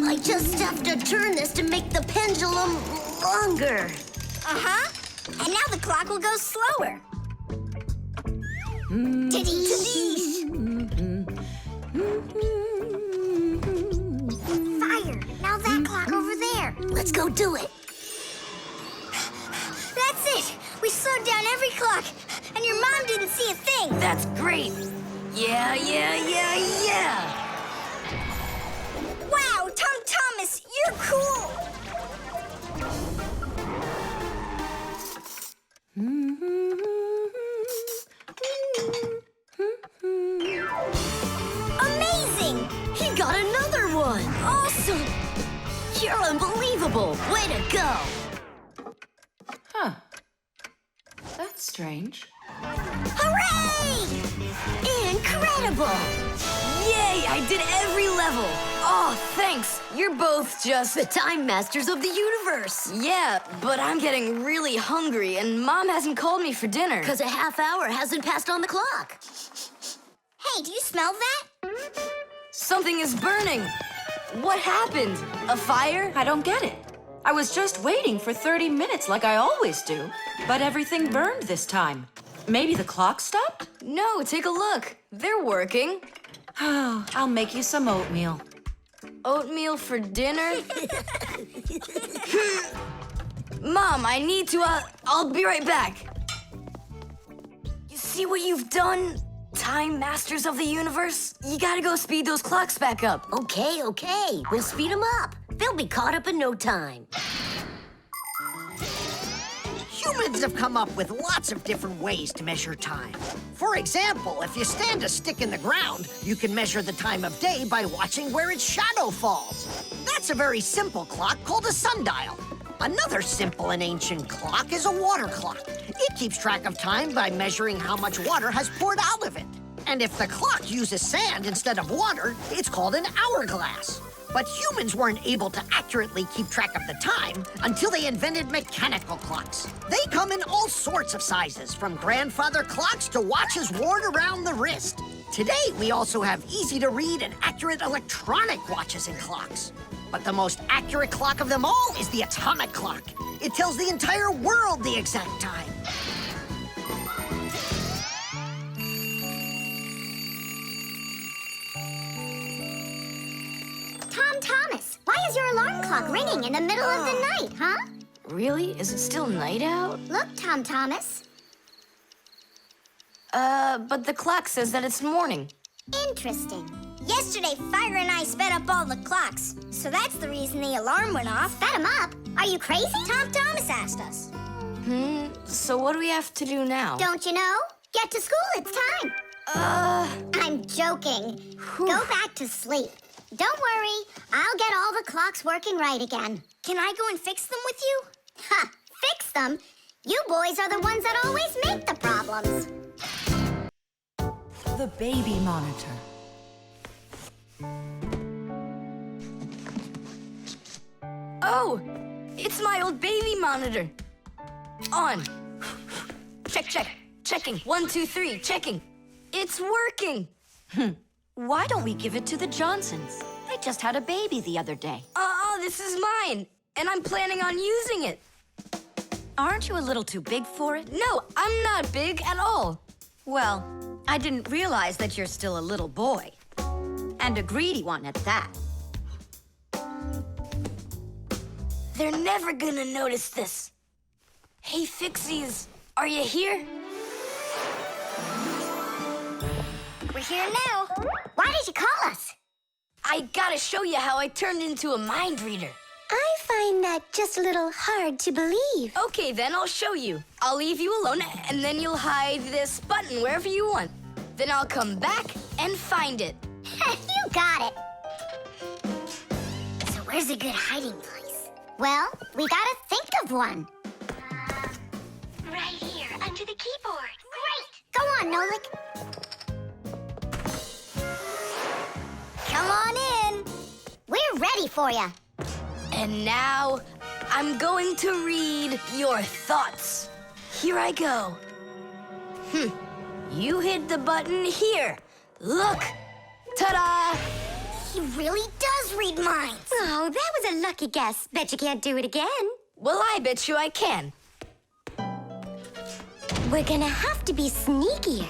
[SPEAKER 2] I just have to turn this to make the pendulum longer.
[SPEAKER 3] Uh-huh. And now the clock will go slower. Tiddy.
[SPEAKER 2] There, let's go do it.
[SPEAKER 3] That's it! We slowed down every clock, and your mom didn't see a thing!
[SPEAKER 8] That's great. Yeah.
[SPEAKER 3] Wow, Tom Thomas, you're cool!
[SPEAKER 2] Amazing! He got another one! Awesome! You're unbelievable! Way to go!
[SPEAKER 13] Huh. That's strange.
[SPEAKER 2] Hooray! Incredible!
[SPEAKER 8] Yay, I did every level. Oh, thanks. You're both just...
[SPEAKER 2] The Time Masters of the universe!
[SPEAKER 8] Yeah, but I'm getting really hungry, and Mom hasn't called me for dinner.
[SPEAKER 2] Because a half hour hasn't passed on the clock.
[SPEAKER 3] Hey, do you smell that?
[SPEAKER 8] Something is burning. What happened? A fire?
[SPEAKER 13] I don't get it. I was just waiting for 30 minutes like I always do, but everything burned this time. Maybe the clock stopped?
[SPEAKER 8] No, take a look. They're working.
[SPEAKER 13] Oh, I'll make you some oatmeal.
[SPEAKER 8] Oatmeal for dinner? Mom, I need to, I'll be right back. You see what you've done? Time Masters of the Universe? You gotta go speed those clocks back up.
[SPEAKER 2] Okay. We'll speed them up. They'll be caught up in no time.
[SPEAKER 7] Humans have come up with lots of different ways to measure time. For example, if you stand a stick in the ground, you can measure the time of day by watching where its shadow falls. That's a very simple clock called a sundial. Another simple and ancient clock is a water clock. It keeps track of time by measuring how much water has poured out of it. And if the clock uses sand instead of water, it's called an hourglass. But humans weren't able to accurately keep track of the time until they invented mechanical clocks. They come in all sorts of sizes, from grandfather clocks to watches worn around the wrist. Today, we also have easy-to-read and accurate electronic watches and clocks. But the most accurate clock of them all is the atomic clock. It tells the entire world the exact time.
[SPEAKER 3] Tom Thomas, why is your alarm clock ringing in the middle of the night, huh?
[SPEAKER 8] Really? Is it still night out?
[SPEAKER 3] Look, Tom Thomas.
[SPEAKER 8] But the clock says that it's morning.
[SPEAKER 3] Interesting. Yesterday, Fire and I sped up all the clocks, so that's the reason the alarm went off. Sped them up? Are you crazy? Tom Thomas asked us.
[SPEAKER 8] So what do we have to do now?
[SPEAKER 3] Don't you know? Get to school, it's time. I'm joking. Go back to sleep. Don't worry, I'll get all the clocks working right again. Can I go and fix them with you? Ha! Fix them? You boys are the ones that always make the problems.
[SPEAKER 13] The baby monitor.
[SPEAKER 8] Oh, it's my old baby monitor. On. Checking. 1, 2, 3, checking. It's working.
[SPEAKER 14] Why don't we give it to the Johnsons? They just had a baby the other day.
[SPEAKER 8] This is mine, and I'm planning on using it.
[SPEAKER 14] Aren't you a little too big for it?
[SPEAKER 8] No, I'm not big at all.
[SPEAKER 14] Well, I didn't realize that you're still a little boy. And a greedy one at that.
[SPEAKER 8] They're never gonna notice this. Hey, Fixies, are you here?
[SPEAKER 3] We're here now. Why did you call us?
[SPEAKER 8] I gotta show you how I turned into a mind reader.
[SPEAKER 3] I find that just a little hard to believe.
[SPEAKER 8] Okay, then I'll show you. I'll leave you alone, and then you'll hide this button wherever you want. Then I'll come back and find it.
[SPEAKER 3] You got it. So where's a good hiding place? Well, we gotta think of one.
[SPEAKER 12] Right here, under the keyboard.
[SPEAKER 3] Great! Go on, Nolik. Come on in. We're ready for you.
[SPEAKER 8] And now, I'm going to read your thoughts. Here I go. You hid the button here. Look. Ta-da!
[SPEAKER 3] He really does read minds.
[SPEAKER 12] Oh, that was a lucky guess. Bet you can't do it again.
[SPEAKER 8] Well, I bet you I can.
[SPEAKER 12] We're gonna have to be sneakier.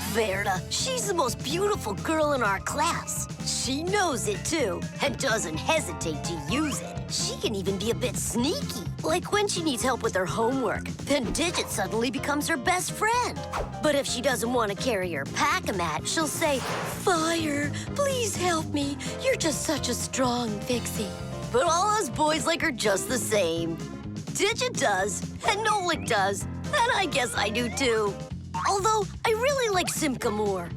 [SPEAKER 2] Verda, she's the most beautiful girl in our class. She knows it too, and doesn't hesitate to use it. She can even be a bit sneaky, like when she needs help with her homework. Then Digit suddenly becomes her best friend. But if she doesn't want to carry her pack-a-mat, she'll say, "Fire, please help me. You're just such a strong Fixie." But all us boys like her just the same. Digit does, and Nolik does, and I guess I do too. Although, I really like Simka more.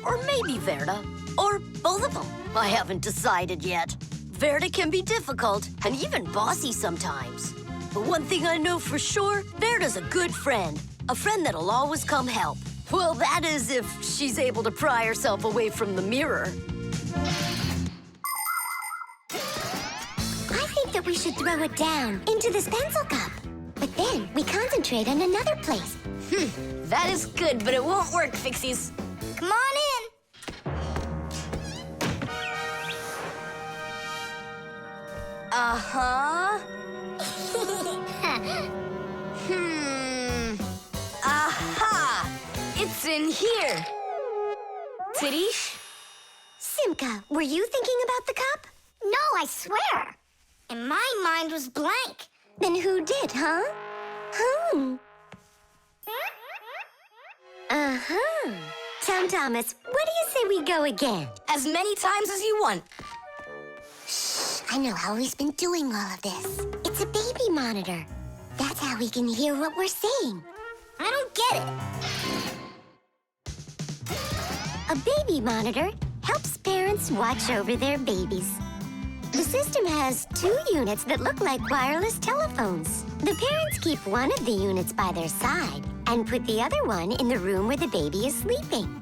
[SPEAKER 2] Or maybe Verda, or both of them. I haven't decided yet. Verda can be difficult, and even bossy sometimes. But one thing I know for sure, Verda's a good friend. A friend that'll always come help. Well, that is if she's able to pry herself away from the mirror.
[SPEAKER 3] I think that we should throw it down into this pencil cup. But then we concentrate on another place.
[SPEAKER 8] That is good, but it won't work, Fixies.
[SPEAKER 3] Come on in.
[SPEAKER 8] Uh-huh. Aha! It's in here. Titty?
[SPEAKER 3] Simka, were you thinking about the cup? No, I swear. And my mind was blank. Then who did, huh? Uh-huh. Tom Thomas, what do you say we go again?
[SPEAKER 8] As many times as you want.
[SPEAKER 3] I know how he's been doing all of this. It's a baby monitor. That's how we can hear what we're saying. I don't get it. A baby monitor helps parents watch over their babies. The system has 2 units that look like wireless telephones. The parents keep one of the units by their side and put the other one in the room where the baby is sleeping.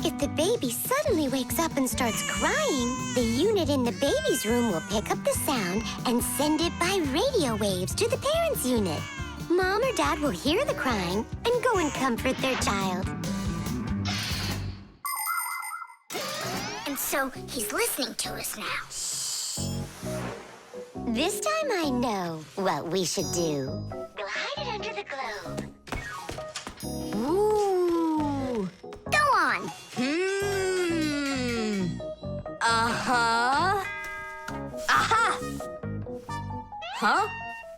[SPEAKER 3] If the baby suddenly wakes up and starts crying, the unit in the baby's room will pick up the sound and send it by radio waves to the parents' unit. Mom or Dad will hear the crying and go and comfort their child. And so he's listening to us now. This time I know what we should do. We'll hide it under the globe.
[SPEAKER 8] Ooh.
[SPEAKER 3] Go on.
[SPEAKER 8] Uh-huh. Aha! Huh?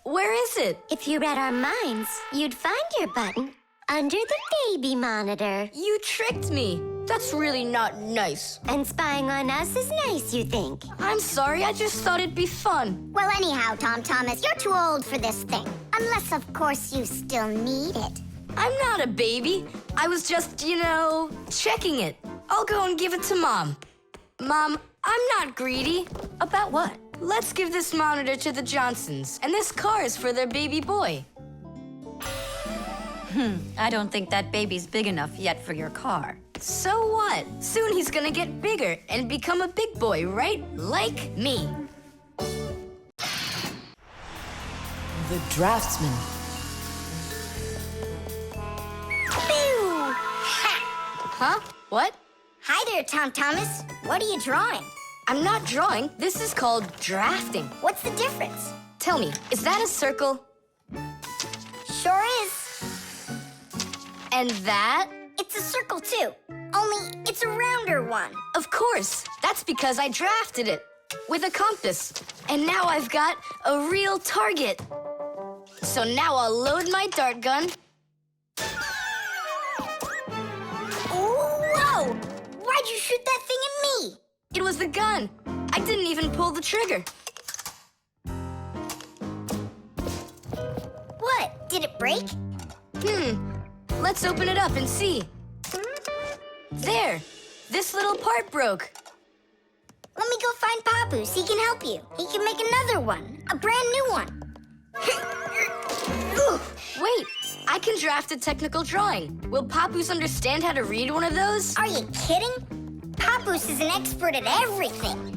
[SPEAKER 8] Where is it?
[SPEAKER 3] If you read our minds, you'd find your button under the baby monitor.
[SPEAKER 8] You tricked me. That's really not nice.
[SPEAKER 3] And spying on us is nice, you think?
[SPEAKER 8] I'm sorry, I just thought it'd be fun.
[SPEAKER 3] Well, anyhow, Tom Thomas, you're too old for this thing. Unless, of course, you still need it.
[SPEAKER 8] I'm not a baby. I was just, checking it. I'll go and give it to Mom. Mom, I'm not greedy.
[SPEAKER 1] About what?
[SPEAKER 8] Let's give this monitor to the Johnsons, and this car is for their baby boy.
[SPEAKER 1] I don't think that baby's big enough yet for your car.
[SPEAKER 8] So what? Soon he's gonna get bigger and become a big boy, right? Like me.
[SPEAKER 13] The draftsman.
[SPEAKER 3] Pew! Ha!
[SPEAKER 8] Huh? What?
[SPEAKER 3] Hi there, Tom Thomas. What are you drawing?
[SPEAKER 8] I'm not drawing. This is called drafting.
[SPEAKER 3] What's the difference?
[SPEAKER 8] Tell me, is that a circle?
[SPEAKER 3] Sure is.
[SPEAKER 8] And that?
[SPEAKER 3] It's a circle, too. Only it's a rounder one.
[SPEAKER 8] Of course. That's because I drafted it with a compass. And now I've got a real target. So now I'll load my dart gun.
[SPEAKER 3] Whoa! Why'd you shoot that thing at me?
[SPEAKER 8] It was the gun. I didn't even pull the trigger.
[SPEAKER 3] What? Did it break?
[SPEAKER 8] Let's open it up and see. There. This little part broke.
[SPEAKER 3] Let me go find Papoose. He can help you. He can make another one. A brand new one.
[SPEAKER 8] Wait. I can draft a technical drawing. Will Papoose understand how to read one of those?
[SPEAKER 3] Are you kidding? Papoose is an expert at everything.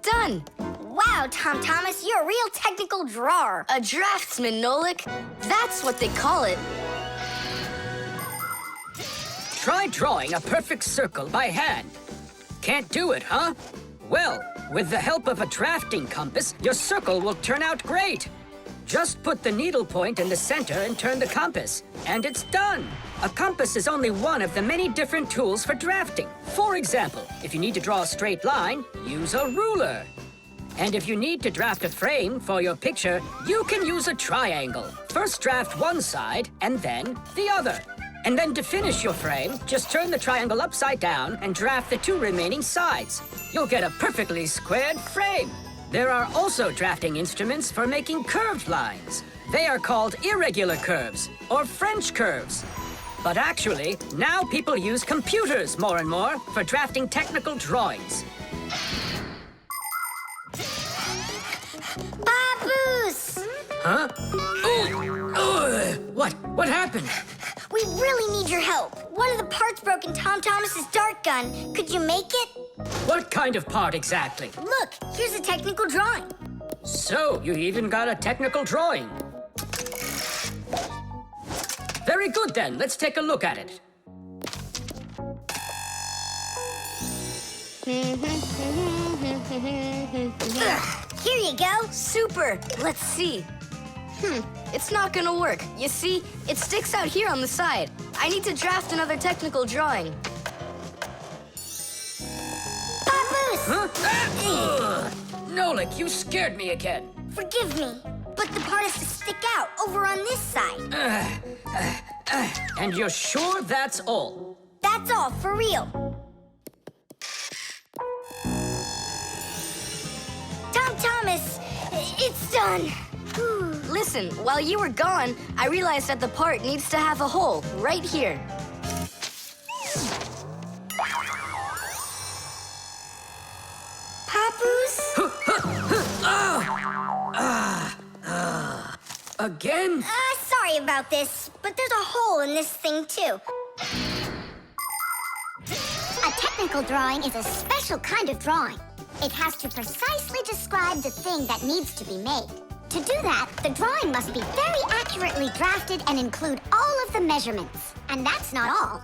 [SPEAKER 8] Done.
[SPEAKER 3] Wow, Tom Thomas, you're a real technical drawer.
[SPEAKER 8] A draftsman, Nolik. That's what they call it.
[SPEAKER 5] Try drawing a perfect circle by hand. Can't do it, huh? Well, with the help of a drafting compass, your circle will turn out great. Just put the needle point in the center and turn the compass, and it's done. A compass is only one of the many different tools for drafting. For example, if you need to draw a straight line, use a ruler. And if you need to draft a frame for your picture, you can use a triangle. First draft one side and then the other. And then to finish your frame, just turn the triangle upside down and draft the 2 remaining sides. You'll get a perfectly squared frame. There are also drafting instruments for making curved lines. They are called irregular curves or French curves. But actually, now people use computers more and more for drafting technical drawings.
[SPEAKER 3] Papoose!
[SPEAKER 5] Huh? What happened?
[SPEAKER 3] We really need your help. One of the parts broke in Tom Thomas's dart gun. Could you make it?
[SPEAKER 5] What kind of part exactly?
[SPEAKER 3] Look, here's a technical drawing.
[SPEAKER 5] So, you even got a technical drawing. Very good then, let's take a look at it.
[SPEAKER 3] Here you go.
[SPEAKER 8] Super! Let's see. It's not gonna work. You see, it sticks out here on the side. I need to draft another technical drawing.
[SPEAKER 3] Papoose!
[SPEAKER 5] Huh? Nolik, you scared me again.
[SPEAKER 3] Forgive me, but the part has to stick out over on this side.
[SPEAKER 5] And you're sure that's all?
[SPEAKER 3] That's all, for real. Tom Thomas, it's done.
[SPEAKER 8] Listen, while you were gone, I realized that the part needs to have a hole right here.
[SPEAKER 3] Papoose?
[SPEAKER 5] Again?
[SPEAKER 3] Sorry about this, but there's a hole in this thing, too. A technical drawing is a special kind of drawing. It has to precisely describe the thing that needs to be made. To do that, the drawing must be very accurately drafted and include all of the measurements. And that's not all.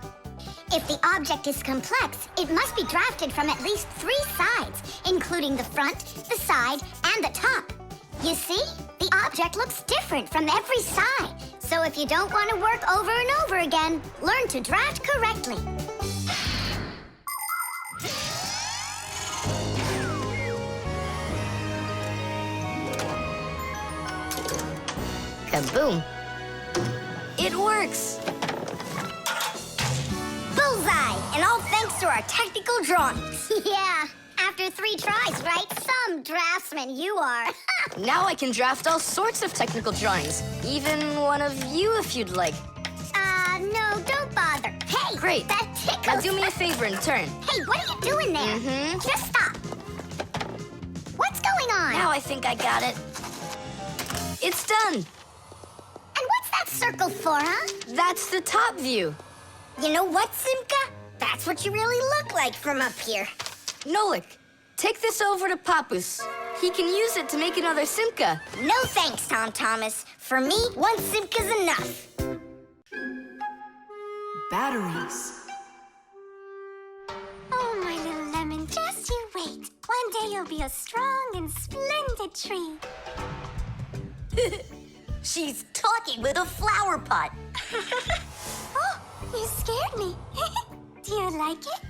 [SPEAKER 3] If the object is complex, it must be drafted from at least 3 sides, including the front, the side, and the top. You see, the object looks different from every side. So if you don't want to work over and over again, learn to draft correctly.
[SPEAKER 8] Kaboom. It works.
[SPEAKER 3] Bullseye! And all thanks to our technical drawings. Yeah, after 3 tries, right? Some draftsman you are.
[SPEAKER 8] Now I can draft all sorts of technical drawings. Even one of you if you'd like.
[SPEAKER 3] No, don't bother. Hey,
[SPEAKER 8] Great.
[SPEAKER 3] That tickles.
[SPEAKER 8] Now do me a favor and turn.
[SPEAKER 3] Hey, what are you doing there? Just stop. What's going on?
[SPEAKER 8] Now I think I got it. It's done.
[SPEAKER 3] And what's that circle for, huh?
[SPEAKER 8] That's the top view.
[SPEAKER 3] You know what, Simka? That's what you really look like from up here.
[SPEAKER 8] Nolik, take this over to Papoose. He can use it to make another Simka.
[SPEAKER 3] No thanks, Tom Thomas. For me, 1 Simka's enough.
[SPEAKER 13] Batteries.
[SPEAKER 4] Oh, my little lemon, just you wait. One day you'll be a strong and splendid tree.
[SPEAKER 2] She's talking with a flower pot.
[SPEAKER 4] Oh, you scared me. Do you like it?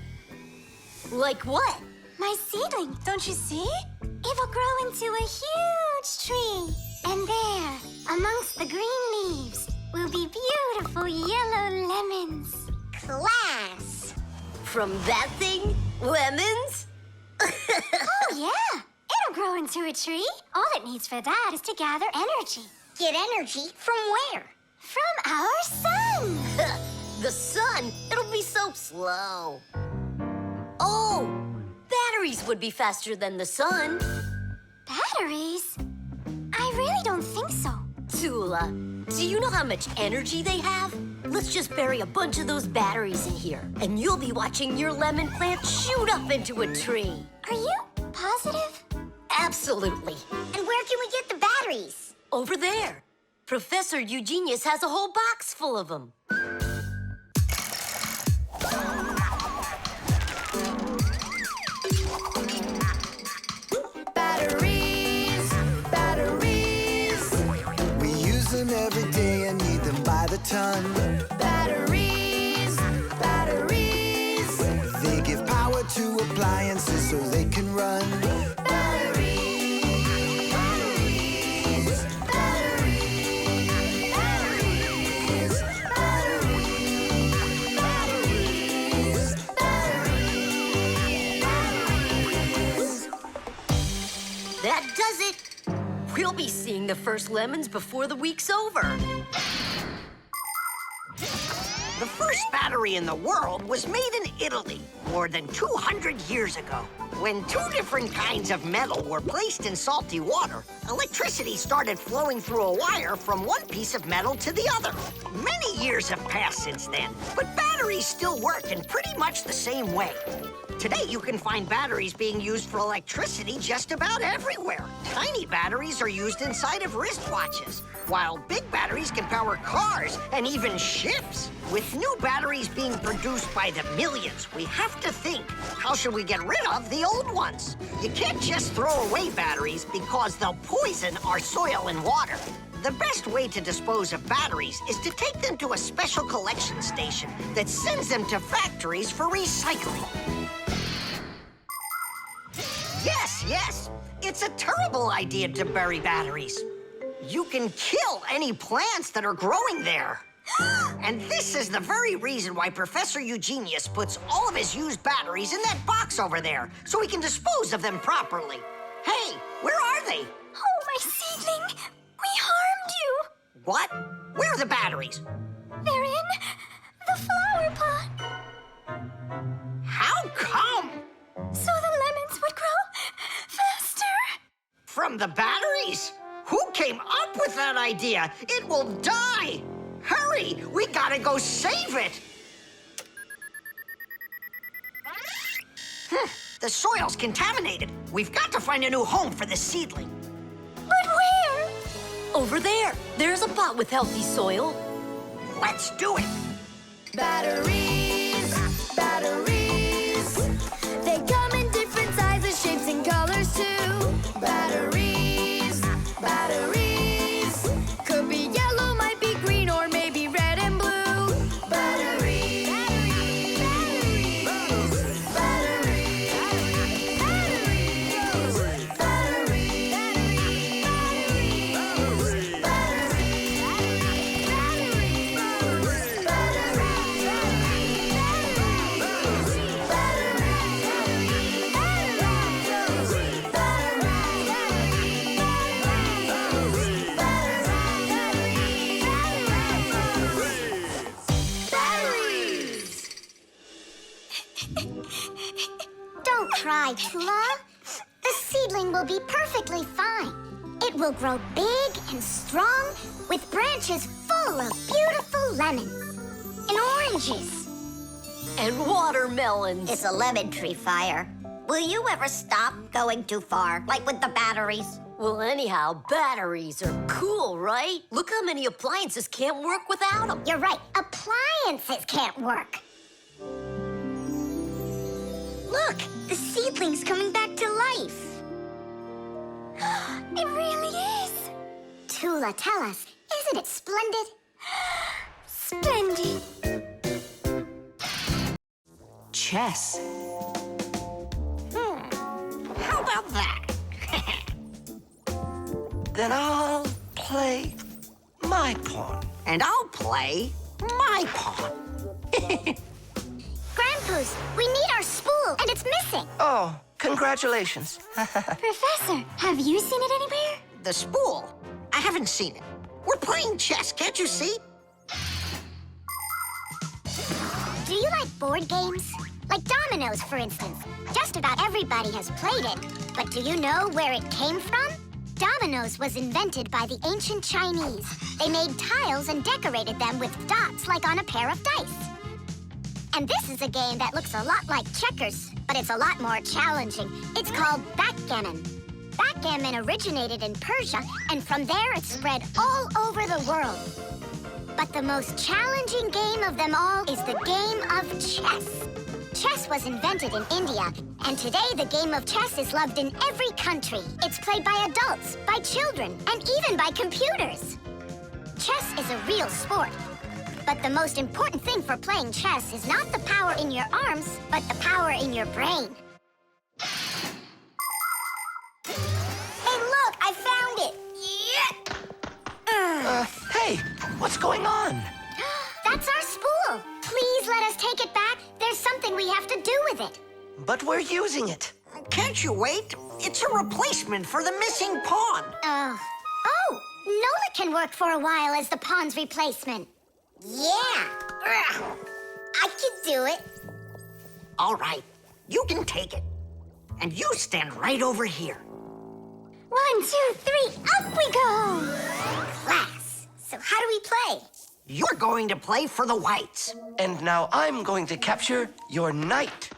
[SPEAKER 2] Like what?
[SPEAKER 4] My seedling, don't you see? It will grow into a huge tree. And there, amongst the green leaves, will be beautiful yellow lemons.
[SPEAKER 2] Class. From that thing? Lemons?
[SPEAKER 4] Oh, yeah. It'll grow into a tree. All it needs for that is to gather energy.
[SPEAKER 3] Get energy from where?
[SPEAKER 4] From our sun.
[SPEAKER 2] The sun? It'll be so slow. Oh, batteries would be faster than the sun.
[SPEAKER 4] Batteries? I really don't think so.
[SPEAKER 2] Tula, do you know how much energy they have? Let's just bury a bunch of those batteries in here, and you'll be watching your lemon plant shoot up into a tree.
[SPEAKER 4] Are you positive?
[SPEAKER 2] Absolutely.
[SPEAKER 3] And where can we get the batteries?
[SPEAKER 2] Over there. Professor Eugenius has a whole box full of them.
[SPEAKER 11] Batteries, batteries.
[SPEAKER 15] appliances so they can run.
[SPEAKER 2] That does it. We'll be seeing the first lemons before the week's over.
[SPEAKER 7] The first battery in the world was made in Italy more than 200 years ago. When two different kinds of metal were placed in salty water, electricity started flowing through a wire from one piece of metal to the other. Many years have passed since then, but batteries still work in pretty much the same way. Today, you can find batteries being used for electricity just about everywhere. Tiny batteries are used inside of wristwatches, while big batteries can power cars and even ships. With new batteries being produced by the millions, we have to think, how should we get rid of the old ones? You can't just throw away batteries because they'll poison our soil and water. The best way to dispose of batteries is to take them to a special collection station that sends them to factories for recycling. Yes, it's a terrible idea to bury batteries. You can kill any plants that are growing there. And this is the very reason why Professor Eugenius puts all of his used batteries in that box over there, so he can dispose of them properly. Hey, where are they?
[SPEAKER 4] Oh, my seedling! We harmed you!
[SPEAKER 7] What? Where are the batteries?
[SPEAKER 4] They're in the flower pot.
[SPEAKER 7] How come?
[SPEAKER 4] So the lemons would grow faster.
[SPEAKER 7] From the batteries? Who came up with that idea? It will die! Hurry! We gotta go save it! The soil's contaminated. We've got to find a new home for the seedling.
[SPEAKER 4] But where?
[SPEAKER 2] Over there. There's a pot with healthy soil.
[SPEAKER 7] Let's do it.
[SPEAKER 11] Batteries, batteries. They come in different sizes, shapes, and colors too. Batteries, batteries. Could be yellow, might be green, or maybe red and blue. Batteries, batteries,
[SPEAKER 3] Don't cry, Tula. The seedling will be perfectly fine. It will grow big and strong with branches full of beautiful lemons and oranges.
[SPEAKER 2] And watermelons.
[SPEAKER 3] It's a lemon tree fire. Will you ever stop going too far, like with the batteries?
[SPEAKER 2] Well, anyhow, batteries are cool, right? Look how many appliances can't work without them.
[SPEAKER 3] You're right. Appliances can't work. Look, the seedling's coming back to life.
[SPEAKER 4] It really is.
[SPEAKER 3] Tula, tell us, isn't it splendid?
[SPEAKER 4] Splendid.
[SPEAKER 13] Chess.
[SPEAKER 7] How about that?
[SPEAKER 6] Then I'll play my pawn.
[SPEAKER 7] And I'll play my pawn.
[SPEAKER 3] Grandpa's, we need our spool, and it's missing.
[SPEAKER 6] Oh, congratulations.
[SPEAKER 4] Professor, have you seen it anywhere?
[SPEAKER 7] The spool? I haven't seen it. We're playing chess, can't you see?
[SPEAKER 3] Do you like board games? Like dominoes, for instance. Just about everybody has played it. But do you know where it came from? Dominoes was invented by the ancient Chinese. They made tiles and decorated them with dots like on a pair of dice. And this is a game that looks a lot like checkers, but it's a lot more challenging. It's called backgammon. Backgammon originated in Persia, and from there it spread all over the world. But the most challenging game of them all is the game of chess. Chess was invented in India, and today the game of chess is loved in every country. It's played by adults, by children, and even by computers. Chess is a real sport. But the most important thing for playing chess is not the power in your arms, but the power in your brain.
[SPEAKER 6] What's going on?
[SPEAKER 3] That's our spool. Please let us take it back. There's something we have to do with it.
[SPEAKER 6] But we're using it.
[SPEAKER 7] Can't you wait? It's a replacement for the missing pawn.
[SPEAKER 3] Oh, Nolik can work for a while as the pawn's replacement. Yeah. I could do it.
[SPEAKER 7] All right, you can take it. And you stand right over here.
[SPEAKER 3] 1, 2, 3, up we go! Class. So how do we play?
[SPEAKER 7] You're going to play for the whites.
[SPEAKER 6] And now I'm going to capture your knight.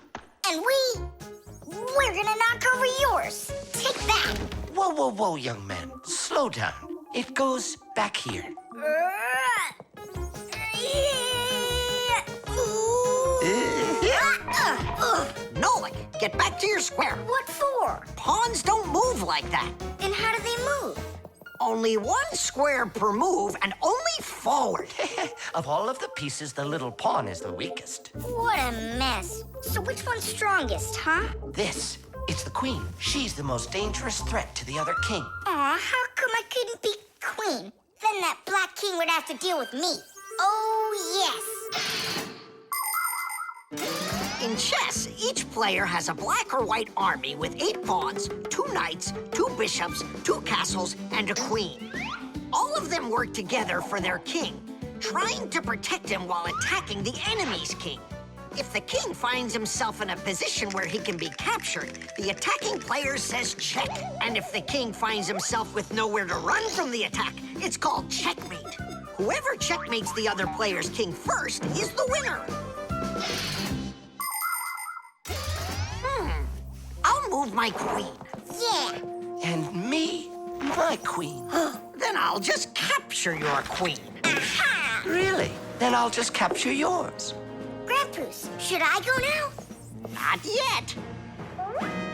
[SPEAKER 3] And we're gonna knock over yours. Take that.
[SPEAKER 6] Whoa, whoa, whoa, young man. Slow down. It goes back here.
[SPEAKER 7] Nolik, get back to your square.
[SPEAKER 3] What for?
[SPEAKER 7] Pawns don't move like that.
[SPEAKER 3] Then how do they move?
[SPEAKER 7] Only one square per move and only forward.
[SPEAKER 6] Of all of the pieces, the little pawn is the weakest.
[SPEAKER 3] What a mess. So which one's strongest, huh?
[SPEAKER 6] This, it's the queen. She's the most dangerous threat to the other king.
[SPEAKER 3] Aw, how come I couldn't be queen? Then that black king would have to deal with me. Oh, yes.
[SPEAKER 7] In chess, each player has a black or white army with 8 pawns, 2 knights, 2 bishops, 2 castles, and a queen. All of them work together for their king, trying to protect him while attacking the enemy's king. If the king finds himself in a position where he can be captured, the attacking player says check. And if the king finds himself with nowhere to run from the attack, it's called checkmate. Whoever checkmates the other player's king first is the winner. I'll move my queen.
[SPEAKER 3] Yeah.
[SPEAKER 6] And me, my queen.
[SPEAKER 7] Then I'll just capture your queen.
[SPEAKER 3] Aha!
[SPEAKER 6] Really? Then I'll just capture yours.
[SPEAKER 3] Grandpoos, should I go now?
[SPEAKER 7] Not yet.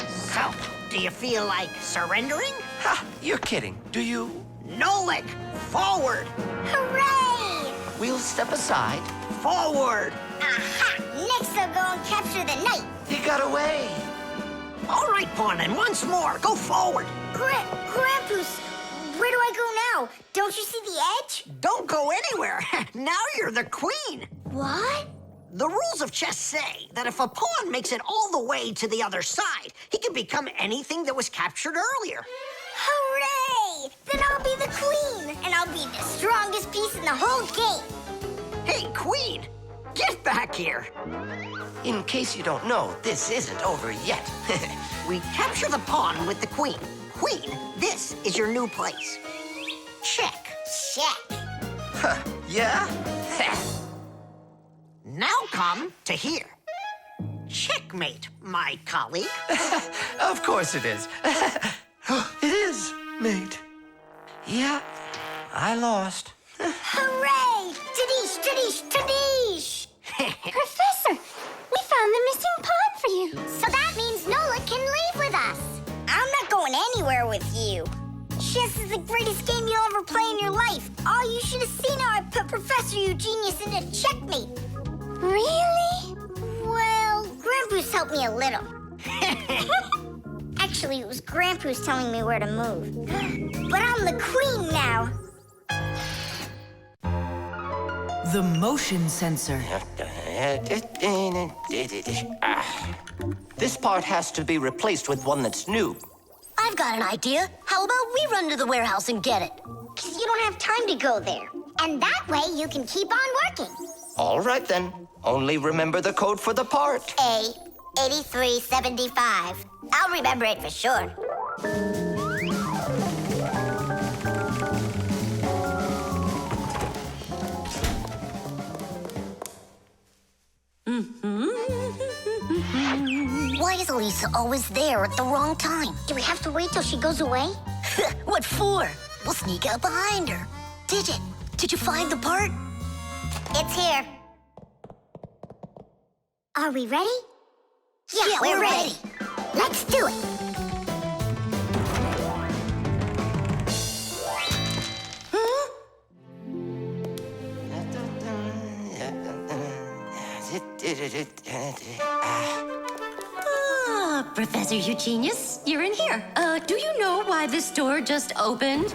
[SPEAKER 7] So, do you feel like surrendering?
[SPEAKER 6] Ha! You're kidding. Do you?
[SPEAKER 7] Nolik, forward.
[SPEAKER 3] Hooray!
[SPEAKER 6] We'll step aside.
[SPEAKER 7] Forward.
[SPEAKER 3] Aha! Next I'll go and capture the knight.
[SPEAKER 6] He got away.
[SPEAKER 7] All right, pawn, and once more, go forward.
[SPEAKER 3] Grandpoos, where do I go now? Don't you see the edge?
[SPEAKER 7] Don't go anywhere. Now you're the queen.
[SPEAKER 3] What?
[SPEAKER 7] The rules of chess say that if a pawn makes it all the way to the other side, he can become anything that was captured earlier.
[SPEAKER 3] Hooray! Then I'll be the queen, and I'll be the strongest piece in the whole game.
[SPEAKER 7] Hey, queen, get back here.
[SPEAKER 6] In case you don't know, this isn't over yet.
[SPEAKER 7] We capture the pawn with the queen. Queen, this is your new place. Check.
[SPEAKER 3] Check.
[SPEAKER 6] Huh, yeah?
[SPEAKER 7] Now come to here. Checkmate, my colleague.
[SPEAKER 6] Of course it is. It is, mate. Yeah, I lost.
[SPEAKER 3] Hooray! Tadish, tadish, tadish!
[SPEAKER 4] Professor, we found the missing pawn for you.
[SPEAKER 3] So that means Nolik can leave with us. I'm not going anywhere with you. Chess is the greatest game you'll ever play in your life. Oh, you should have seen how I put Professor Eugenius in a checkmate.
[SPEAKER 4] Really?
[SPEAKER 3] Well, Grandpoos helped me a little. Actually, it was Grandpoos telling me where to move. But I'm the queen now.
[SPEAKER 13] The motion sensor.
[SPEAKER 6] This part has to be replaced with one that's new.
[SPEAKER 2] I've got an idea. How about we run to the warehouse and get it?
[SPEAKER 3] 'Cause you don't have time to go there. And that way you can keep on working.
[SPEAKER 6] All right, then. Only remember the code for the part.
[SPEAKER 3] A8375. I'll remember it for sure.
[SPEAKER 2] Why is Elisa always there at the wrong time?
[SPEAKER 3] Do we have to wait till she goes away?
[SPEAKER 2] What for? We'll sneak out behind her. Did you find the part?
[SPEAKER 3] It's here. Are we ready?
[SPEAKER 2] Yeah, we're ready.
[SPEAKER 3] Let's do it.
[SPEAKER 1] Professor Eugenius, you're in here. Do you know why this door just opened?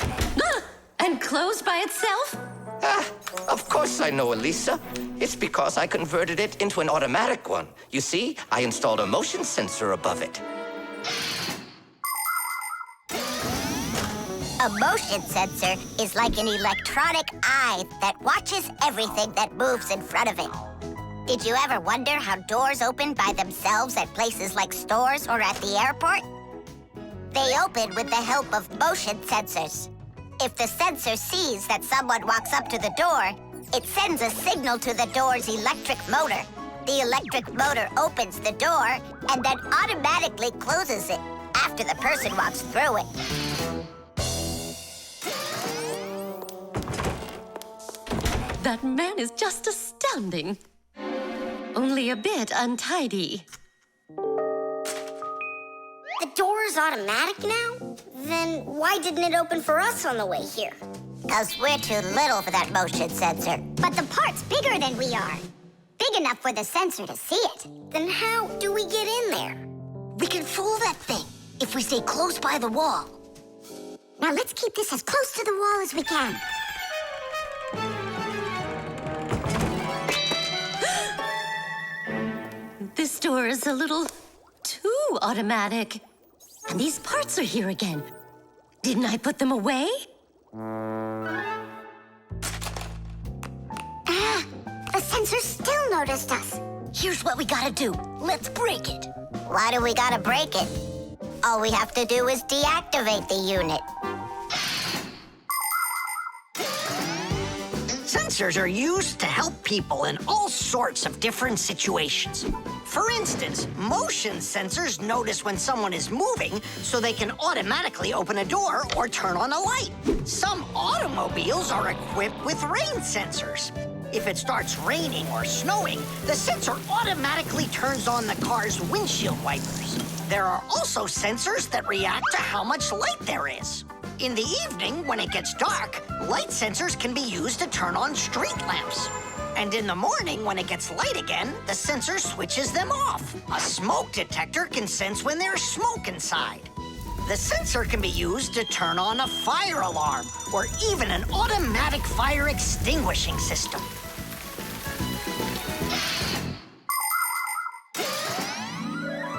[SPEAKER 1] And closed by itself?
[SPEAKER 6] Of course I know, Elisa. It's because I converted it into an automatic one. You see, I installed a motion sensor above it.
[SPEAKER 3] A motion sensor is like an electronic eye that watches everything that moves in front of it. Did you ever wonder how doors open by themselves at places like stores or at the airport? They open with the help of motion sensors. If the sensor sees that someone walks up to the door, it sends a signal to the door's electric motor. The electric motor opens the door and then automatically closes it after the person walks through it.
[SPEAKER 16] That man is just astounding. Only a bit untidy.
[SPEAKER 3] The door is automatic now? Then why didn't it open for us on the way here? Because we're too little for that motion sensor. But the part's bigger than we are. Big enough for the sensor to see it. Then how do we get in there?
[SPEAKER 2] We can fool that thing if we stay close by the wall.
[SPEAKER 3] Now let's keep this as close to the wall as we can.
[SPEAKER 16] This door is a little too automatic. And these parts are here again. Didn't I put them away?
[SPEAKER 3] The sensor still noticed us.
[SPEAKER 2] Here's what we gotta do. Let's break it.
[SPEAKER 3] Why do we gotta break it? All we have to do is deactivate the unit.
[SPEAKER 7] Sensors are used to help people in all sorts of different situations. For instance, motion sensors notice when someone is moving so they can automatically open a door or turn on a light. Some automobiles are equipped with rain sensors. If it starts raining or snowing, the sensor automatically turns on the car's windshield wipers. There are also sensors that react to how much light there is. In the evening, when it gets dark, light sensors can be used to turn on street lamps. And in the morning, when it gets light again, the sensor switches them off. A smoke detector can sense when there's smoke inside. The sensor can be used to turn on a fire alarm or even an automatic fire extinguishing system.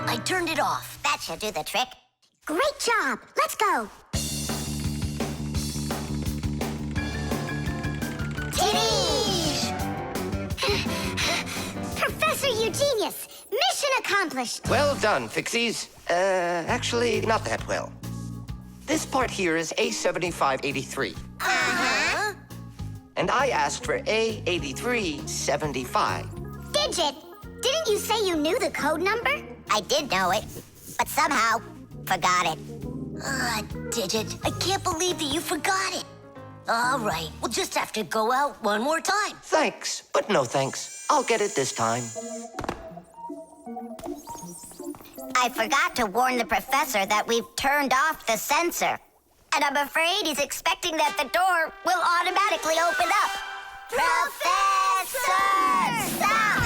[SPEAKER 2] I turned it off.
[SPEAKER 3] That should do the trick. Great job. Let's go. Professor Eugenius, mission accomplished.
[SPEAKER 6] Well done, Fixies. Actually, not that well. This part here is A7583.
[SPEAKER 3] Uh-huh.
[SPEAKER 6] And I asked for A8375.
[SPEAKER 3] Digit, didn't you say you knew the code number? I did know it, but somehow forgot it.
[SPEAKER 2] Digit, I can't believe that you forgot it. All right, we'll just have to go out one more time.
[SPEAKER 6] Thanks, but no thanks. I'll get it this time.
[SPEAKER 3] I forgot to warn the professor that we've turned off the sensor. And I'm afraid he's expecting that the door will automatically open up. Professor! Stop!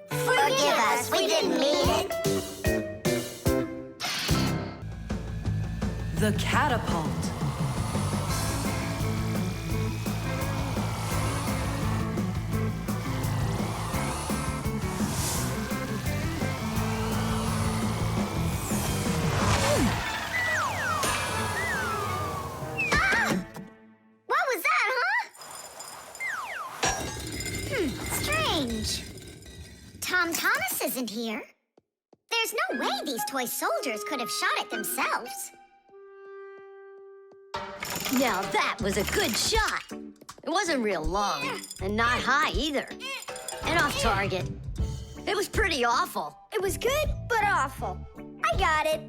[SPEAKER 3] Forgive us, we didn't mean it.
[SPEAKER 13] The catapult.
[SPEAKER 3] What was that, huh? Strange. Tom Thomas isn't here. There's no way these toy soldiers could have shot it themselves.
[SPEAKER 1] Now that was a good shot. It wasn't real long, and not high either. And off target. It was pretty awful.
[SPEAKER 3] It was good, but awful. I got it.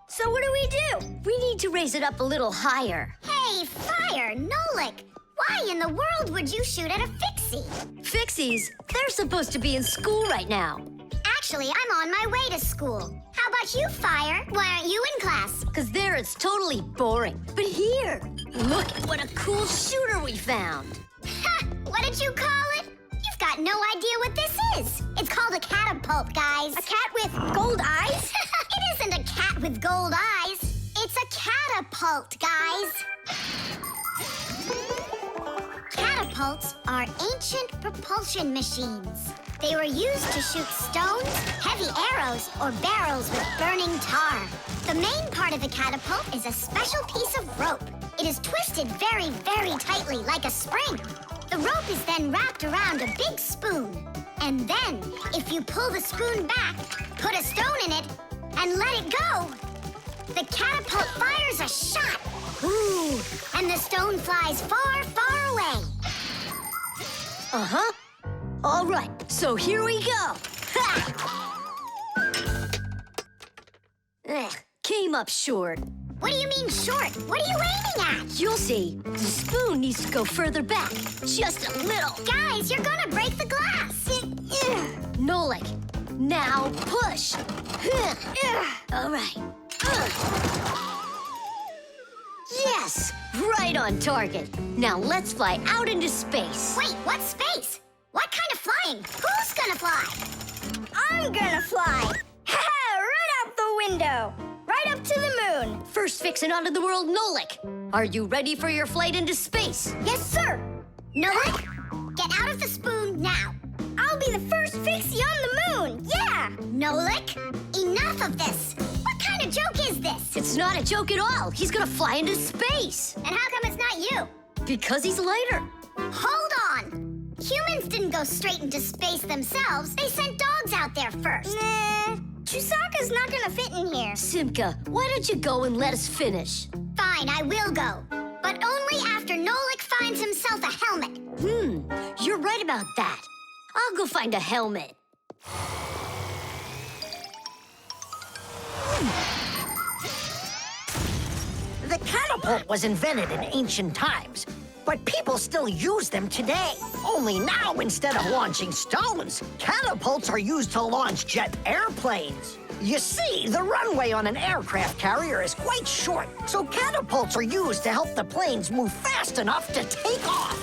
[SPEAKER 1] So what do? We need to raise it up a little higher.
[SPEAKER 3] Hey, Fire, Nolik! Why in the world would you shoot at a Fixie?
[SPEAKER 1] Fixies, they're supposed to be in school right now.
[SPEAKER 3] Actually, I'm on my way to school. How about you, Fire? Why aren't you in class?
[SPEAKER 1] Because there it's totally boring. But here, look at what a cool shooter we found.
[SPEAKER 3] Ha! What did you call it? You've got no idea what this is. It's called a catapult, guys. A cat with gold eyes? It isn't a cat with gold eyes. It's a catapult, guys. Catapults are ancient propulsion machines. They were used to shoot stones, heavy arrows, or barrels with burning tar. The main part of the catapult is a special piece of rope. It is twisted very, very tightly like a spring. The rope is then wrapped around a big spoon. And then, if you pull the spoon back, put a stone in it, and let it go, the catapult fires a shot. Ooh, and the stone flies far, far away.
[SPEAKER 1] Uh-huh. All right, so here we go. Came up short.
[SPEAKER 3] What do you mean short? What are you aiming at?
[SPEAKER 1] You'll see. The spoon needs to go further back. Just a little.
[SPEAKER 3] Guys, you're gonna break the glass.
[SPEAKER 1] Nolik, now push. All right. Yes, right on target. Now let's fly out into space.
[SPEAKER 3] Wait, what space? What kind of flying? Who's gonna fly? I'm gonna fly. Right out the window. Right up to the moon.
[SPEAKER 1] First fixin' onto the world, Nolik. Are you ready for your flight into space?
[SPEAKER 3] Yes, sir. Nolik, get out of the spoon now. I'll be the first Fixie on the moon. Yeah. Nolik, enough of this. What kind of joke is this?
[SPEAKER 1] It's not a joke at all. He's gonna fly into space.
[SPEAKER 3] And how come it's not you?
[SPEAKER 1] Because he's lighter.
[SPEAKER 3] Hold on. Humans didn't go straight into space themselves. They sent dogs out there first. Nah, Chusaka's not gonna fit in here.
[SPEAKER 1] Simka, why don't you go and let us finish?
[SPEAKER 3] Fine, I will go. But only after Nolik finds himself a helmet.
[SPEAKER 1] You're right about that. I'll go find a helmet.
[SPEAKER 7] The catapult was invented in ancient times, but people still use them today. Only now, instead of launching stones, catapults are used to launch jet airplanes. You see, the runway on an aircraft carrier is quite short, so catapults are used to help the planes move fast enough to take off.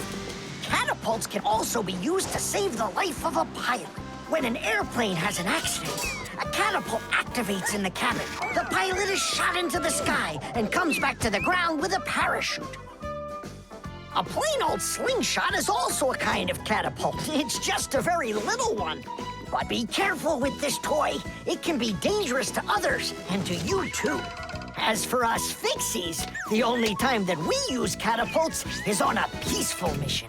[SPEAKER 7] Catapults can also be used to save the life of a pilot. When an airplane has an accident, a catapult activates in the cabin. The pilot is shot into the sky and comes back to the ground with a parachute. A plain old slingshot is also a kind of catapult. It's just a very little one. But be careful with this toy. It can be dangerous to others and to you too. As for us Fixies, the only time that we use catapults is on a peaceful mission.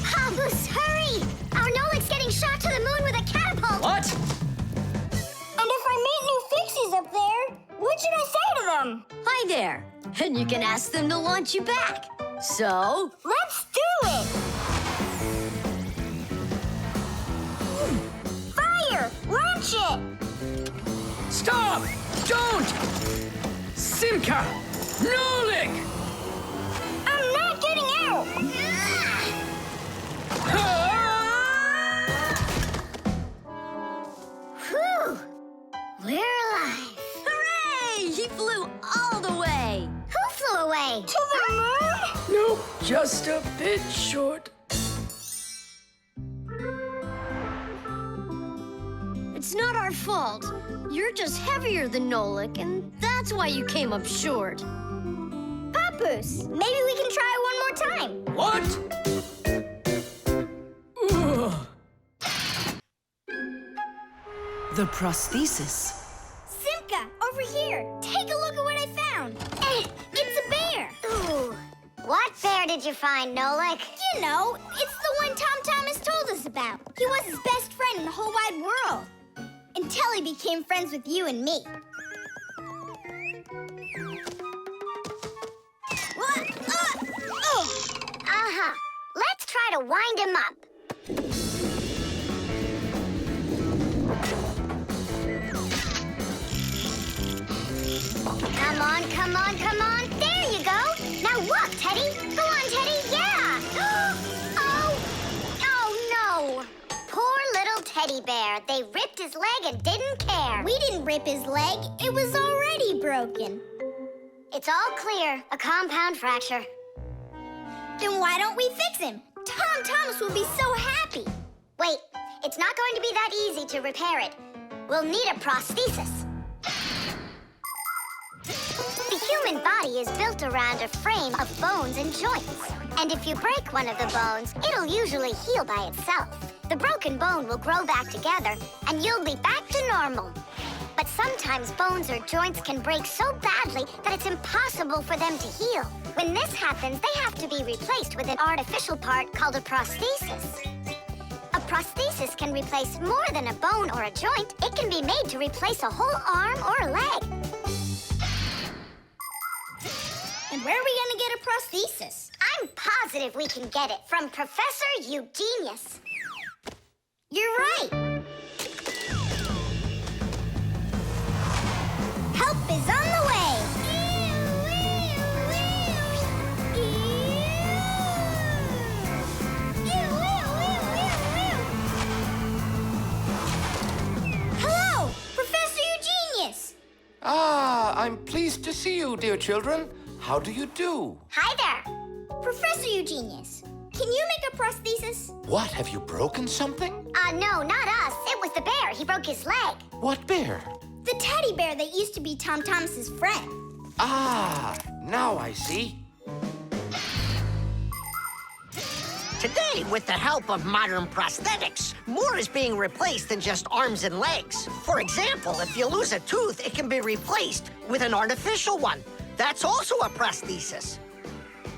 [SPEAKER 3] Habus, hurry! Our Nolik's getting shot to the moon with a catapult!
[SPEAKER 5] What?
[SPEAKER 3] And if I meet new Fixies up there, what should I say to them?
[SPEAKER 1] Hi there. And you can ask them to launch you back. So?
[SPEAKER 3] Let's do it! Fire! Launch it!
[SPEAKER 5] Stop! Don't! Simka! Nolik!
[SPEAKER 3] I'm not getting out! Whew! We're alive.
[SPEAKER 1] Hooray! He flew all the way.
[SPEAKER 3] Who flew away? To the moon?
[SPEAKER 5] Nope, just a bit short.
[SPEAKER 1] It's not our fault. You're just heavier than Nolik, and that's why you came up short.
[SPEAKER 3] Papoose, maybe we can try one more time.
[SPEAKER 5] What?
[SPEAKER 13] The prosthesis.
[SPEAKER 3] Simka, over here. Take a look at what I found. It's a bear. Ooh. What bear did you find, Nolik? You know, it's the one Tom Thomas told us about. He was his best friend in the whole wide world. Until he became friends with you and me. What? Uh-huh. Let's try to wind him up. Come on, come on, come on. There you go. Now walk, Teddy. Go on, Teddy. Yeah. Oh, no. Poor little teddy bear. They ripped his leg and didn't care. We didn't rip his leg. It was already broken. It's all clear. A compound fracture. Then why don't we fix him? Tom Thomas will be so happy. Wait, it's not going to be that easy to repair it. We'll need a prosthesis. The human body is built around a frame of bones and joints. And if you break one of the bones, it'll usually heal by itself. The broken bone will grow back together, and you'll be back to normal. But sometimes bones or joints can break so badly that it's impossible for them to heal. When this happens, they have to be replaced with an artificial part called a prosthesis. A prosthesis can replace more than a bone or a joint. It can be made to replace a whole arm or a leg.
[SPEAKER 17] And where are we gonna get a prosthesis?
[SPEAKER 3] I'm positive we can get it from Professor Eugenius. You're right. Help is on the way.
[SPEAKER 17] Hello, Professor Eugenius.
[SPEAKER 9] Ah, I'm pleased to see you, dear children. How do you do?
[SPEAKER 3] Hi there.
[SPEAKER 17] Professor Eugenius, can you make a prosthesis?
[SPEAKER 9] What, have you broken something?
[SPEAKER 3] No, not us. It was the bear. He broke his leg.
[SPEAKER 9] What bear?
[SPEAKER 17] The teddy bear that used to be Tom Thomas's friend.
[SPEAKER 9] Ah, now I see.
[SPEAKER 7] Today, with the help of modern prosthetics, more is being replaced than just arms and legs. For example, if you lose a tooth, it can be replaced with an artificial one. That's also a prosthesis.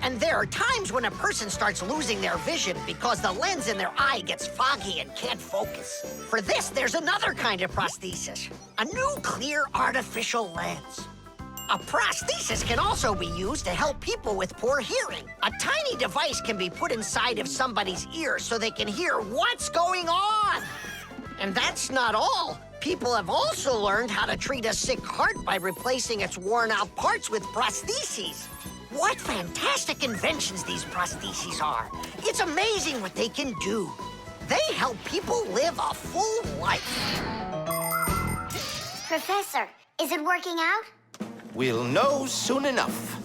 [SPEAKER 7] And there are times when a person starts losing their vision because the lens in their eye gets foggy and can't focus. For this, there's another kind of prosthesis, a new clear artificial lens. A prosthesis can also be used to help people with poor hearing. A tiny device can be put inside of somebody's ear so they can hear what's going on. And that's not all. People have also learned how to treat a sick heart by replacing its worn-out parts with prostheses. What fantastic inventions these prostheses are. It's amazing what they can do. They help people live a full life.
[SPEAKER 3] Professor, is it working out?
[SPEAKER 9] We'll know soon enough.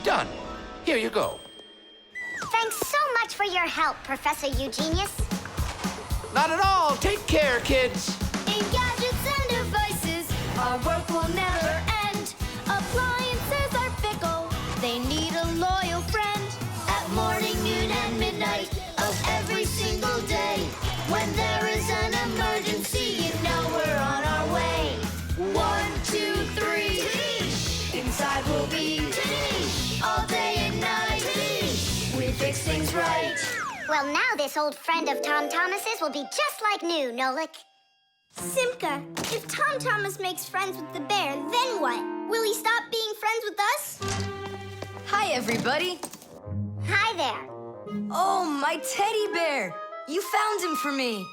[SPEAKER 9] Done. Here you go.
[SPEAKER 3] Thanks so much for your help, Professor Eugenius.
[SPEAKER 9] Not at all. Take care, kids.
[SPEAKER 11] In gadgets and devices, our work will never end. Appliances are fickle, they need a loyal friend. At morning, noon, and midnight of every single day. When there is an emergency, you know we're on our way. 1, 2, 3. Inside we'll be all day and night. We fix things right.
[SPEAKER 3] Well, now this old friend of Tom Thomas's will be just like new, Nolik.
[SPEAKER 17] Simka, if Tom Thomas makes friends with the bear, then what? Will he stop being friends with us?
[SPEAKER 8] Hi, everybody.
[SPEAKER 3] Hi there.
[SPEAKER 8] Oh, my teddy bear. You found him for me.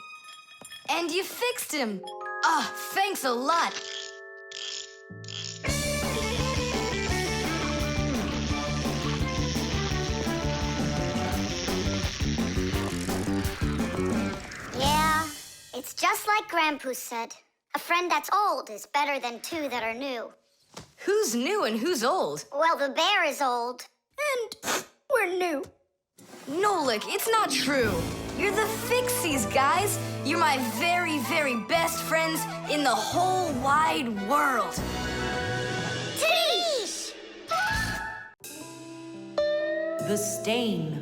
[SPEAKER 8] And you fixed him. Ah, thanks a lot.
[SPEAKER 3] Yeah, it's just like Grandpoo said. A friend that's old is better than two that are new.
[SPEAKER 8] Who's new and who's old?
[SPEAKER 3] Well, the bear is old.
[SPEAKER 17] And we're new.
[SPEAKER 8] Nolik, it's not true. You're the Fixies, guys. You're my very, very best friends in the whole wide world.
[SPEAKER 3] Tish!
[SPEAKER 13] The stain.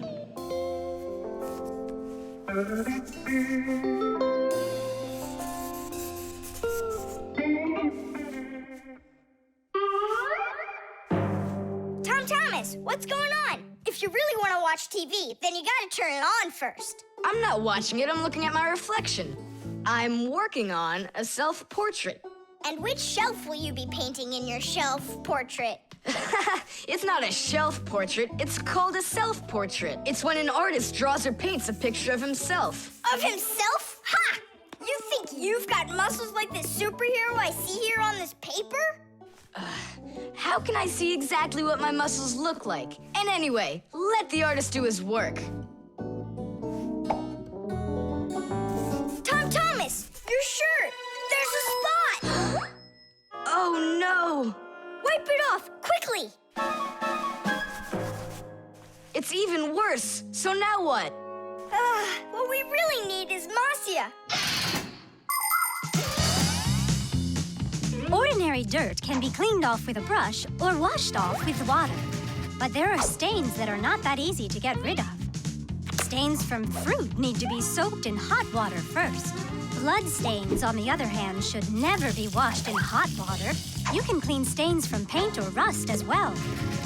[SPEAKER 17] Tom Thomas, what's going on? If you really want to watch TV, then you gotta turn it on first.
[SPEAKER 8] I'm not watching it, I'm looking at my reflection. I'm working on a self-portrait.
[SPEAKER 17] And which shelf will you be painting in your shelf portrait?
[SPEAKER 8] It's not a shelf portrait, it's called a self-portrait. It's when an artist draws or paints a picture of himself.
[SPEAKER 17] Of himself? Ha! You think you've got muscles like this superhero I see here on this paper?
[SPEAKER 8] How can I see exactly what my muscles look like? And anyway, let the artist do his work.
[SPEAKER 17] Tom Thomas, your shirt! There's a spot!
[SPEAKER 8] Oh no!
[SPEAKER 17] Wipe it off, quickly!
[SPEAKER 8] It's even worse. So now what?
[SPEAKER 17] What we really need is Marcia.
[SPEAKER 4] Ordinary dirt can be cleaned off with a brush or washed off with water. But there are stains that are not that easy to get rid of. Stains from fruit need to be soaked in hot water first. Blood stains, on the other hand, should never be washed in hot water. You can clean stains from paint or rust as well.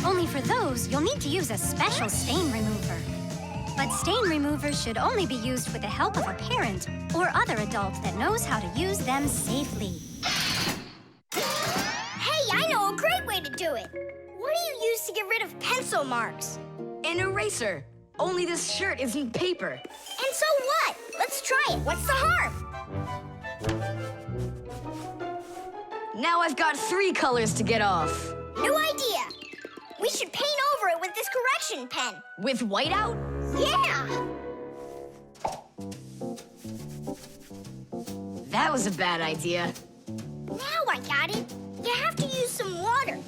[SPEAKER 4] Only for those, you'll need to use a special stain remover. But stain removers should only be used with the help of a parent or other adult that knows how to use them safely.
[SPEAKER 17] Hey, I know a great way to do it. What do you use to get rid of pencil marks?
[SPEAKER 8] An eraser. Only this shirt isn't paper.
[SPEAKER 17] And so what? Let's try it. What's the harm?
[SPEAKER 8] Now I've got 3 colors to get off.
[SPEAKER 17] New idea. We should paint over it with this correction pen.
[SPEAKER 8] With whiteout?
[SPEAKER 17] Yeah!
[SPEAKER 8] That was a bad idea.
[SPEAKER 17] Now I got it. You have to use some water.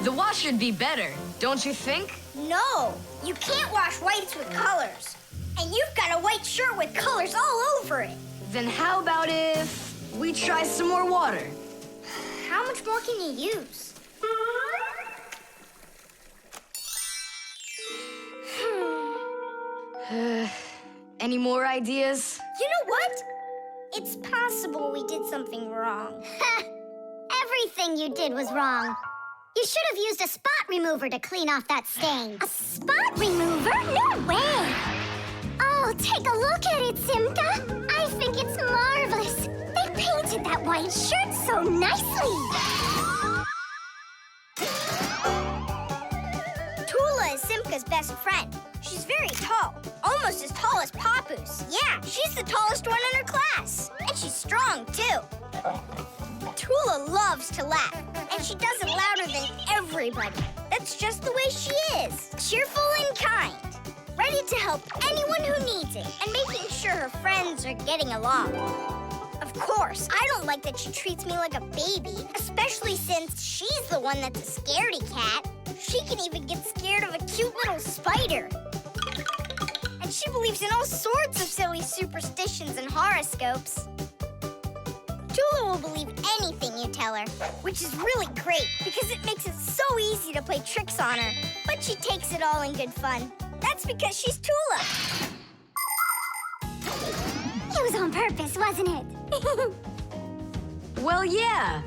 [SPEAKER 8] The wash should be better, don't you think?
[SPEAKER 17] No, you can't wash whites with colors. And you've got a white shirt with colors all over it.
[SPEAKER 8] Then how about if we try some more water?
[SPEAKER 17] How much more can you use?
[SPEAKER 8] Any more ideas?
[SPEAKER 17] You know what? It's possible we did something wrong.
[SPEAKER 3] Everything you did was wrong. You should have used a spot remover to clean off that stain.
[SPEAKER 4] A spot remover? No way! Oh, take a look at it, Simka. I think it's marvelous. They painted that white shirt so nicely.
[SPEAKER 17] Tula is Simka's best friend. She's very tall, almost as tall as Papoose. Yeah, she's the tallest one in her class. And she's strong, too. Tula loves to laugh, and she does it louder than everybody. That's just the way she is. Cheerful and kind. Ready to help anyone who needs it, and making sure her friends are getting along. Of course, I don't like that she treats me like a baby, especially since she's the one that's a scaredy cat. She can even get scared of a cute little spider. And she believes in all sorts of silly superstitions and horoscopes. Tula will believe anything you tell her, which is really great because it makes it so easy to play tricks on her. But she takes it all in good fun. That's because she's Tula.
[SPEAKER 4] It was on purpose, wasn't it?
[SPEAKER 8] Well, yeah.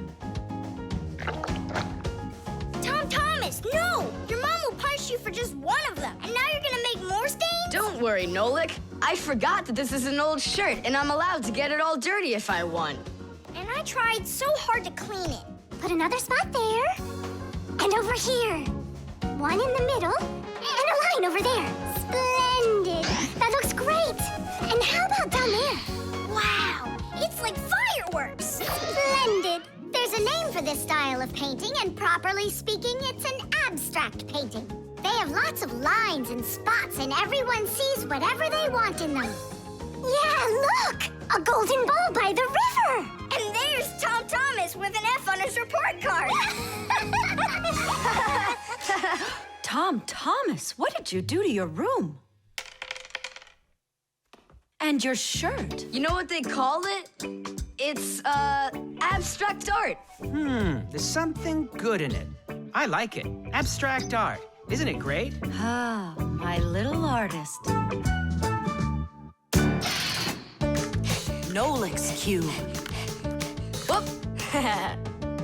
[SPEAKER 17] Tom Thomas, no! Your mom will punish you for just one of them. And now you're gonna make more stains?
[SPEAKER 8] Don't worry, Nolik. I forgot that this is an old shirt, and I'm allowed to get it all dirty if I want.
[SPEAKER 17] And I tried so hard to clean it.
[SPEAKER 4] Put another spot there. And over here. One in the middle. And a line over there. Splendid. That looks great. And how about down there?
[SPEAKER 17] Wow, it's like fireworks.
[SPEAKER 3] Splendid. There's a name for this style of painting, and properly speaking, it's an abstract painting. They have lots of lines and spots, and everyone sees whatever they want in them.
[SPEAKER 4] Yeah, look! A golden ball by the river!
[SPEAKER 17] And there's Tom Thomas with an F on his report card.
[SPEAKER 13] Tom Thomas, what did you do to your room? And your shirt?
[SPEAKER 8] You know what they call it? It's, abstract art.
[SPEAKER 10] There's something good in it. I like it. Abstract art. Isn't it great?
[SPEAKER 13] Ah, my little artist. Nolik's cube.
[SPEAKER 8] Whoop!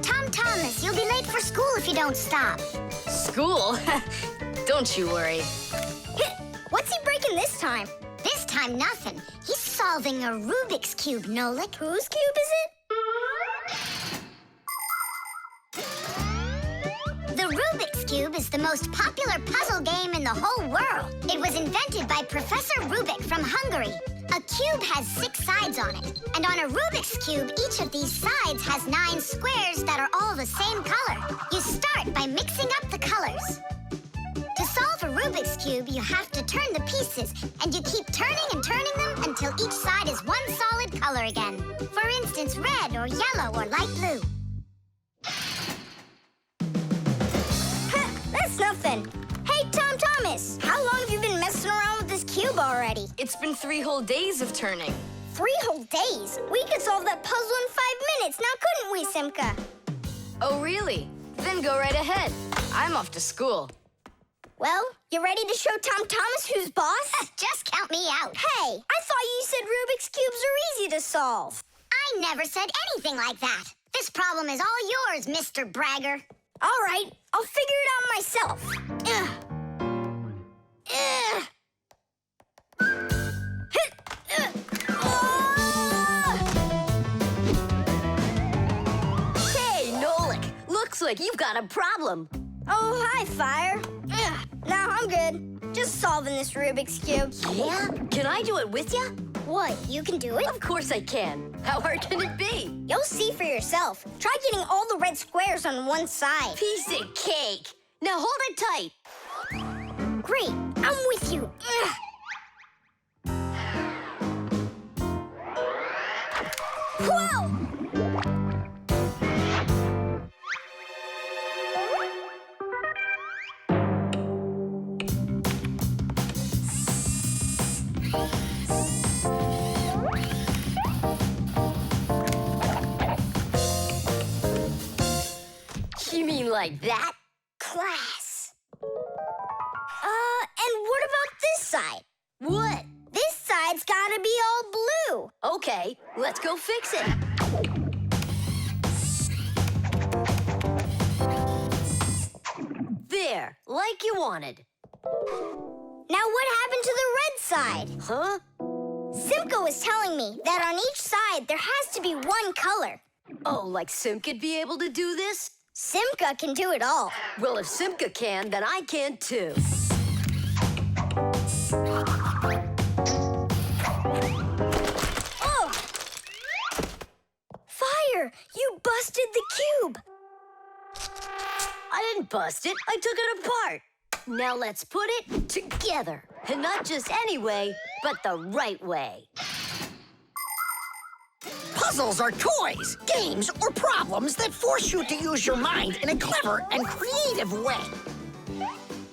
[SPEAKER 3] Tom Thomas, you'll be late for school if you don't stop.
[SPEAKER 8] School? Don't you worry.
[SPEAKER 17] What's he breaking this time?
[SPEAKER 3] This time, nothing. He's solving a Rubik's Cube, Nolik.
[SPEAKER 17] Whose cube is it?
[SPEAKER 3] The Rubik's Cube is the most popular puzzle game in the whole world. It was invented by Professor Rubik from Hungary. A cube has 6 sides on it. And on a Rubik's Cube, each of these sides has 9 squares that are all the same color. You start by mixing up the colors. To solve a Rubik's Cube, you have to turn the pieces, and you keep turning and turning them until each side is one solid color again. For instance, red or yellow or light blue.
[SPEAKER 17] That's nothing. Hey, Tom Thomas, how long have you been messing around with this cube already?
[SPEAKER 8] It's been 3 whole days of turning.
[SPEAKER 17] 3 whole days? We could solve that puzzle in 5 minutes, now couldn't we, Simka?
[SPEAKER 8] Oh, really? Then go right ahead. I'm off to school.
[SPEAKER 17] Well, you ready to show Tom Thomas who's boss?
[SPEAKER 3] Just count me out.
[SPEAKER 17] Hey, I thought you said Rubik's Cubes are easy to solve.
[SPEAKER 3] I never said anything like that. This problem is all yours, Mr. Bragger.
[SPEAKER 17] All right, I'll figure it out myself.
[SPEAKER 1] Hey, Nolik, looks like you've got a problem.
[SPEAKER 17] Oh, hi, Fire. Now I'm good. Just solving this Rubik's Cube.
[SPEAKER 1] Yeah? Can I do it with you?
[SPEAKER 17] What, you can do it?
[SPEAKER 1] Of course I can. How hard can it be?
[SPEAKER 17] You'll see for yourself. Try getting all the red squares on one side.
[SPEAKER 1] Piece of cake. Now hold it tight.
[SPEAKER 17] Great, I'm with you. Whoa!
[SPEAKER 1] You mean like that?
[SPEAKER 17] Class. And what about this side?
[SPEAKER 1] What?
[SPEAKER 17] This side's gotta be all blue.
[SPEAKER 1] Okay, let's go fix it. There, like you wanted.
[SPEAKER 17] Now what happened to the red side?
[SPEAKER 1] Huh?
[SPEAKER 17] Simka was telling me that on each side there has to be one color.
[SPEAKER 1] Oh, like Simka'd be able to do this?
[SPEAKER 17] Simka can do it all.
[SPEAKER 1] Well, if Simka can, then I can too.
[SPEAKER 17] Oh! Fire! You busted the cube!
[SPEAKER 1] I didn't bust it. I took it apart. Now let's put it together. And not just any way, but the right way.
[SPEAKER 7] Puzzles are toys, games, or problems that force you to use your mind in a clever and creative way.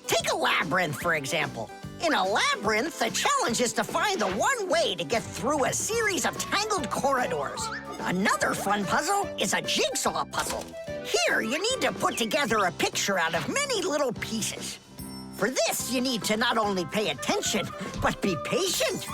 [SPEAKER 7] Take a labyrinth, for example. In a labyrinth, the challenge is to find the one way to get through a series of tangled corridors. Another fun puzzle is a jigsaw puzzle. Here, you need to put together a picture out of many little pieces. For this, you need to not only pay attention, but be patient.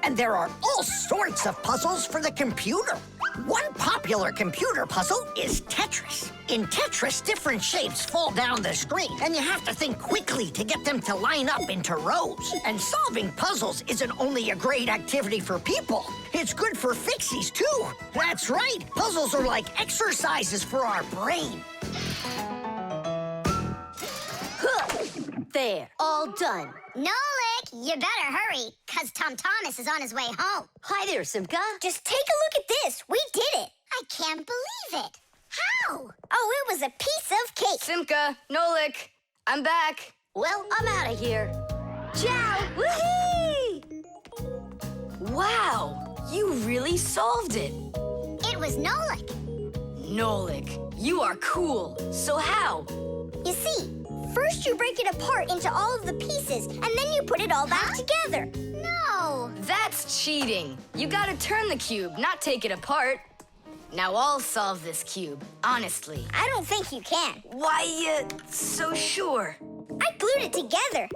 [SPEAKER 7] And there are all sorts of puzzles for the computer. One popular computer puzzle is Tetris. In Tetris, different shapes fall down the screen, and you have to think quickly to get them to line up into rows. And solving puzzles isn't only a great activity for people, it's good for Fixies, too. That's right, puzzles are like exercises for our brain.
[SPEAKER 1] There, all done.
[SPEAKER 3] Nolik, you better hurry, because Tom Thomas is on his way home.
[SPEAKER 1] Hi there, Simka.
[SPEAKER 17] Just take a look at this. We did it.
[SPEAKER 3] I can't believe it. How?
[SPEAKER 17] Oh, it was a piece of cake.
[SPEAKER 8] Simka, Nolik, I'm back.
[SPEAKER 1] Well, I'm out of here. Ciao!
[SPEAKER 8] Woohoo! Wow, you really solved it.
[SPEAKER 3] It was Nolik.
[SPEAKER 8] Nolik, you are cool. So how?
[SPEAKER 17] You see, first you break it apart into all of the pieces, and then you put it all back together.
[SPEAKER 3] No.
[SPEAKER 8] That's cheating. You gotta turn the cube, not take it apart. Now I'll solve this cube, honestly.
[SPEAKER 17] I don't think you can.
[SPEAKER 8] Why, so sure?
[SPEAKER 17] I glued it together.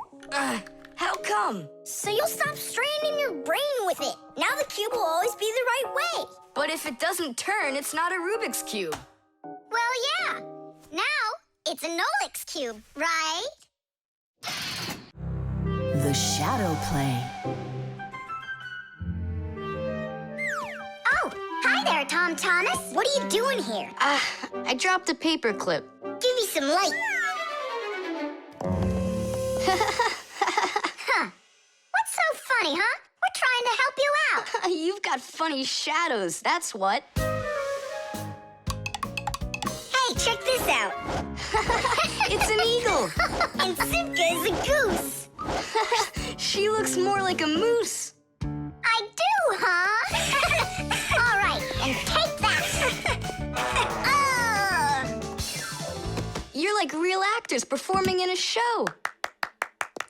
[SPEAKER 8] How come?
[SPEAKER 17] So you'll stop straining your brain with it. Now the cube will always be the right way.
[SPEAKER 8] But if it doesn't turn, it's not a Rubik's Cube.
[SPEAKER 3] Well, yeah. Now it's a Nolik's cube, right?
[SPEAKER 18] The Shadow Play.
[SPEAKER 3] Oh, hi there, Tom Thomas.
[SPEAKER 17] What are you doing here?
[SPEAKER 8] I dropped a paper clip.
[SPEAKER 17] Give me some light.
[SPEAKER 3] Huh. What's so funny, huh? We're trying to help you
[SPEAKER 8] funny shadows, that's what.
[SPEAKER 17] Hey, check this out.
[SPEAKER 8] It's an eagle.
[SPEAKER 17] And Simka is a goose.
[SPEAKER 8] She looks more like a moose.
[SPEAKER 3] I do, huh? All right, and take that.
[SPEAKER 8] You're like real actors performing in a show.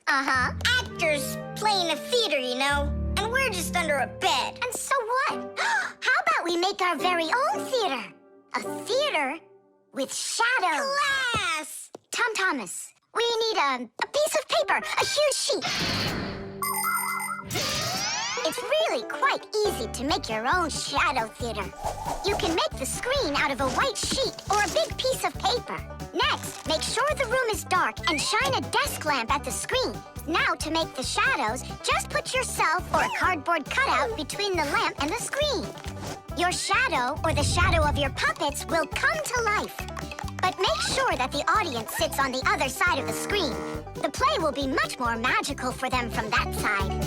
[SPEAKER 17] Uh-huh. Actors playing a theater, you know? And we're just under a bed.
[SPEAKER 3] And so what? How about we make our very own theater? A theater with shadows.
[SPEAKER 17] Class!
[SPEAKER 3] Tom Thomas, we need a piece of paper, a huge sheet. It's really quite easy to make your own shadow theater. You can make the screen out of a white sheet or a big piece of paper. Next, make sure the room is dark and shine a desk lamp at the screen. Now, to make the shadows, just put yourself or a cardboard cutout between the lamp and the screen. Your shadow or the shadow of your puppets will come to life. But make sure that the audience sits on the other side of the screen. The play will be much more magical for them from that side.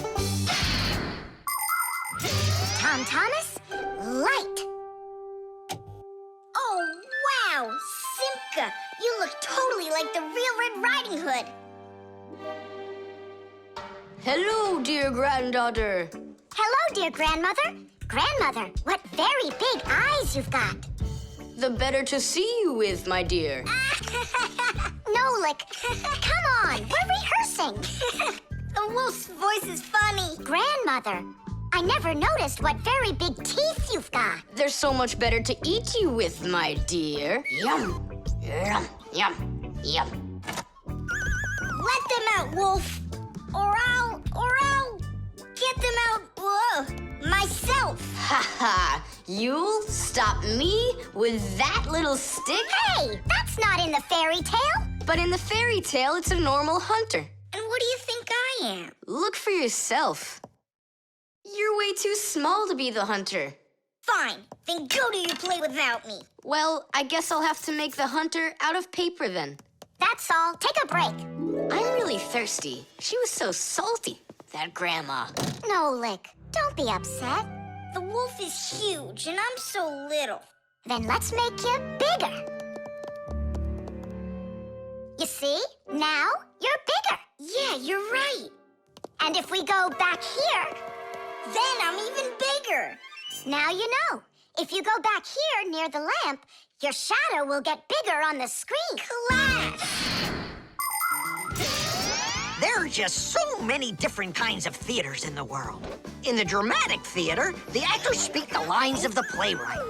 [SPEAKER 3] Tom Thomas, light.
[SPEAKER 17] Oh, wow! Simka, you look totally like the real Red Riding Hood.
[SPEAKER 8] Hello, dear granddaughter.
[SPEAKER 3] Hello, dear grandmother. Grandmother, what very big eyes you've got.
[SPEAKER 8] The better to see you with, my dear.
[SPEAKER 3] Nolik, come on, we're rehearsing.
[SPEAKER 17] The wolf's voice is funny.
[SPEAKER 3] Grandmother, I never noticed what very big teeth you've got.
[SPEAKER 8] They're so much better to eat you with, my dear. Yum, yum, yum, yum.
[SPEAKER 17] Let them out, wolf. Or I'll get them out, myself.
[SPEAKER 8] Ha ha! You'll stop me with that little stick?
[SPEAKER 3] Hey, that's not in the fairy tale.
[SPEAKER 8] But in the fairy tale, it's a normal hunter.
[SPEAKER 17] And what do you think I am?
[SPEAKER 8] Look for yourself. You're way too small to be the hunter.
[SPEAKER 17] Fine, then go to your play without me.
[SPEAKER 8] Well, I guess I'll have to make the hunter out of paper then.
[SPEAKER 3] That's all. Take a break.
[SPEAKER 8] I'm really thirsty. She was so salty, that grandma.
[SPEAKER 3] Nolik, don't be upset.
[SPEAKER 17] The wolf is huge, and I'm so little.
[SPEAKER 3] Then let's make you bigger. You see? Now you're bigger.
[SPEAKER 17] Yeah, you're right.
[SPEAKER 3] And if we go back here,
[SPEAKER 17] then I'm even bigger.
[SPEAKER 3] Now you know. If you go back here near the lamp, your shadow will get bigger on the screen.
[SPEAKER 17] Class!
[SPEAKER 7] There are just so many different kinds of theaters in the world. In the dramatic theater, the actors speak the lines of the playwright.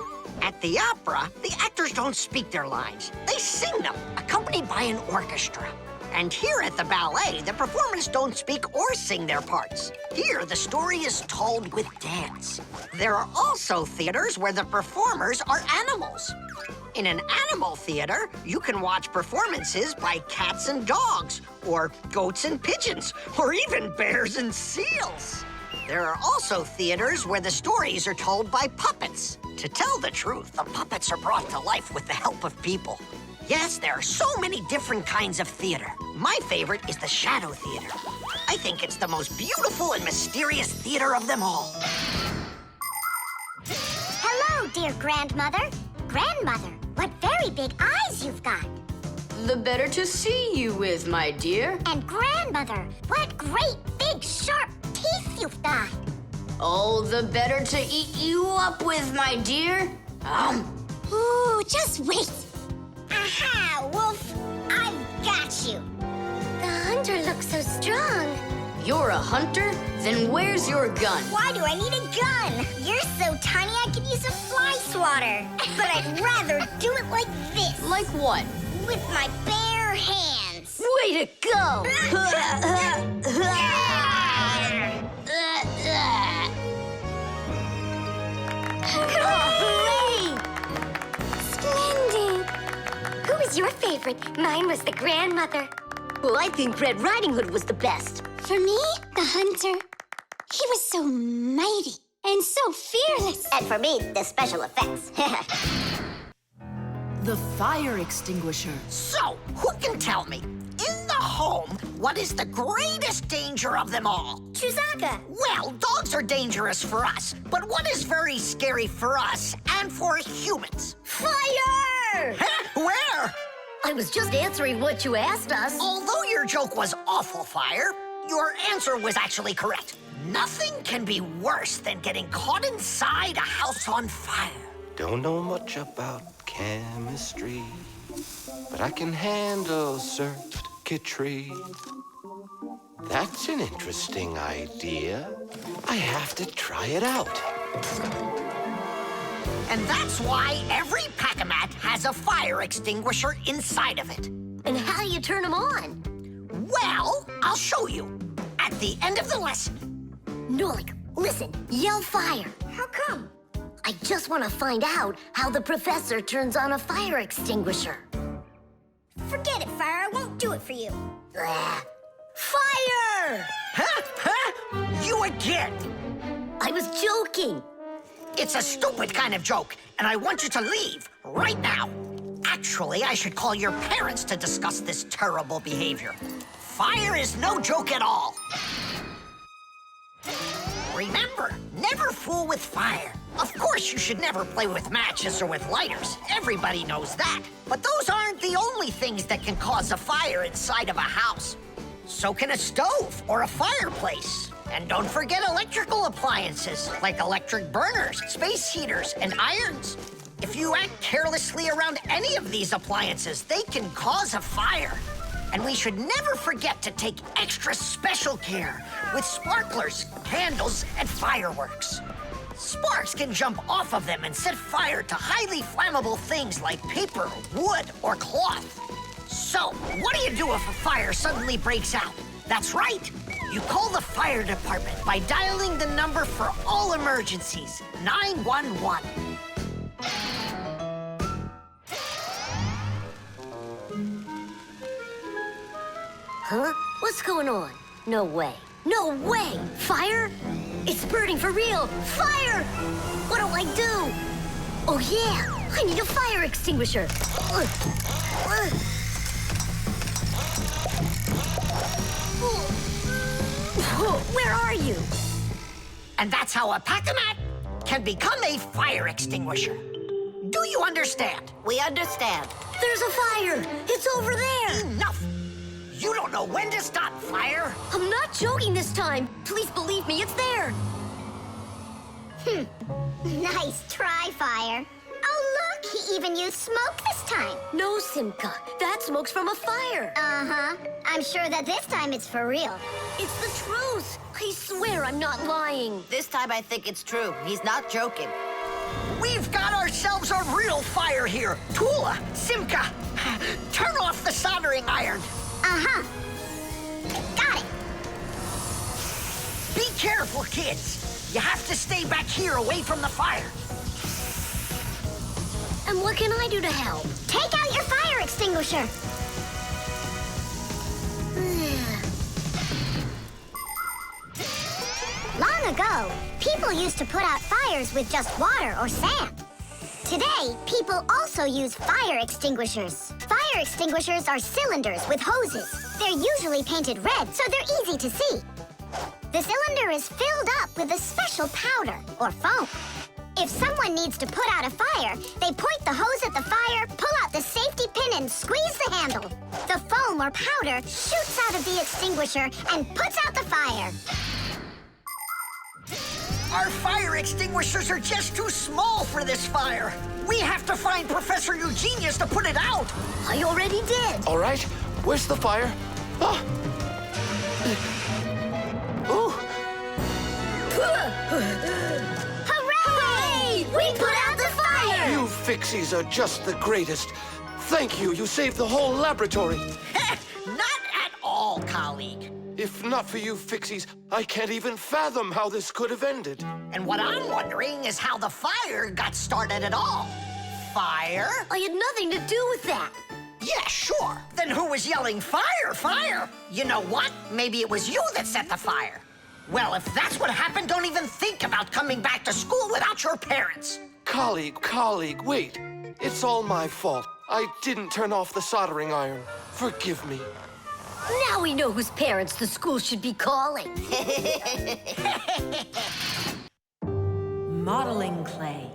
[SPEAKER 7] At the opera, the actors don't speak their lines. They sing them, accompanied by an orchestra. And here at the ballet, the performers don't speak or sing their parts. Here, the story is told with dance. There are also theaters where the performers are animals. In an animal theater, you can watch performances by cats and dogs, or goats and pigeons, or even bears and seals. There are also theaters where the stories are told by puppets. To tell the truth, the puppets are brought to life with the help of people. Yes, there are so many different kinds of theater. My favorite is the shadow theater. I think it's the most beautiful and mysterious theater of them all.
[SPEAKER 3] Hello, dear grandmother. Grandmother, what very big eyes you've got.
[SPEAKER 8] The better to see you with, my dear.
[SPEAKER 3] And grandmother, what great big sharp teeth you've got.
[SPEAKER 8] Oh, the better to eat you up with, my dear.
[SPEAKER 3] Ooh, just wait.
[SPEAKER 17] Aha, wolf! I've got you.
[SPEAKER 3] The hunter looks so strong.
[SPEAKER 8] You're a hunter? Then where's your gun?
[SPEAKER 17] Why do I need a gun? You're so tiny I could use a fly swatter. But I'd rather do it like this.
[SPEAKER 8] Like what?
[SPEAKER 17] With my bare hands.
[SPEAKER 8] Way to go!
[SPEAKER 3] Hooray! Splendid! Who was your favorite? Mine was the grandmother.
[SPEAKER 16] Well, I think Red Riding Hood was the best.
[SPEAKER 3] For me, the hunter. He was so mighty and so fearless.
[SPEAKER 2] And for me, the special effects.
[SPEAKER 18] The fire extinguisher.
[SPEAKER 7] So, who can tell me, in the home, what is the greatest danger of them all?
[SPEAKER 17] Chewbacca.
[SPEAKER 7] Well, dogs are dangerous for us, but what is very scary for us and for humans?
[SPEAKER 1] Fire!
[SPEAKER 7] Huh? Where?
[SPEAKER 1] I was just answering what you asked us.
[SPEAKER 7] Although your joke was awful, Fire, your answer was actually correct. Nothing can be worse than getting caught inside a house on fire.
[SPEAKER 9] Don't know much about chemistry, but I can handle circuitry. That's an interesting idea. I have to try it out.
[SPEAKER 7] And that's why every Pack-A-Mat has a fire extinguisher inside of it.
[SPEAKER 1] And how do you turn them on?
[SPEAKER 7] Well, I'll show you at the end of the lesson.
[SPEAKER 1] Nolik, listen, yell fire.
[SPEAKER 17] How come?
[SPEAKER 1] I just want to find out how the professor turns on a fire extinguisher.
[SPEAKER 17] Forget it, Fire. I won't do it for you.
[SPEAKER 1] Fire!
[SPEAKER 7] Huh? Huh? You again!
[SPEAKER 1] I was joking.
[SPEAKER 7] It's a stupid kind of joke, and I want you to leave right now. Actually, I should call your parents to discuss this terrible behavior. Fire is no joke at all. Remember, never fool with fire. Of course, you should never play with matches or with lighters. Everybody knows that. But those aren't the only things that can cause a fire inside of a house. So can a stove or a fireplace. And don't forget electrical appliances, like electric burners, space heaters, and irons. If you act carelessly around any of these appliances, they can cause a fire. And we should never forget to take extra special care with sparklers, candles, and fireworks. Sparks can jump off of them and set fire to highly flammable things like paper, wood, or cloth. So, what do you do if a fire suddenly breaks out? That's right. You call the fire department by dialing the number for all emergencies, 911.
[SPEAKER 1] Huh? What's going on? No way. No way! Fire? It's burning for real! Fire! What do I do? Oh, yeah! I need a fire extinguisher! Where are you?
[SPEAKER 7] And that's how a Pack-A-Mat can become a fire extinguisher. Do you understand?
[SPEAKER 14] We understand.
[SPEAKER 1] There's a fire! It's over there!
[SPEAKER 7] Enough! You don't know when to stop fire.
[SPEAKER 1] I'm not joking this time. Please believe me, it's there.
[SPEAKER 3] Nice try, Fire. Oh, look, he even used smoke this time.
[SPEAKER 1] No, Simka. That smoke's from a fire.
[SPEAKER 3] Uh-huh. I'm sure that this time it's for real.
[SPEAKER 1] It's the truth. I swear I'm not lying.
[SPEAKER 14] This time I think it's true. He's not joking.
[SPEAKER 7] We've got ourselves a real fire here. Tula, Simka, turn off the soldering iron.
[SPEAKER 3] Uh-huh. Got it.
[SPEAKER 7] Be careful, kids. You have to stay back here away from the fire.
[SPEAKER 1] And what can I do to help?
[SPEAKER 3] Take out your fire extinguisher. Long ago, people used to put out fires with just water or sand. Today, people also use fire extinguishers. Fire extinguishers are cylinders with hoses. They're usually painted red, so they're easy to see. The cylinder is filled up with a special powder, or foam. If someone needs to put out a fire, they point the hose at the fire, pull out the safety pin, and squeeze the handle. The foam or powder shoots out of the extinguisher and puts out the fire.
[SPEAKER 7] Our fire extinguishers are just too small for this fire. We have to find Professor Eugenius to put it out.
[SPEAKER 1] I already did.
[SPEAKER 9] All right, where's the fire? Ah. Ooh.
[SPEAKER 3] Hooray! We put out the fire!
[SPEAKER 9] You Fixies are just the greatest. Thank you. You saved the whole laboratory.
[SPEAKER 7] Not at all, colleague.
[SPEAKER 9] If not for you Fixies, I can't even fathom how this could have ended.
[SPEAKER 7] And what I'm wondering is how the fire got started at all. Fire?
[SPEAKER 1] I had nothing to do with that.
[SPEAKER 7] Yeah, sure. Then who was yelling, fire, fire? You know what? Maybe it was you that set the fire. Well, if that's what happened, don't even think about coming back to school without your parents.
[SPEAKER 9] Colleague, wait. It's all my fault. I didn't turn off the soldering iron. Forgive me.
[SPEAKER 1] Now we know whose parents the school should be calling.
[SPEAKER 18] Modeling clay.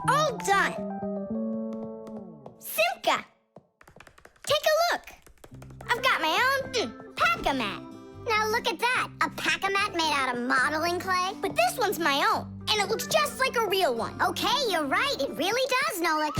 [SPEAKER 17] All done. Simka, take a look. I've got my own pack-a-mat.
[SPEAKER 3] Now look at that. A pack-a-mat made out of modeling clay?
[SPEAKER 17] But this one's my own, and it looks just like a real one.
[SPEAKER 3] Okay, you're right. It really does, Nolik.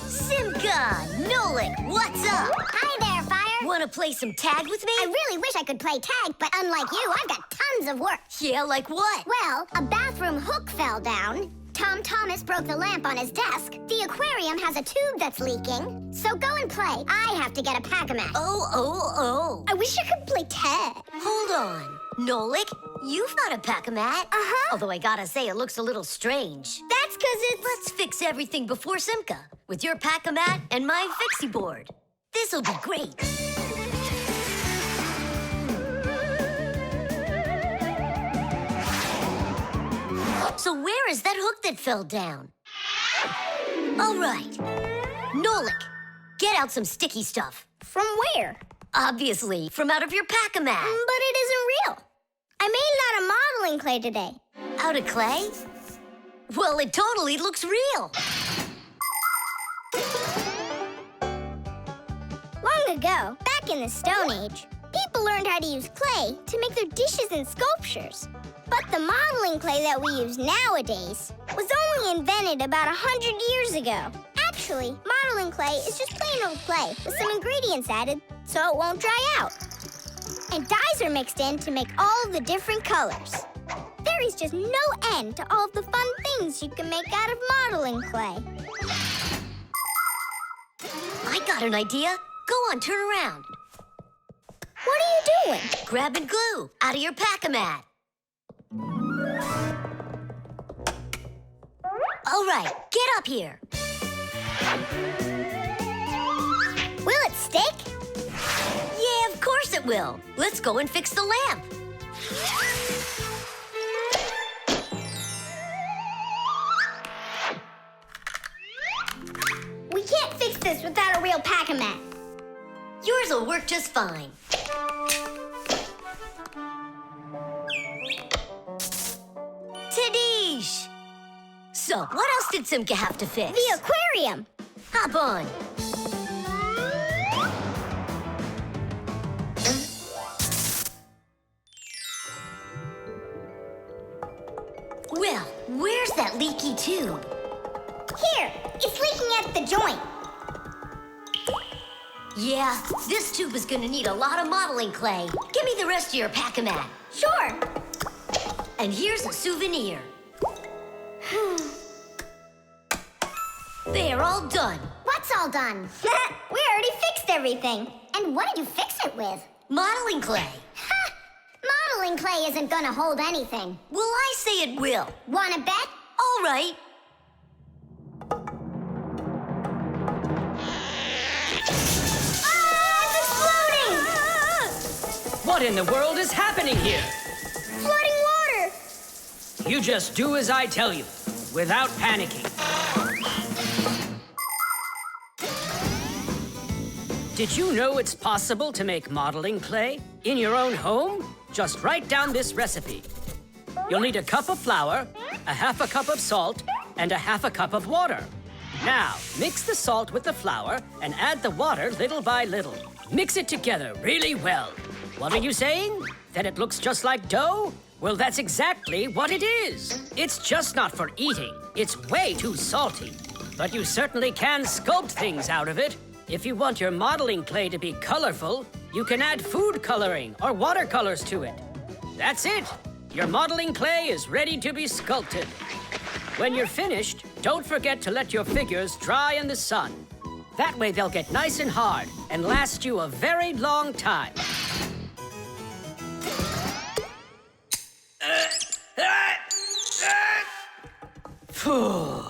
[SPEAKER 1] Simka, Nolik, what's up?
[SPEAKER 3] Hi there, Fire.
[SPEAKER 1] Want to play some tag with me?
[SPEAKER 3] I really wish I could play tag, but unlike you, I've got tons of work.
[SPEAKER 1] Yeah, like what?
[SPEAKER 3] Well, a bathroom hook fell down. Tom Thomas broke the lamp on his desk. The aquarium has a tube that's leaking. So go and play. I have to get a pack-a-mat.
[SPEAKER 1] Oh.
[SPEAKER 17] I wish I could play tag.
[SPEAKER 1] Hold on. Nolik, you've got a pack-a-mat.
[SPEAKER 17] Uh-huh.
[SPEAKER 1] Although I gotta say, it looks a little strange.
[SPEAKER 17] That's because it's...
[SPEAKER 1] Let's fix everything before Simka with your pack-a-mat and my Fixie board. This'll be great. So where is that hook that fell down? All right. Nolik, get out some sticky stuff.
[SPEAKER 17] From where?
[SPEAKER 1] Obviously, from out of your pack-a-mat.
[SPEAKER 17] But it isn't real. I made it out of modeling clay today.
[SPEAKER 1] Out of clay? Well, it totally looks real.
[SPEAKER 17] Long ago, back in the Stone Age, people learned how to use clay to make their dishes and sculptures. But the modeling clay that we use nowadays was only invented about 100 years ago. Actually, modeling clay is just plain old clay with some ingredients added so it won't dry out. And dyes are mixed in to make all the different colors. There is just no end to all of the fun things you can make out of modeling clay.
[SPEAKER 1] I got an idea. Go on, turn around.
[SPEAKER 17] What are you doing?
[SPEAKER 1] Grabbing glue out of your pack-a-mat. All right, get up here.
[SPEAKER 17] Will it stick?
[SPEAKER 1] Yeah, of course it will. Let's go and fix the lamp.
[SPEAKER 17] We can't fix this without a real pack-a-mat.
[SPEAKER 1] Yours will work just fine. Tadish! So, what else did Simka have to fix?
[SPEAKER 17] The aquarium.
[SPEAKER 1] Hop on. Well, where's that leaky tube?
[SPEAKER 17] Here, it's leaking at the joint.
[SPEAKER 1] Yeah, this tube is gonna need a lot of modeling clay. Give me the rest of your pack-a-mat.
[SPEAKER 17] Sure.
[SPEAKER 1] And here's a souvenir. They're all done.
[SPEAKER 3] What's all done?
[SPEAKER 17] We already fixed everything.
[SPEAKER 3] And what did you fix it with?
[SPEAKER 1] Modeling clay.
[SPEAKER 3] Ha! Modeling clay isn't gonna hold anything.
[SPEAKER 1] Well, I say it will.
[SPEAKER 3] Wanna bet?
[SPEAKER 1] All right.
[SPEAKER 5] What in the world is happening here?
[SPEAKER 17] Flooding water!
[SPEAKER 5] You just do as I tell you, without panicking. Did you know it's possible to make modeling clay in your own home? Just write down this recipe. You'll need a cup of flour, a half a cup of salt, and a half a cup of water. Now, mix the salt with the flour and add the water little by little. Mix it together really well. What are you saying? That it looks just like dough? Well, that's exactly what it is. It's just not for eating. It's way too salty. But you certainly can sculpt things out of it. If you want your modeling clay to be colorful, you can add food coloring or watercolors to it. That's it. Your modeling clay is ready to be sculpted. When you're finished, don't forget to let your figures dry in the sun. That way they'll get nice and hard and last you a very long time. Phew.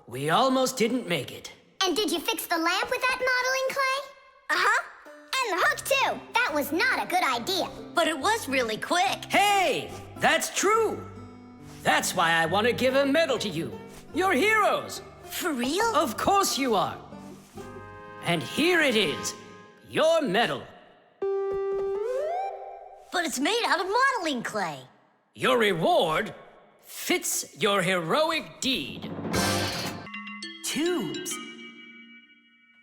[SPEAKER 5] We almost didn't make it.
[SPEAKER 3] And did you fix the lamp with that modeling clay?
[SPEAKER 17] Uh-huh. And the hook, too.
[SPEAKER 3] That was not a good idea.
[SPEAKER 1] But it was really quick.
[SPEAKER 5] Hey, that's true. That's why I want to give a medal to you. You're heroes.
[SPEAKER 1] For real?
[SPEAKER 5] Of course you are. And here it is, your medal.
[SPEAKER 1] But it's made out of modeling clay.
[SPEAKER 5] Your reward fits your heroic deed.
[SPEAKER 7] Tubes.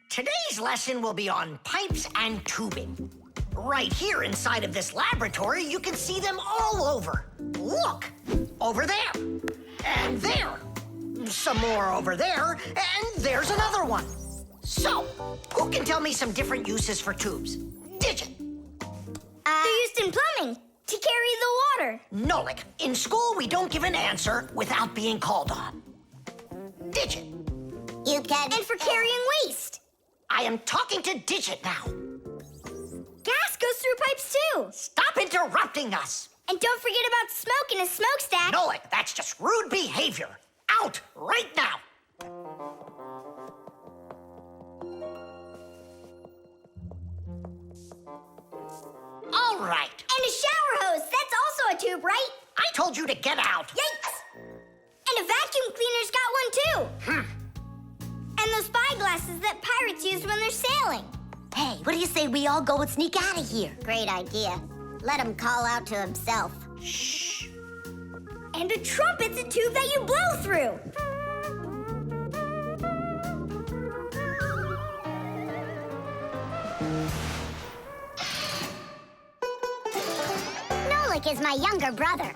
[SPEAKER 7] Today's lesson will be on pipes and tubing. Right here inside of this laboratory, you can see them all over. Look, over there, and there. Some more over there, and there's another one. So, who can tell me some different uses for tubes? Digit.
[SPEAKER 17] They're used in plumbing to carry the water.
[SPEAKER 7] Nolik, in school we don't give an answer without being called on. Digit.
[SPEAKER 3] You can...
[SPEAKER 17] And for carrying waste.
[SPEAKER 7] I am talking to Digit now.
[SPEAKER 17] Gas goes through pipes too.
[SPEAKER 7] Stop interrupting us.
[SPEAKER 17] And don't forget about smoke in a smokestack.
[SPEAKER 7] Nolik, that's just rude behavior. Out right now. All right.
[SPEAKER 17] And a shower hose. That's also a tube, right?
[SPEAKER 7] I told you to get out.
[SPEAKER 17] Yikes! And a vacuum cleaner's got one too. And those spyglasses that pirates use when they're sailing.
[SPEAKER 1] Hey, what do you say we all go and sneak out of here?
[SPEAKER 3] Great idea. Let him call out to himself.
[SPEAKER 7] Shh.
[SPEAKER 17] And a trumpet's a tube that you blow through.
[SPEAKER 3] Nolik is my younger brother.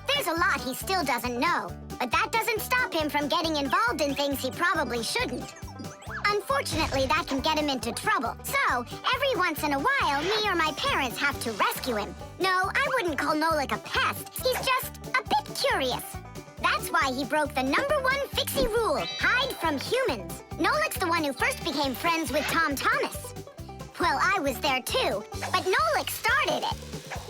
[SPEAKER 3] There's a lot he still doesn't know, but that doesn't stop him from getting involved in things he probably shouldn't. Unfortunately, that can get him into trouble. So, every once in a while, me or my parents have to rescue him. No, I wouldn't call Nolik a pest. He's just a bit curious. That's why he broke the #1 Fixie rule, hide from humans. Nolik's the one who first became friends with Tom Thomas. Well, I was there too, but Nolik started it.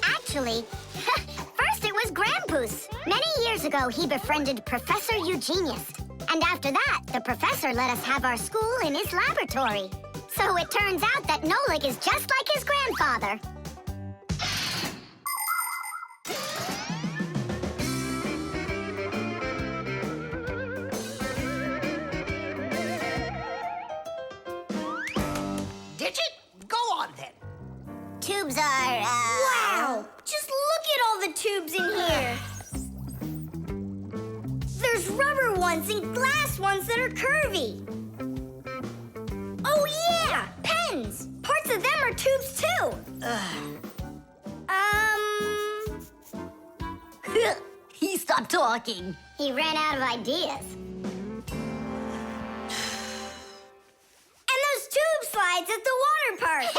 [SPEAKER 3] Actually, first it was Grampus. Many years ago, he befriended Professor Eugenius. And after that, the professor let us have our school in his laboratory. So it turns out that Nolik is just like his grandfather.
[SPEAKER 7] Digit, go on then.
[SPEAKER 3] Tubes are,
[SPEAKER 17] Wow! Just look at all the tubes in here. There's rubber ones and glass ones that are curvy. Oh yeah! Pens! Parts of them are tubes too.
[SPEAKER 1] He stopped talking.
[SPEAKER 3] He ran out of ideas.
[SPEAKER 17] And those tube slides at the water park.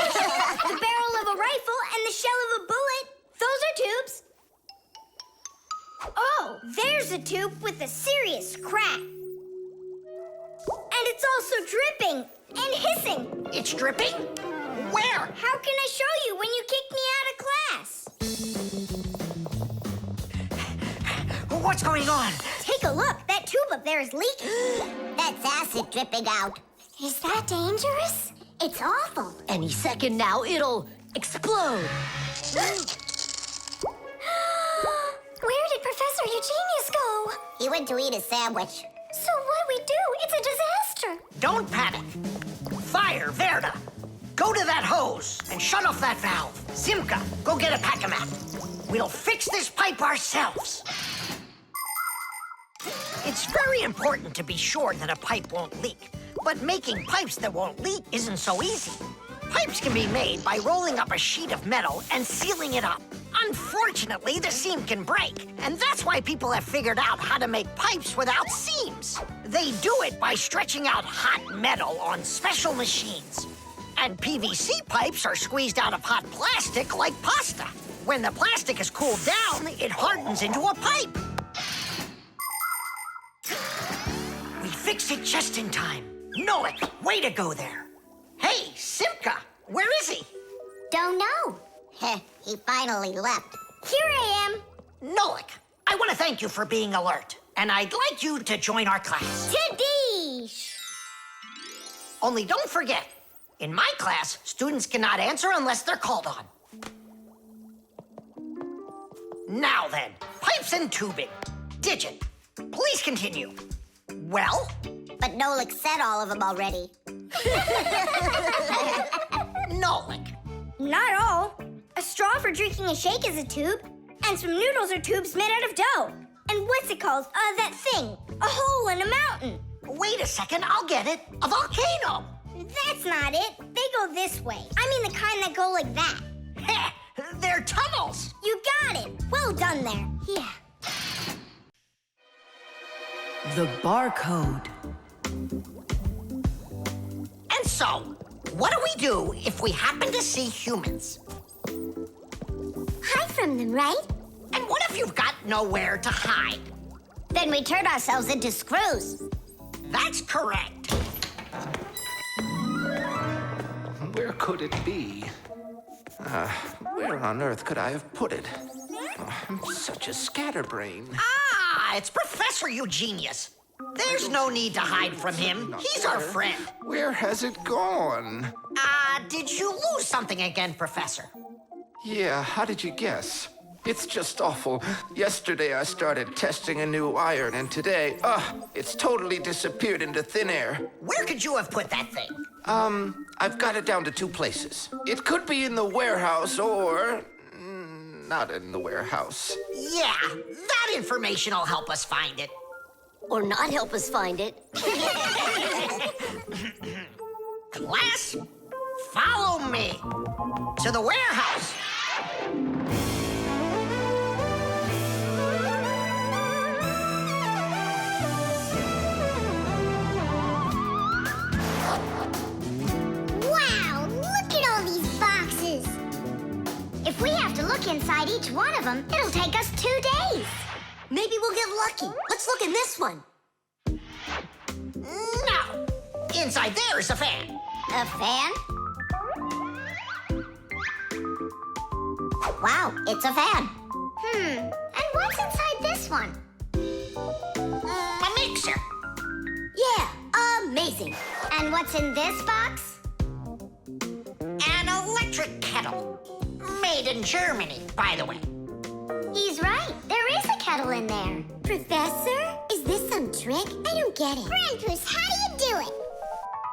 [SPEAKER 17] The barrel of a rifle and the shell of a bullet. Those are tubes. Oh, there's a tube with a serious crack. And it's also dripping and hissing.
[SPEAKER 7] It's dripping? Where?
[SPEAKER 17] How can I show you when you kicked me out of class?
[SPEAKER 7] What's going on?
[SPEAKER 17] Take a look. That tube up there is leaking.
[SPEAKER 3] That's acid dripping out.
[SPEAKER 4] Is that dangerous?
[SPEAKER 3] It's awful.
[SPEAKER 1] Any second now, it'll explode.
[SPEAKER 4] Where did Professor Eugenius go?
[SPEAKER 3] He went to eat a sandwich.
[SPEAKER 4] So what do we do? It's a disaster.
[SPEAKER 7] Don't panic. Fire, Verda. Go to that hose and shut off that valve. Simka, go get a pack-a-mat. We'll fix this pipe ourselves. It's very important to be sure that a pipe won't leak. But making pipes that won't leak isn't so easy. Pipes can be made by rolling up a sheet of metal and sealing it up. Unfortunately, the seam can break, and that's why people have figured out how to make pipes without seams. They do it by stretching out hot metal on special machines. And PVC pipes are squeezed out of hot plastic like pasta. When the plastic is cooled down, it hardens into a pipe. We fixed it just in time. Nolik, way to go there. Hey, Simka, where is he?
[SPEAKER 3] Don't know. He finally left.
[SPEAKER 17] Here I am.
[SPEAKER 7] Nolik, I want to thank you for being alert, and I'd like you to join our class.
[SPEAKER 17] Tadish!
[SPEAKER 7] Only don't forget, in my class, students cannot answer unless they're called on. Now then, pipes and tubing. Digit, please continue. Well?
[SPEAKER 3] But Nolik said all of them already.
[SPEAKER 7] Nolik.
[SPEAKER 17] Not all. A straw for drinking a shake is a tube, and some noodles are tubes made out of dough. And what's it called? That thing. A hole in a mountain.
[SPEAKER 7] Wait a second, I'll get it. A volcano.
[SPEAKER 17] That's not it. They go this way. I mean the kind that go like that.
[SPEAKER 7] Heh, they're tunnels.
[SPEAKER 17] You got it. Well done there. Yeah.
[SPEAKER 18] The barcode.
[SPEAKER 7] And so, what do we do if we happen to see humans?
[SPEAKER 3] Hide from them, right?
[SPEAKER 7] And what if you've got nowhere to hide?
[SPEAKER 3] Then we turn ourselves into screws.
[SPEAKER 7] That's correct.
[SPEAKER 9] Where could it be? Where on earth could I have put it? Oh, I'm such a scatterbrain.
[SPEAKER 7] Ah, it's Professor Eugenius. There's no need to hide from him. He's our friend.
[SPEAKER 9] Where has it gone?
[SPEAKER 7] Did you lose something again, Professor?
[SPEAKER 9] Yeah, how did you guess? It's just awful. Yesterday I started testing a new iron, and today, it's totally disappeared into thin air.
[SPEAKER 7] Where could you have put that thing?
[SPEAKER 9] I've got it down to 2 places. It could be in the warehouse or not in the warehouse.
[SPEAKER 7] Yeah, that information will help us find it.
[SPEAKER 1] Or not help us find it.
[SPEAKER 7] Class, follow me to the warehouse.
[SPEAKER 3] Wow, look at all these boxes. If we have to look inside each one of them, it'll take us 2 days.
[SPEAKER 1] Maybe we'll get lucky. Let's look in this one.
[SPEAKER 7] No, inside there is a fan.
[SPEAKER 3] A fan? Wow, it's a fan. And what's inside this one?
[SPEAKER 7] A mixer.
[SPEAKER 1] Yeah, amazing.
[SPEAKER 3] And what's in this box?
[SPEAKER 7] An electric kettle. Made in Germany, by the way.
[SPEAKER 3] He's right. There is a kettle in there.
[SPEAKER 4] Professor, is this some trick? I don't get it.
[SPEAKER 3] Grandpus, how do you do it?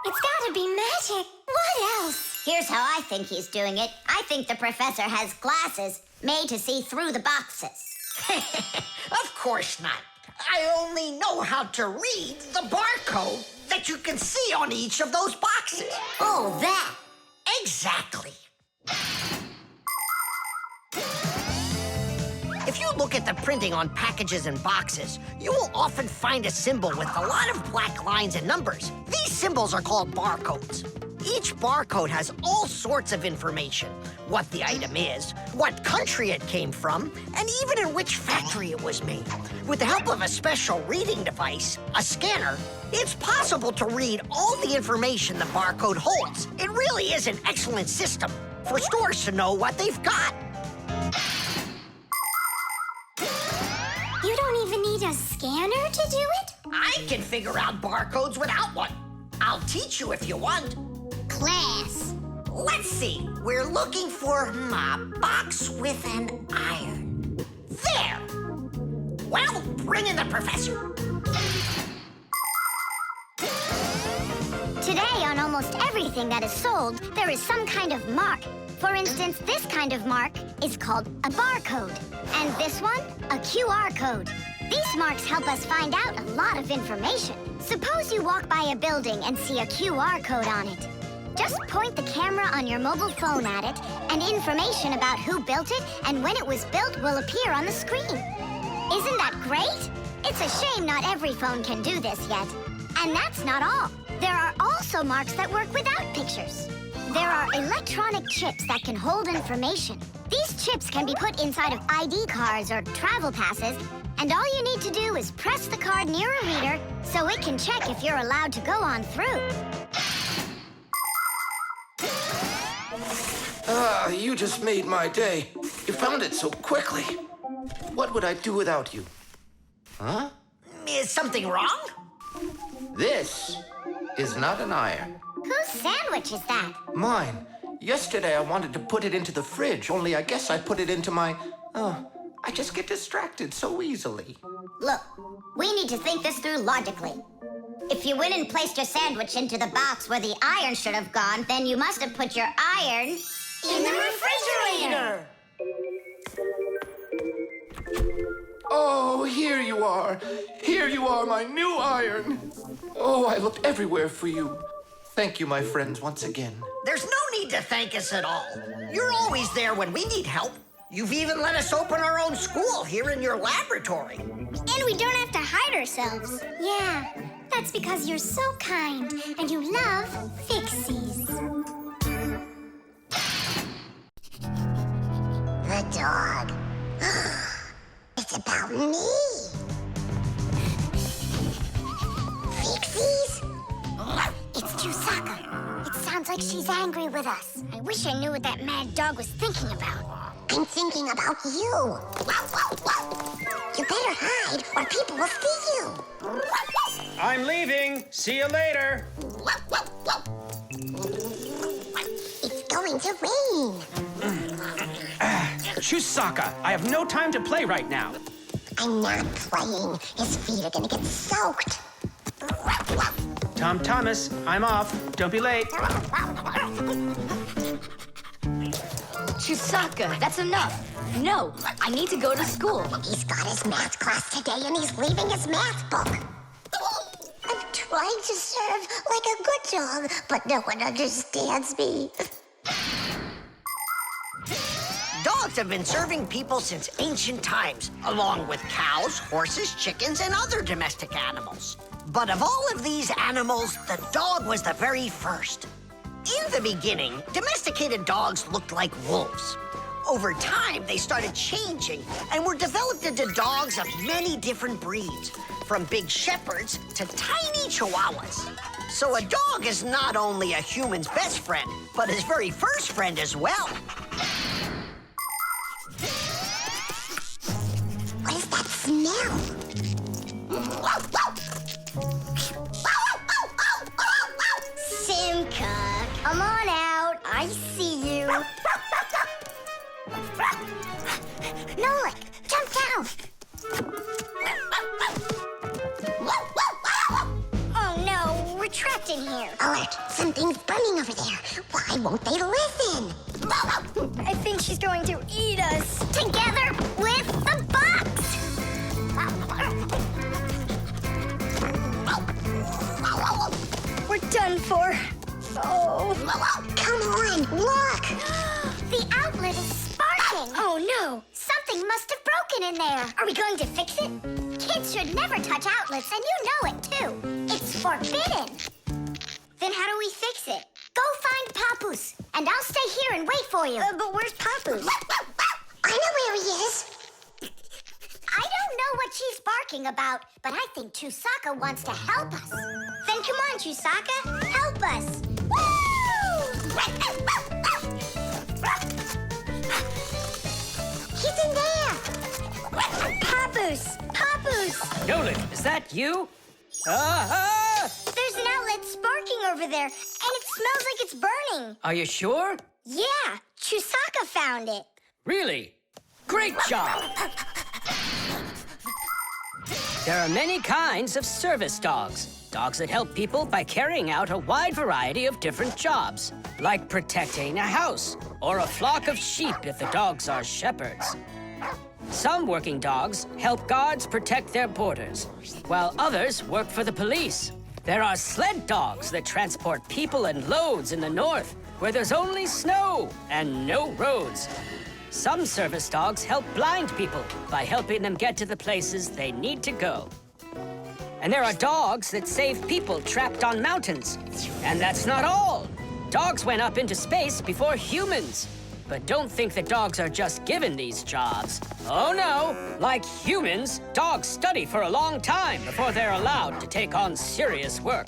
[SPEAKER 4] It's gotta be magic. What else?
[SPEAKER 3] Here's how I think he's doing it. I think the professor has glasses made to see through the boxes.
[SPEAKER 7] Of course not. I only know how to read the barcode that you can see on each of those boxes.
[SPEAKER 1] Oh, that.
[SPEAKER 7] Exactly. If you look at the printing on packages and boxes, you will often find a symbol with a lot of black lines and numbers. These symbols are called barcodes. Each barcode has all sorts of information. What the item is, what country it came from, and even in which factory it was made. With the help of a special reading device, a scanner, it's possible to read all the information the barcode holds. It really is an excellent system for stores to know what they've got.
[SPEAKER 4] You don't even need a scanner to do it?
[SPEAKER 7] I can figure out barcodes without one. I'll teach you if you want.
[SPEAKER 3] Class.
[SPEAKER 7] Let's see. We're looking for a box with an iron. There. Well, bring in the professor.
[SPEAKER 3] Today, on almost everything that is sold, there is some kind of mark. For instance, this kind of mark is called a barcode. And this one, a QR code. These marks help us find out a lot of information. Suppose you walk by a building and see a QR code on it. Just point the camera on your mobile phone at it, and information about who built it and when it was built will appear on the screen. Isn't that great? It's a shame not every phone can do this yet. And that's not all. There are also marks that work without pictures. There are electronic chips that can hold information. These chips can be put inside of ID cards or travel passes, and all you need to do is press the card near a reader so it can check if you're allowed to go on through.
[SPEAKER 9] You just made my day. You found it so quickly. What would I do without you? Huh?
[SPEAKER 7] Is something wrong?
[SPEAKER 9] This is not an iron.
[SPEAKER 3] Whose sandwich is that?
[SPEAKER 9] Mine. Yesterday I wanted to put it into the fridge, only I guess I put it into my... I just get distracted so easily.
[SPEAKER 3] Look, we need to think this through logically. If you went and placed your sandwich into the box where the iron should have gone, then you must have put your iron in the refrigerator.
[SPEAKER 9] Oh, here you are. Here you are, my new iron. Oh, I looked everywhere for you. Thank you, my friends, once again.
[SPEAKER 7] There's no need to thank us at all. You're always there when we need help. You've even let us open our own school here in your laboratory.
[SPEAKER 3] And we don't have to hide ourselves.
[SPEAKER 4] Yeah, that's because you're so kind and you love Fixies.
[SPEAKER 3] The dog. It's about me. Fixies? It's Chusaka. It sounds like she's angry with us. I wish I knew what that mad dog was thinking about. I'm thinking about you. You better hide or people will see you.
[SPEAKER 10] I'm leaving. See you later.
[SPEAKER 3] It's going to rain.
[SPEAKER 10] Chusaka, I have no time to play right now.
[SPEAKER 3] I'm not playing. His feet are gonna get soaked.
[SPEAKER 10] Tom Thomas, I'm off. Don't be late.
[SPEAKER 8] Chusaka, that's enough. No, I need to go to school.
[SPEAKER 3] He's got his math class today and he's leaving his math book. I'm trying to serve like a good dog, but no one understands me.
[SPEAKER 7] Dogs have been serving people since ancient times, along with cows, horses, chickens, and other domestic animals. But of all of these animals, the dog was the very first. In the beginning, domesticated dogs looked like wolves. Over time, they started changing and were developed into dogs of many different breeds, from big shepherds to tiny chihuahuas. So a dog is not only a human's best friend, but his very first friend as well.
[SPEAKER 3] What is that smell? Simka, come on out. I see you. Nolik, jump down. Oh no, we're trapped in here. Alert, something's burning over there. Why won't they listen?
[SPEAKER 17] I think she's going to eat us.
[SPEAKER 3] Together with the box.
[SPEAKER 17] We're done for. Oh.
[SPEAKER 3] Come on, look.
[SPEAKER 4] The outlet is sparking.
[SPEAKER 17] Oh no.
[SPEAKER 4] Something must have broken in there.
[SPEAKER 17] Are we going to fix it?
[SPEAKER 4] Kids should never touch outlets, and you know it too. It's forbidden.
[SPEAKER 17] Then how do we fix it?
[SPEAKER 4] Go find Papoose, and I'll stay here and wait for you.
[SPEAKER 17] But where's Papoose?
[SPEAKER 3] I know where he is.
[SPEAKER 4] I don't know what she's barking about, but I think Chusaka wants to help us.
[SPEAKER 17] Then come on, Chusaka. Help us.
[SPEAKER 3] He's in there.
[SPEAKER 17] Papoose! Papoose!
[SPEAKER 5] Nolik, is that you?
[SPEAKER 17] There's an outlet sparking over there, and it smells like it's burning.
[SPEAKER 5] Are you sure?
[SPEAKER 17] Yeah, Chusaka found it.
[SPEAKER 5] Really? Great job! There are many kinds of service dogs. Dogs that help people by carrying out a wide variety of different jobs, like protecting a house or a flock of sheep if the dogs are shepherds. Some working dogs help guards protect their borders, while others work for the police. There are sled dogs that transport people and loads in the north, where there's only snow and no roads. Some service dogs help blind people by helping them get to the places they need to go. And there are dogs that save people trapped on mountains. And that's not all. Dogs went up into space before humans. But don't think that dogs are just given these jobs. Oh no, like humans, dogs study for a long time before they're allowed to take on serious work.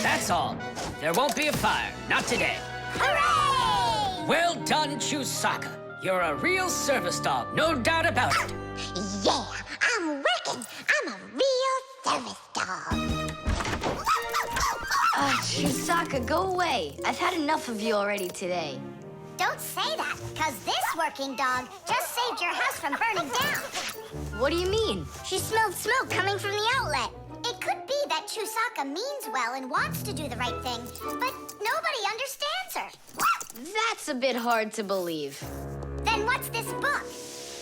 [SPEAKER 5] That's all. There won't be a fire, not today.
[SPEAKER 3] Hooray!
[SPEAKER 5] Well done, Chusaka. You're a real service dog, no doubt about it.
[SPEAKER 3] Yeah, I'm working. I'm a real service dog.
[SPEAKER 8] Chusaka, go away. I've had enough of you already today.
[SPEAKER 3] Don't say that, because this working dog just saved your house from burning down.
[SPEAKER 8] What do you mean?
[SPEAKER 3] She smelled smoke coming from the outlet. It could be that Chusaka means well and wants to do the right thing, but nobody understands her.
[SPEAKER 8] That's a bit hard to believe.
[SPEAKER 3] Then what's this book?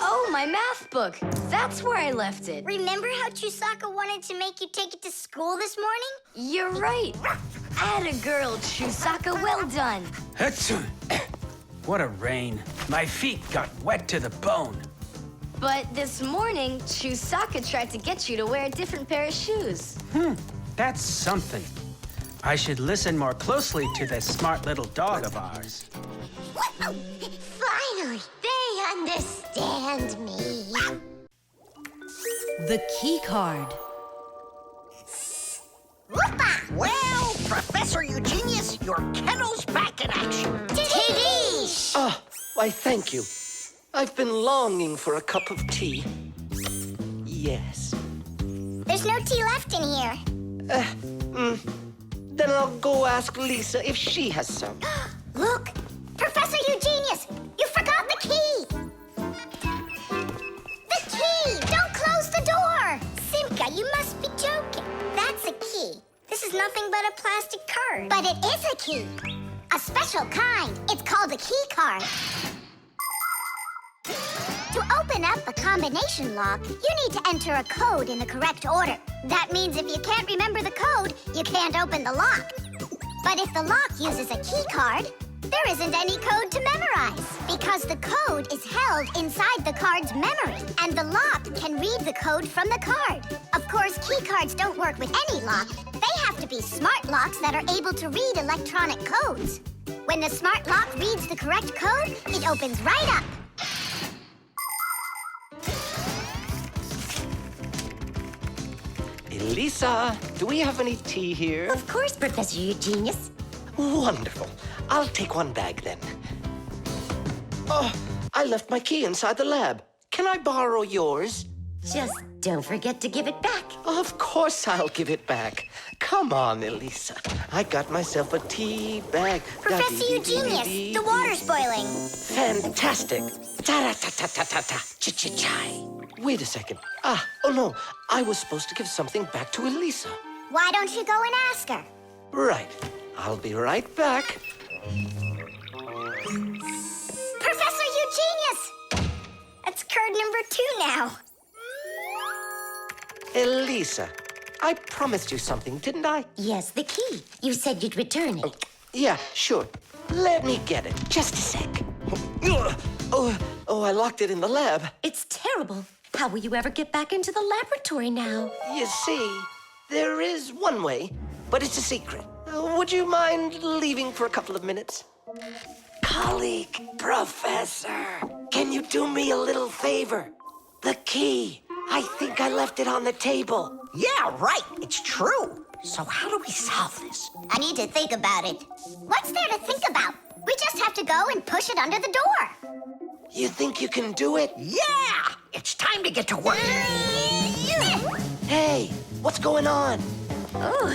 [SPEAKER 8] Oh, my math book. That's where I left it.
[SPEAKER 3] Remember how Chusaka wanted to make you take it to school this morning?
[SPEAKER 8] You're right. Atta girl, Chusaka. Well done.
[SPEAKER 10] Achoo. What a rain. My feet got wet to the bone.
[SPEAKER 8] But this morning, Chusaka tried to get you to wear a different pair of shoes.
[SPEAKER 10] That's something. I should listen more closely to this smart little dog of ours.
[SPEAKER 1] Finally, they understand me.
[SPEAKER 18] The key card.
[SPEAKER 7] Well, Professor Eugenius, your kennel's back in action.
[SPEAKER 3] Tiddy!
[SPEAKER 6] Ah, why, thank you. I've been longing for a cup of tea. Yes.
[SPEAKER 3] There's no tea left in here.
[SPEAKER 6] Then I'll go ask Lisa if she has some.
[SPEAKER 3] Look! Professor Eugenius! You forgot the key! The key! Don't close the door! Simka, you must be joking. That's a key. This is nothing but a plastic card. But it is a key. A special kind. It's called a key card. To open up a combination lock, you need to enter a code in the correct order. That means if you can't remember the code, you can't open the lock. But if the lock uses a key card, there isn't any code to memorize because the code is held inside the card's memory, and the lock can read the code from the card. Of course, key cards don't work with any lock. They have to be smart locks that are able to read electronic codes. When the smart lock reads the correct code, it opens right up.
[SPEAKER 6] Lisa, do we have any tea here?
[SPEAKER 16] Of course, Professor Eugenius.
[SPEAKER 6] Wonderful. I'll take one bag then. Oh, I left my key inside the lab. Can I borrow yours?
[SPEAKER 16] Just don't forget to give it back.
[SPEAKER 6] Of course I'll give it back. Come on, Elisa. I got myself a tea bag.
[SPEAKER 3] Professor Eugenius, the water's boiling.
[SPEAKER 6] Fantastic. Ta-ra-ta-ta-ta-ta-ta. Ch-ch-chai. Wait a second. Oh no. I was supposed to give something back to Elisa.
[SPEAKER 3] Why don't you go and ask her?
[SPEAKER 6] Right. I'll be right back.
[SPEAKER 3] Professor Eugenius! That's card number 2 now.
[SPEAKER 6] Elisa, I promised you something, didn't I?
[SPEAKER 16] Yes, the key. You said you'd return it.
[SPEAKER 6] Yeah, sure. Let me get it. Just a sec. Oh, I locked it in the lab.
[SPEAKER 16] It's terrible. How will you ever get back into the laboratory now?
[SPEAKER 6] You see, there is one way, but it's a secret. Would you mind leaving for a couple of minutes? Colleague, Professor, can you do me a little favor? The key. I think I left it on the table.
[SPEAKER 7] Yeah, right. It's true. So how do we solve this?
[SPEAKER 3] I need to think about it. What's there to think about? We just have to go and push it under the door.
[SPEAKER 6] You think you can do it?
[SPEAKER 7] Yeah! It's time to get to work.
[SPEAKER 6] Hey, what's going on?
[SPEAKER 16] Oh,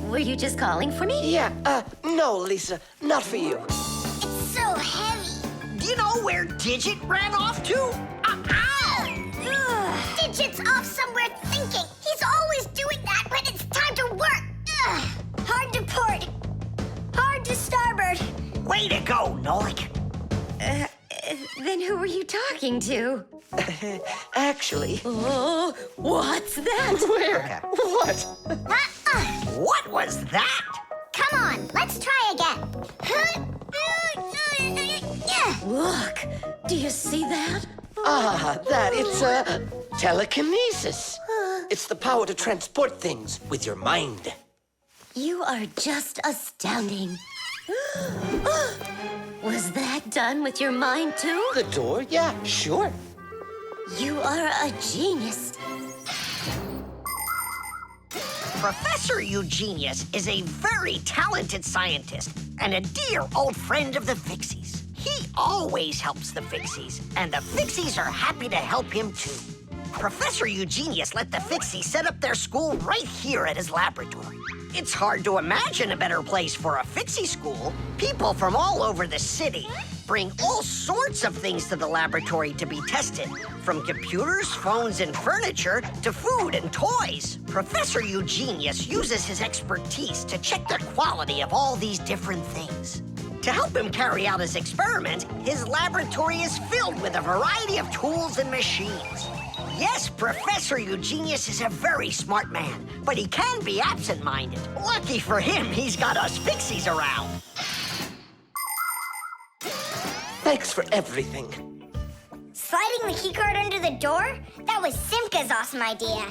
[SPEAKER 16] were you just calling for me?
[SPEAKER 6] Yeah, no, Lisa, not for you.
[SPEAKER 3] It's so heavy.
[SPEAKER 7] Do you know where Digit ran off to?
[SPEAKER 3] Ow! Digit's off somewhere thinking. He's always doing that when it's time to work. Hard to port. Hard to starboard.
[SPEAKER 7] Way to go, Nolik.
[SPEAKER 16] Then who were you talking to?
[SPEAKER 6] Actually...
[SPEAKER 16] Oh, what's that?
[SPEAKER 6] Where? What?
[SPEAKER 7] What was that?
[SPEAKER 3] Come on, let's try again.
[SPEAKER 16] Look, do you see that?
[SPEAKER 6] It's telekinesis. It's the power to transport things with your mind.
[SPEAKER 16] You are just astounding. Was that done with your mind, too?
[SPEAKER 6] The door? Yeah, sure.
[SPEAKER 16] You are a genius.
[SPEAKER 7] Professor Eugenius is a very talented scientist and a dear old friend of the Fixies. He always helps the Fixies, and the Fixies are happy to help him, too. Professor Eugenius let the Fixies set up their school right here at his laboratory. It's hard to imagine a better place for a Fixie School. People from all over the city bring all sorts of things to the laboratory to be tested, from computers, phones, and furniture to food and toys. Professor Eugenius uses his expertise to check the quality of all these different things. To help him carry out his experiment, his laboratory is filled with a variety of tools and machines. Yes, Professor Eugenius is a very smart man, but he can be absent-minded. Lucky for him, he's got us Fixies around.
[SPEAKER 6] Thanks for everything.
[SPEAKER 17] Sliding the keycard under the door? That was Simka's awesome idea.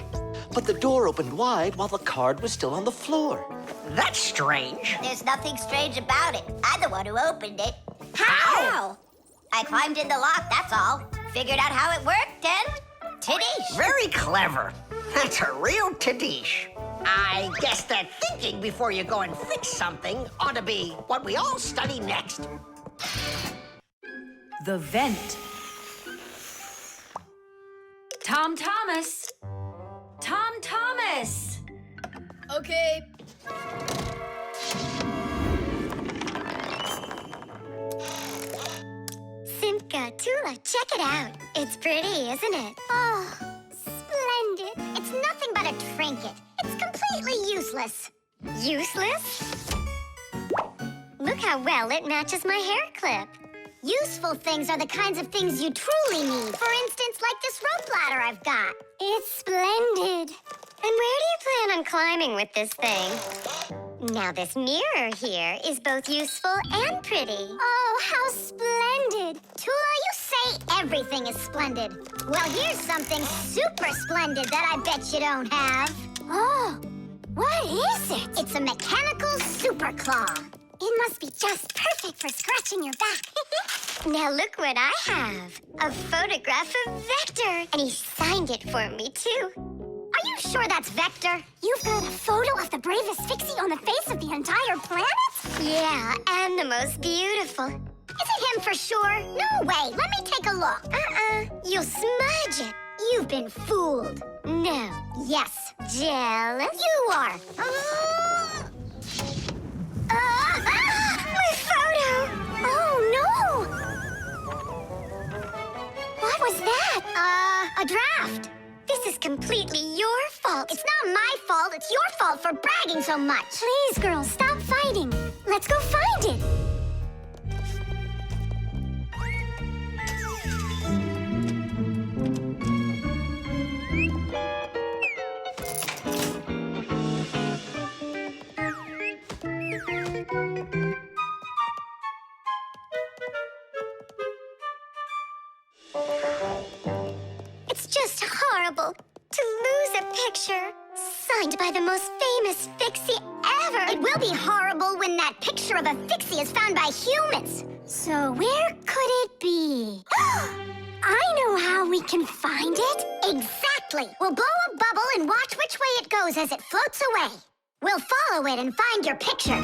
[SPEAKER 6] But the door opened wide while the card was still on the floor.
[SPEAKER 7] That's strange.
[SPEAKER 2] There's nothing strange about it. I'm the one who opened it.
[SPEAKER 17] How?
[SPEAKER 2] I climbed in the lock, that's all. Figured out how it worked, and titties.
[SPEAKER 7] Very clever. That's a real tadish. I guess that thinking before you go and fix something ought to be what we all study next.
[SPEAKER 13] The vent. Tom Thomas! Tom Thomas!
[SPEAKER 8] Okay.
[SPEAKER 4] Simka, Tula, check it out. It's pretty, isn't it? Oh, splendid.
[SPEAKER 3] It's nothing but a trinket. It's completely useless.
[SPEAKER 4] Useless? Look how well it matches my hair clip.
[SPEAKER 3] Useful things are the kinds of things you truly need. For instance, like this rope ladder I've got.
[SPEAKER 4] It's splendid. And where do you plan on climbing with this thing? Now, this mirror here is both useful and pretty.
[SPEAKER 3] Oh, how splendid. Tula, you say everything is splendid. Well, here's something super splendid that I bet you don't have.
[SPEAKER 4] Oh, what is it?
[SPEAKER 3] It's a mechanical super claw.
[SPEAKER 4] It must be just perfect for scratching your back. Now look what I have. A photograph of Vector. And he signed it for me, too.
[SPEAKER 3] Are you sure that's Vector?
[SPEAKER 4] You've got a photo of the bravest Fixie on the face of the entire planet? Yeah, and the most beautiful.
[SPEAKER 3] Is it him for sure? No way. Let me take a look.
[SPEAKER 4] You'll smudge it.
[SPEAKER 3] You've been fooled.
[SPEAKER 4] No.
[SPEAKER 3] Yes.
[SPEAKER 4] Jealous?
[SPEAKER 3] You are.
[SPEAKER 4] My photo! Oh, no! What was that?
[SPEAKER 3] A draft.
[SPEAKER 4] This is completely your fault.
[SPEAKER 3] It's not my fault. It's your fault for bragging so much.
[SPEAKER 4] Please, girls, stop fighting. Let's go find it. It's just horrible to lose a picture signed by the most famous Fixie ever.
[SPEAKER 3] It will be horrible when that picture of a Fixie is found by humans.
[SPEAKER 4] So where could it be? I know how we can find it.
[SPEAKER 3] Exactly. We'll blow a bubble and watch which way it goes as it floats away. We'll follow it and find your picture.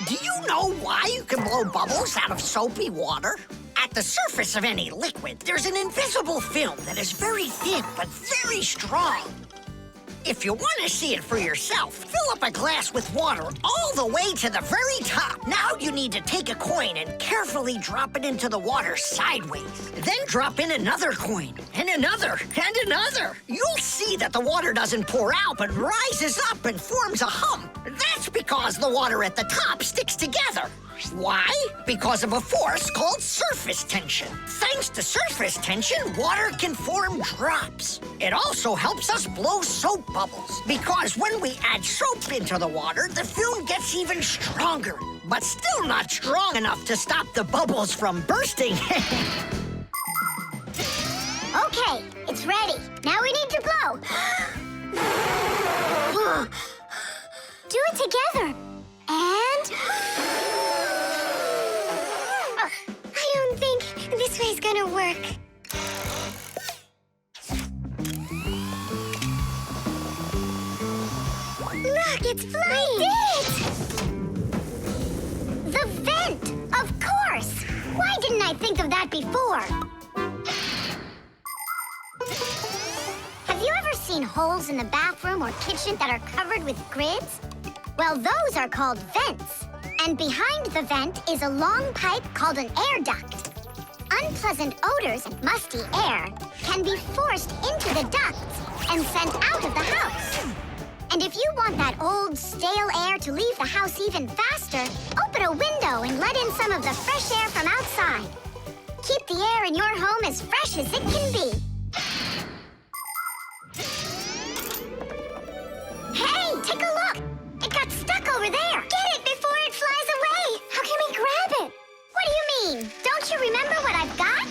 [SPEAKER 7] Do you know why you can blow bubbles out of soapy water? At the surface of any liquid, there's an invisible film that is very thin but very strong. If you want to see it for yourself, fill up a glass with water all the way to the very top. Now you need to take a coin and carefully drop it into the water sideways. Then drop in another coin, and another, and another. You'll see that the water doesn't pour out, but rises up and forms a hump. That's because the water at the top sticks together. Why? Because of a force called surface tension. Thanks to surface tension, water can form drops. It also helps us blow soap bubbles, because when we add soap into the water, the film gets even stronger, but still not strong enough to stop the bubbles from bursting.
[SPEAKER 3] Okay, it's ready. Now we need to blow.
[SPEAKER 4] Do it together. And... I don't think this way's gonna work. Look, it's flying!
[SPEAKER 3] We did it! The vent! Of course! Why didn't I think of that before? Have you ever seen seen holes in the bathroom or kitchen that are covered with grids? Well, those are called vents. And behind the vent is a long pipe called an air duct. Unpleasant odors and musty air can be forced into the ducts and sent out of the house. And if you want that old, stale air to leave the house even faster, open a window and let in some of the fresh air from outside. Keep the air in your home as fresh as it can be. Hey, take a look! It got stuck over there! Get it before it flies away! How can we grab it? What do you mean? Don't you remember what I've got?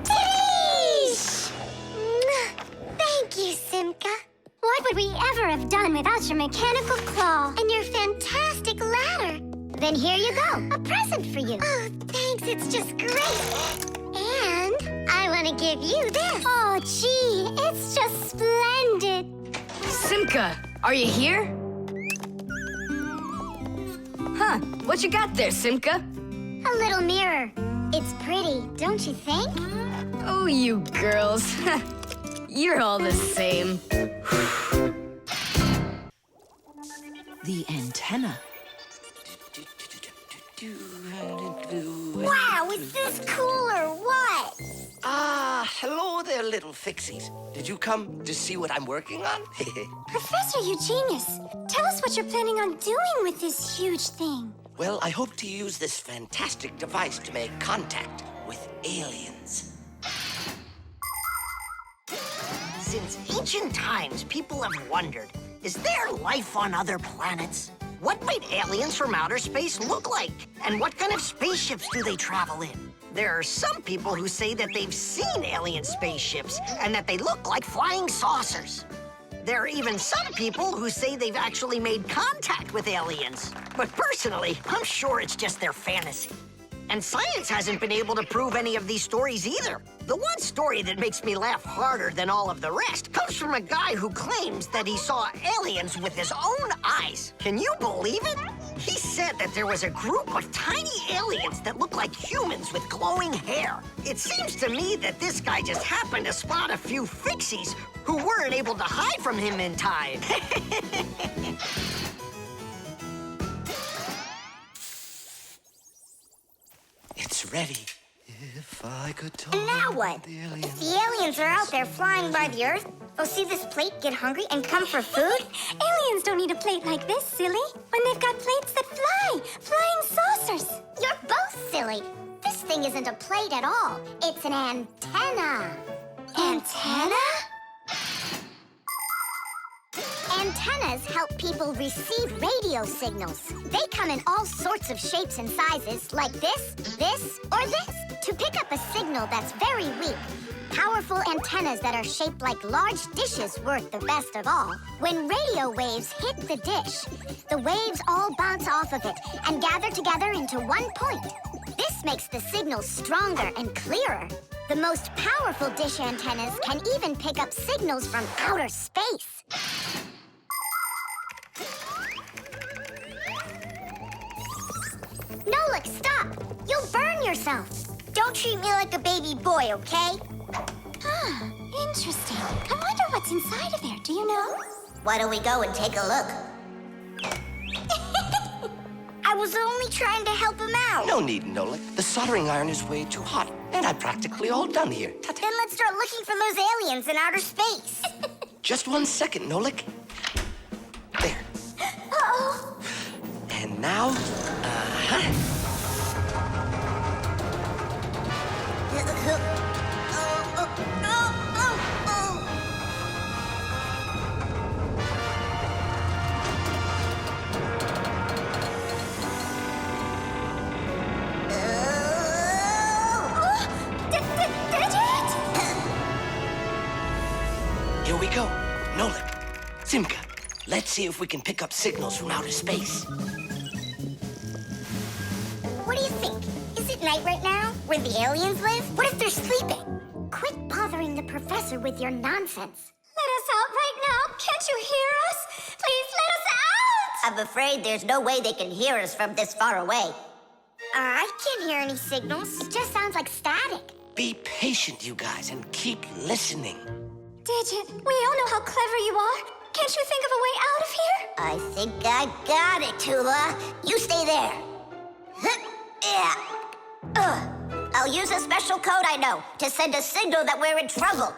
[SPEAKER 3] Sheesh! Thank you, Simka. What would we ever have done without your mechanical claw and your fantastic ladder? Then here you go, a present for you. Oh, thanks, it's just great. And I want to give you this. Oh, gee, it's just splendid.
[SPEAKER 8] Simka, are you here? Huh, what you got there, Simka?
[SPEAKER 3] A little mirror. It's pretty, don't you think?
[SPEAKER 8] Oh, you girls. You're all the same.
[SPEAKER 18] The antenna.
[SPEAKER 3] Wow, is this cool or what?
[SPEAKER 6] Ah, hello there, little Fixies. Did you come to see what I'm working on?
[SPEAKER 4] Professor Eugenius, tell us what you're planning on doing with this huge thing.
[SPEAKER 6] Well, I hope to use this fantastic device to make contact with aliens.
[SPEAKER 7] Since ancient times, people have wondered, is there life on other planets? What might aliens from outer space look like? And what kind of spaceships do they travel in? There are some people who say that they've seen alien spaceships and that they look like flying saucers. There are even some people who say they've actually made contact with aliens. But personally, I'm sure it's just their fantasy. And science hasn't been able to prove any of these stories either. The one story that makes me laugh harder than all of the rest comes from a guy who claims that he saw aliens with his own eyes. Can you believe it? He said that there was a group of tiny aliens that looked like humans with glowing hair. It seems to me that this guy just happened to spot a few Fixies who weren't able to hide from him in time.
[SPEAKER 6] It's ready. If I could talk.
[SPEAKER 17] And now what? If the aliens are out there flying by the Earth, they'll see this plate, get hungry, and come for food?
[SPEAKER 4] Aliens don't need a plate like this, silly. When they've got plates that fly, flying saucers.
[SPEAKER 3] You're both silly. This thing isn't a plate at all. It's an antenna.
[SPEAKER 4] Antenna?
[SPEAKER 3] Antennas help people receive radio signals. They come in all sorts of shapes and sizes, like this, or this, to pick up a signal that's very weak. Powerful antennas that are shaped like large dishes work the best of all. When radio waves hit the dish, the waves all bounce off of it and gather together into one point. This makes the signal stronger and clearer. The most powerful dish antennas can even pick up signals from outer space. Nolik, stop! You'll burn yourself.
[SPEAKER 17] Don't treat me like a baby boy, okay?
[SPEAKER 4] Ah, interesting. I wonder what's inside of there. Do you know?
[SPEAKER 2] Why don't we go and take a look?
[SPEAKER 17] I was only trying to help him out.
[SPEAKER 6] No need, Nolik. The soldering iron is way too hot, and I'm practically all done here.
[SPEAKER 17] Then let's start looking for those aliens in outer space.
[SPEAKER 6] Just 1 second, Nolik. There.
[SPEAKER 17] Uh-oh.
[SPEAKER 6] And now, Here we go. Nolik, Simka, let's see if we can pick up signals from outer space.
[SPEAKER 17] What do you think? Is it night right now, where the aliens live? What if they're sleeping?
[SPEAKER 3] Quit bothering the professor with your nonsense.
[SPEAKER 4] Let us out right now. Can't you hear us? Please let us out!
[SPEAKER 2] I'm afraid there's no way they can hear us from this far away.
[SPEAKER 17] I can't hear any signals.
[SPEAKER 3] It just sounds like static.
[SPEAKER 6] Be patient, you guys, and keep listening.
[SPEAKER 4] Digit, we all know how clever you are. Can't you think of a way out of here?
[SPEAKER 3] I think I got it, Tula. You stay there. Yeah. I'll use a special code I know to send a signal that we're in trouble.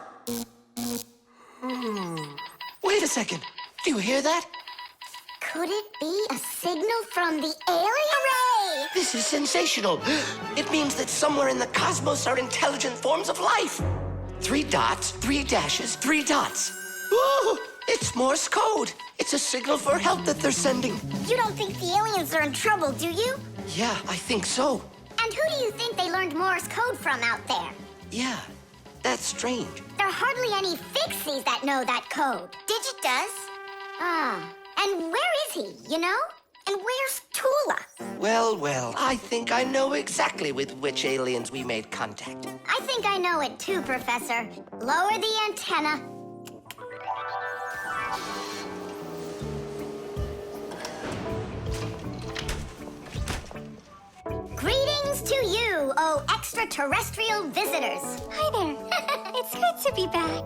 [SPEAKER 6] Wait a second. Do you hear that?
[SPEAKER 3] Could it be a signal from the alien? Hooray!
[SPEAKER 6] This is sensational. It means that somewhere in the cosmos are intelligent forms of life. 3 dots, 3 dashes, 3 dots. Ooh, it's Morse code. It's a signal for help that they're sending.
[SPEAKER 3] You don't think the aliens are in trouble, do you?
[SPEAKER 6] Yeah, I think so.
[SPEAKER 3] And who do you think they learned Morse code from out there?
[SPEAKER 6] Yeah, that's strange.
[SPEAKER 3] There are hardly any Fixies that know that code. Digit does. And where is he, you know? And where's Tula?
[SPEAKER 6] Well, I think I know exactly with which aliens we made contact.
[SPEAKER 3] I think I know it too, Professor. Lower the antenna. Greetings to you, oh extraterrestrial visitors.
[SPEAKER 4] Hi there. It's good to be back.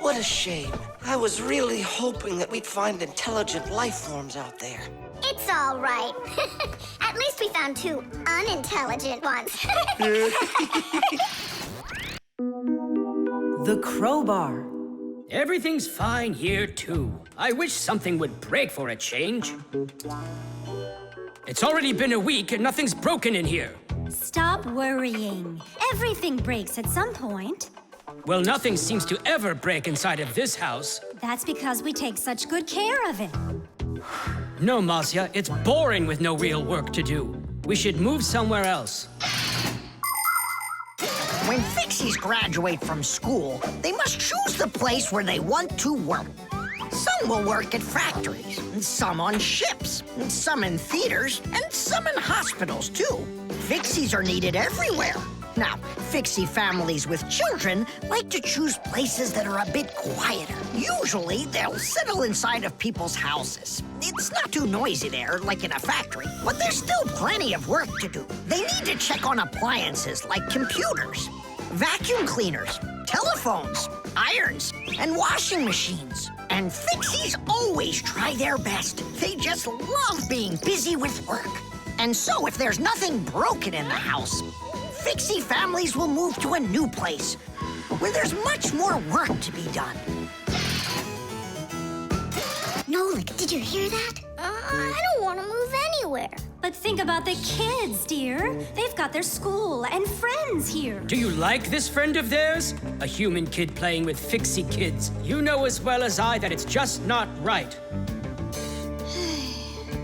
[SPEAKER 6] What a shame. I was really hoping that we'd find intelligent life forms out there.
[SPEAKER 3] It's all right. At least we found 2 unintelligent ones.
[SPEAKER 18] The crowbar.
[SPEAKER 5] Everything's fine here, too. I wish something would break for a change. It's already been a week and nothing's broken in here.
[SPEAKER 19] Stop worrying. Everything breaks at some point.
[SPEAKER 5] Well, nothing seems to ever break inside of this house.
[SPEAKER 19] That's because we take such good care of it.
[SPEAKER 5] No, Marcia, it's boring with no real work to do. We should move somewhere else.
[SPEAKER 7] When Fixies graduate from school, they must choose the place where they want to work. Some will work at factories, and some on ships, and some in theaters, and some in hospitals, too. Fixies are needed everywhere. Now, Fixie families with children like to choose places that are a bit quieter. Usually, they'll settle inside of people's houses. It's not too noisy there, like in a factory, but there's still plenty of work to do. They need to check on appliances like computers, vacuum cleaners, telephones, irons, and washing machines. And Fixies always try their best. They just love being busy with work. And so if there's nothing broken in the house, Fixie families will move to a new place where there's much more work to be done.
[SPEAKER 3] Nolik, did you hear that? I don't want to move anywhere.
[SPEAKER 19] But think about the kids, dear. They've got their school and friends here.
[SPEAKER 5] Do you like this friend of theirs? A human kid playing with Fixie kids. You know as well as I that it's just not right.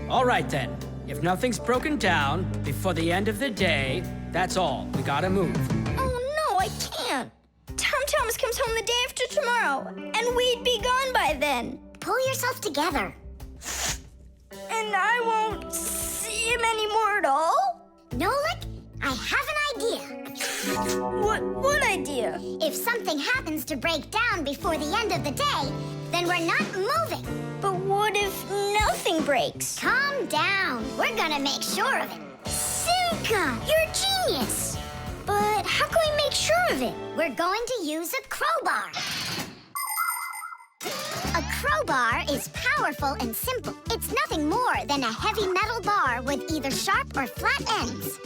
[SPEAKER 5] All right, then. If nothing's broken down before the end of the day, that's all. We gotta move.
[SPEAKER 17] Oh, no, I can't. Tom Thomas comes home the day after tomorrow, and we'd be gone by then.
[SPEAKER 3] Pull yourself together.
[SPEAKER 17] And I won't see him anymore at all?
[SPEAKER 3] Nolik, I have an idea.
[SPEAKER 17] What idea?
[SPEAKER 3] If something happens to break down before the end of the day, then we're not moving.
[SPEAKER 17] But what if nothing breaks?
[SPEAKER 3] Calm down. We're gonna make sure of it.
[SPEAKER 17] Simka, you're a genius. But how can we make sure of it?
[SPEAKER 3] We're going to use a crowbar. A crowbar is powerful and simple. It's nothing more than a heavy metal bar with either sharp or flat ends.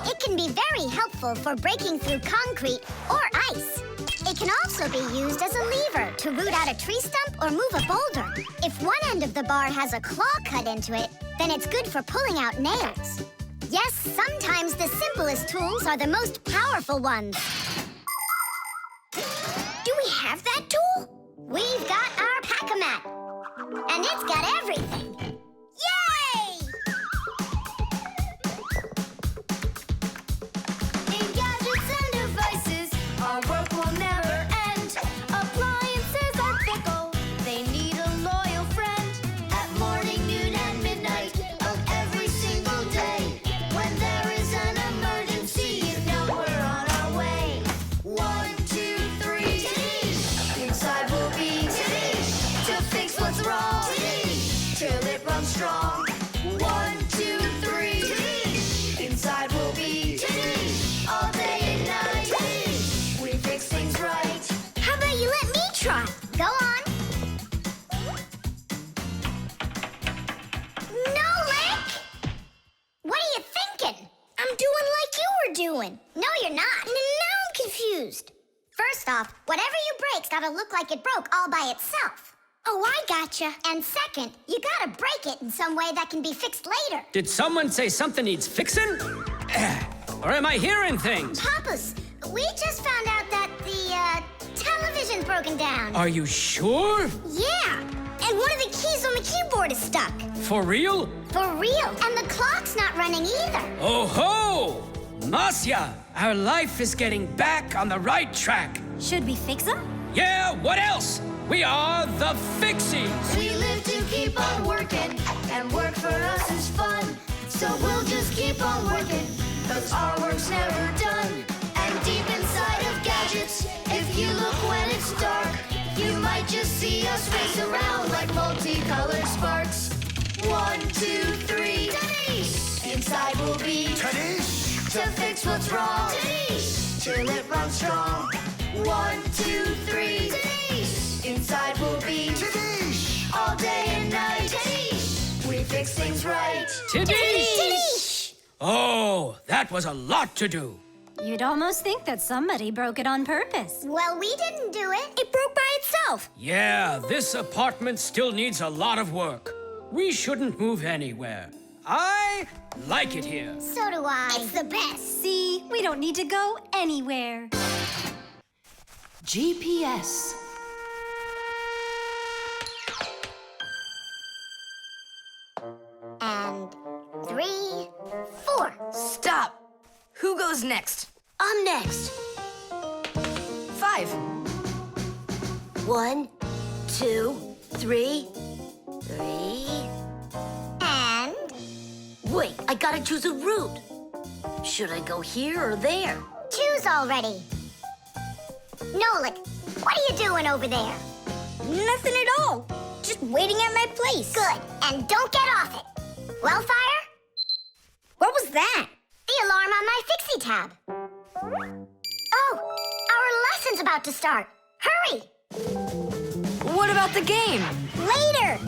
[SPEAKER 3] It can be very helpful for breaking through concrete or ice. It can also be used as a lever to root out a tree stump or move a boulder. If one end of the bar has a claw cut into it, then it's good for pulling out nails. Yes, sometimes the simplest tools are the most powerful ones.
[SPEAKER 17] Do we have that tool?
[SPEAKER 3] We've got our pack-a-mat, and it's got everything.
[SPEAKER 17] Yay! In gadgets and devices, our work will never end. Appliances are fickle, they need a loyal friend. At morning, noon, and midnight of every single day. When there is an emergency, you know we're on our way. doing? No, you're not. Now I'm confused.
[SPEAKER 3] First off, whatever you break's gotta look like it broke all by itself.
[SPEAKER 17] Oh, I gotcha.
[SPEAKER 3] And second, you gotta break it in some way that can be fixed later.
[SPEAKER 5] Did someone say something needs fixing? Or am I hearing things?
[SPEAKER 3] Papas, we just found out that the television's broken down.
[SPEAKER 5] Are you sure?
[SPEAKER 17] Yeah. And one of the keys on the keyboard is stuck.
[SPEAKER 5] For real?
[SPEAKER 3] For real. And the clock's not running either.
[SPEAKER 5] Oh ho! Marcia, our life is getting back on the right track.
[SPEAKER 19] Should we fix them?
[SPEAKER 5] Yeah, what else? We are the Fixies.
[SPEAKER 11] We live to keep on working, and work for us is fun. So we'll just keep on working, 'cause our work's never done. And deep inside of gadgets, if you look when it's dark, you might just see us race around like multicolored sparks. 1, 2, 3, Taddish! Inside we'll be Taddish! To fix what's wrong, Taddish! Till it runs strong. 1, 2, 3, Taddish! Inside we'll be Taddish! All day and night, Taddish! We fix things right.
[SPEAKER 5] Taddish! Oh, that was a lot to do.
[SPEAKER 19] You'd almost think that somebody broke it on purpose.
[SPEAKER 3] Well, we didn't do it.
[SPEAKER 17] It broke by itself.
[SPEAKER 5] Yeah, this apartment still needs a lot of work. We shouldn't move anywhere. I like it here.
[SPEAKER 3] So do I.
[SPEAKER 17] It's the best.
[SPEAKER 19] See, we don't need to go anywhere.
[SPEAKER 13] GPS.
[SPEAKER 3] And 3, 4.
[SPEAKER 8] Stop. Who goes next?
[SPEAKER 2] I'm next.
[SPEAKER 8] 5.
[SPEAKER 2] 1, 2, 3. 3.
[SPEAKER 3] And
[SPEAKER 2] Wait, I gotta choose a route. Should I go here or there?
[SPEAKER 3] choose already. Nolik, what are you doing over there?
[SPEAKER 17] Nothing at all. Just waiting at my place.
[SPEAKER 3] Good, and don't get off it. Well, Fire?
[SPEAKER 17] What was that?
[SPEAKER 3] The alarm on my Fixie tab. Oh, our lesson's about to start. Hurry!
[SPEAKER 8] What about the game?
[SPEAKER 17] Later.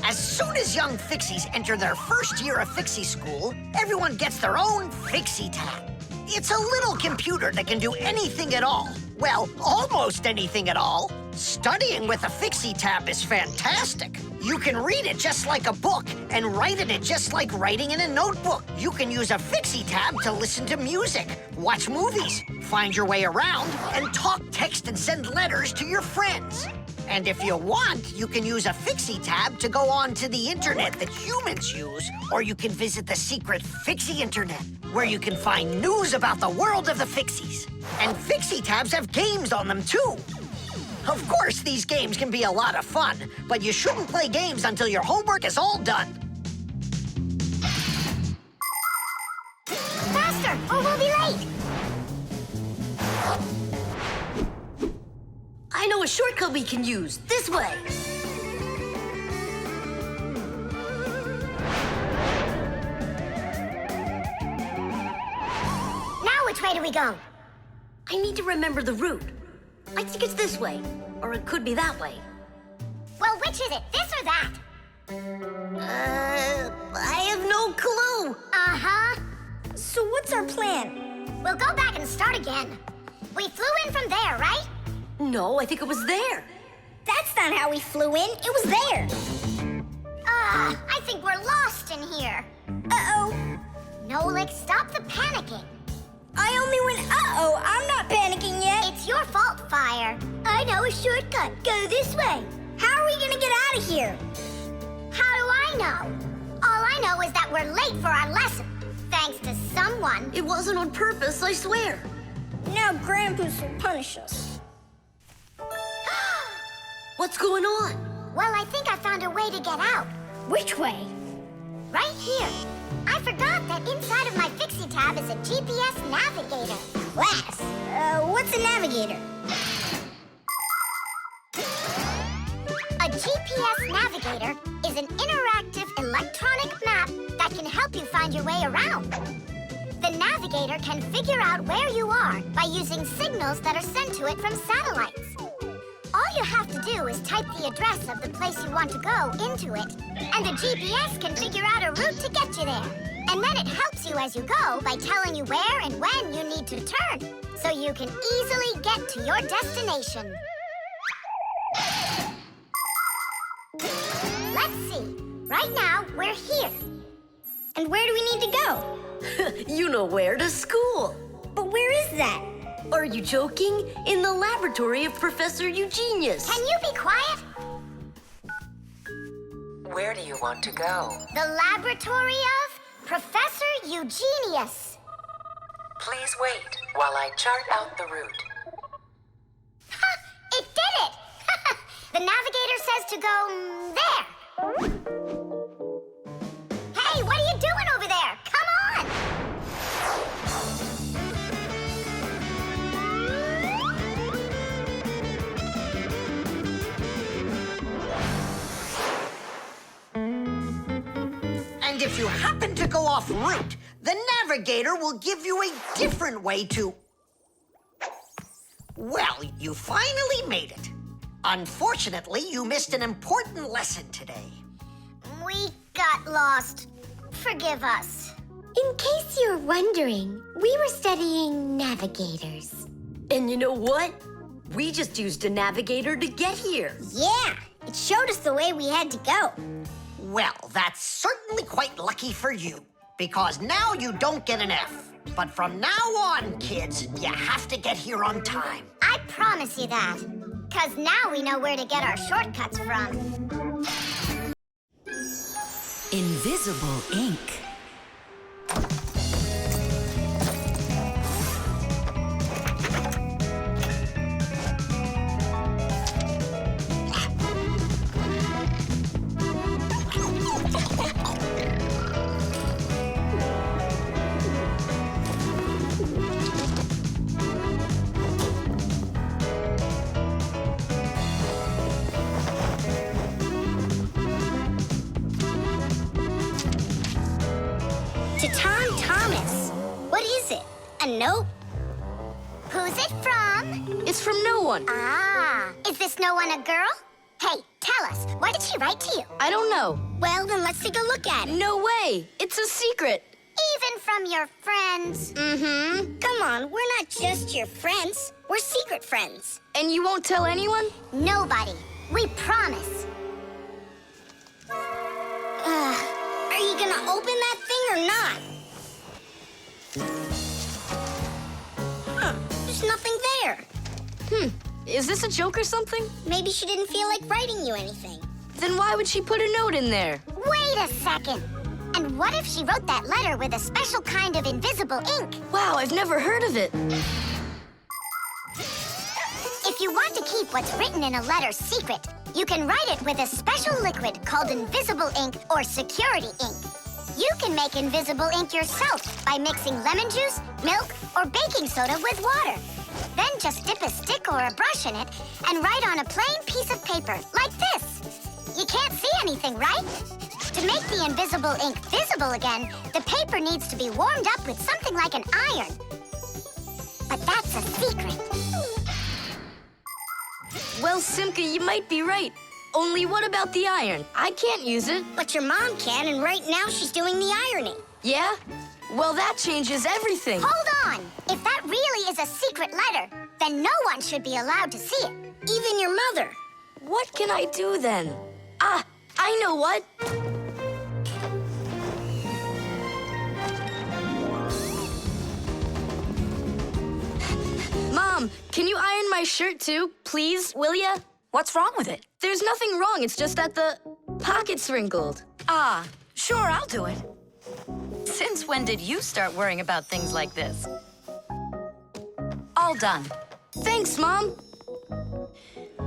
[SPEAKER 7] As soon as young Fixies enter their first year of Fixie School, everyone gets their own Fixie tab. It's a little computer that can do anything at all. Well, almost anything at all. Studying with a Fixie tab is fantastic. You can read it just like a book and write in it just like writing in a notebook. You can use a Fixie tab to listen to music, watch movies, find your way around, and talk, text, and send letters to your friends. And if you want, you can use a Fixie tab to go on to the internet that humans use, or you can visit the secret Fixie internet, where you can find news about the world of the Fixies. And Fixie tabs have games on them, too. Of course, these games can be a lot of fun, but you shouldn't play games until your homework is all done.
[SPEAKER 3] Faster, or we'll be late.
[SPEAKER 2] I know a shortcut we can use. This way.
[SPEAKER 3] Now which way do we go?
[SPEAKER 2] I need to remember the route. I think it's this way, or it could be that way.
[SPEAKER 3] Well, which is it, this or that?
[SPEAKER 2] I have no clue.
[SPEAKER 3] Uh-huh.
[SPEAKER 17] So what's our plan?
[SPEAKER 3] We'll go back and start again. We flew in from there, right?
[SPEAKER 2] No, I think it was there.
[SPEAKER 17] That's not how we flew in. It was there.
[SPEAKER 3] I think we're lost in here.
[SPEAKER 17] Uh-oh.
[SPEAKER 3] Nolik, stop the panicking.
[SPEAKER 17] I only went uh-oh. I'm not panicking yet.
[SPEAKER 3] It's your fault, Fire.
[SPEAKER 17] I know a shortcut. Go this way. How are we gonna get out of here?
[SPEAKER 3] How do I know? All I know is that we're late for our lesson. Thanks to someone.
[SPEAKER 2] It wasn't on purpose, I swear.
[SPEAKER 17] Now Grandpa's will punish us.
[SPEAKER 2] What's going on?
[SPEAKER 3] Well, I think I found a way to get out.
[SPEAKER 17] Which way?
[SPEAKER 3] Right here. I forgot that inside of my Fixie tab is a GPS navigator.
[SPEAKER 17] Class. What's a navigator?
[SPEAKER 3] A GPS navigator is an interactive electronic map that can help you find your way around. The navigator can figure out where you are by using signals that are sent to it from satellites. All you have to do is type the address of the place you want to go into it, and the GPS can figure out a route to get you there. And then it helps you as you go by telling you where and when you need to turn, so you can easily get to your destination. Let's see. Right now, we're here.
[SPEAKER 17] And where do we need to go?
[SPEAKER 2] You know where, to school.
[SPEAKER 17] But where is that?
[SPEAKER 2] Are you joking? In the laboratory of Professor Eugenius.
[SPEAKER 3] Can you be quiet?
[SPEAKER 18] Where do you want to go?
[SPEAKER 3] The laboratory of Professor Eugenius.
[SPEAKER 18] Please wait while I chart out the route.
[SPEAKER 3] Ha! It did it! The navigator says to go there. Hey, what are you doing over there? Come on!
[SPEAKER 7] And if you happen to go off route, the navigator will give you a different way to... Well, you finally made it. Unfortunately, you missed an important lesson today.
[SPEAKER 3] We got lost. Forgive us.
[SPEAKER 1] In case you're wondering, we were studying navigators.
[SPEAKER 2] And you know what? We just used a navigator to get here.
[SPEAKER 17] Yeah, it showed us the way we had to go.
[SPEAKER 7] Well, that's certainly quite lucky for you, because now you don't get an F. But from now on, kids, you have to get here on time.
[SPEAKER 3] I promise you that. 'Cause now we know where to get our shortcuts from.
[SPEAKER 18] Invisible ink.
[SPEAKER 17] To Tom Thomas. What is it? A note?
[SPEAKER 3] Who's it from?
[SPEAKER 8] It's from no one.
[SPEAKER 3] Ah, is this no one a girl? Hey, tell us, what did she write to you?
[SPEAKER 8] I don't know.
[SPEAKER 17] Well, then let's take a look at it.
[SPEAKER 8] No way. It's a secret.
[SPEAKER 3] Even from your friends?
[SPEAKER 17] Mm-hmm. Come on, we're not just your friends. We're secret friends.
[SPEAKER 8] And you won't tell anyone?
[SPEAKER 3] Nobody. We promise.
[SPEAKER 17] Are you gonna open that thing or not? Huh, there's nothing there.
[SPEAKER 8] Is this a joke or something?
[SPEAKER 17] Maybe she didn't feel like writing you anything.
[SPEAKER 8] Then why would she put a note in there?
[SPEAKER 3] Wait a second. And what if she wrote that letter with a special kind of invisible ink?
[SPEAKER 8] Wow, I've never heard of it.
[SPEAKER 3] If you want to keep what's written in a letter secret, you can write it with a special liquid called invisible ink or security ink. You can make invisible ink yourself by mixing lemon juice, milk, or baking soda with water. Then just dip a stick or a brush in it and write on a plain piece of paper, like this. You can't see anything, right? To make the invisible ink visible again, the paper needs to be warmed up with something like an iron. But that's a secret.
[SPEAKER 8] Well, Simka, you might be right. Only what about the iron? I can't use it.
[SPEAKER 17] But your mom can, and right now she's doing the ironing.
[SPEAKER 8] Yeah? Well, that changes everything.
[SPEAKER 3] Hold on! If that really is a secret letter, then no one should be allowed to see it.
[SPEAKER 17] Even your mother.
[SPEAKER 8] What can I do then? Ah, I know what. Mom, can you iron my shirt too, please, will ya?
[SPEAKER 13] What's wrong with it?
[SPEAKER 8] There's nothing wrong, it's just that the pocket's wrinkled.
[SPEAKER 13] Ah, sure, I'll do it. Since when did you start worrying about things like this? All done.
[SPEAKER 8] Thanks, Mom.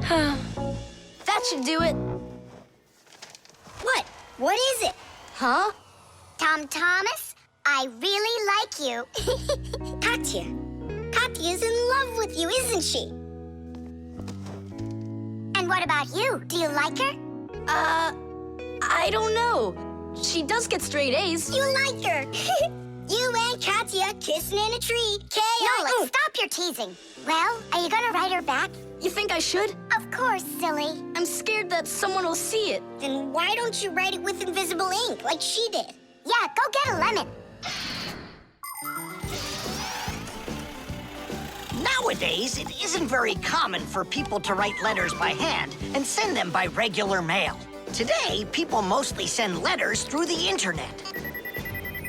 [SPEAKER 8] That should do it.
[SPEAKER 17] What? What is it?
[SPEAKER 8] Huh?
[SPEAKER 3] Tom Thomas, I really like you.
[SPEAKER 17] Katya. Katya's in love with you, isn't she?
[SPEAKER 3] And what about you? Do you like her?
[SPEAKER 8] I don't know. She does get straight A's.
[SPEAKER 17] You like her. You and Katya kissing in a tree.
[SPEAKER 3] Nolik, stop your teasing. Well, are you gonna write her back?
[SPEAKER 8] You think I should?
[SPEAKER 3] Of course, silly.
[SPEAKER 8] I'm scared that someone will see it.
[SPEAKER 17] Then why don't you write it with invisible ink like she did?
[SPEAKER 3] Yeah, go get a lemon.
[SPEAKER 7] Nowadays, it isn't very common for people to write letters by hand and send them by regular mail. Today, people mostly send letters through the internet.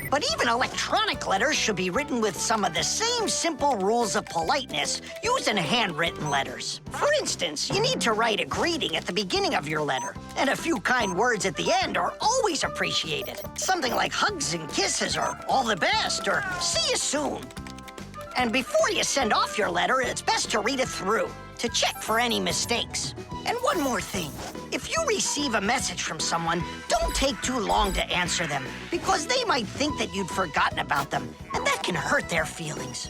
[SPEAKER 7] But even electronic letters should be written with some of the same simple rules of politeness used in handwritten letters. For instance, you need to write a greeting at the beginning of your letter, and a few kind words at the end are always appreciated. Something like hugs and kisses, or all the best, or see you soon. And before you send off your letter, it's best to read it through to check for any mistakes. And one more thing. If you receive a message from someone, don't take too long to answer them, because they might think that you'd forgotten about them, and that can hurt their feelings.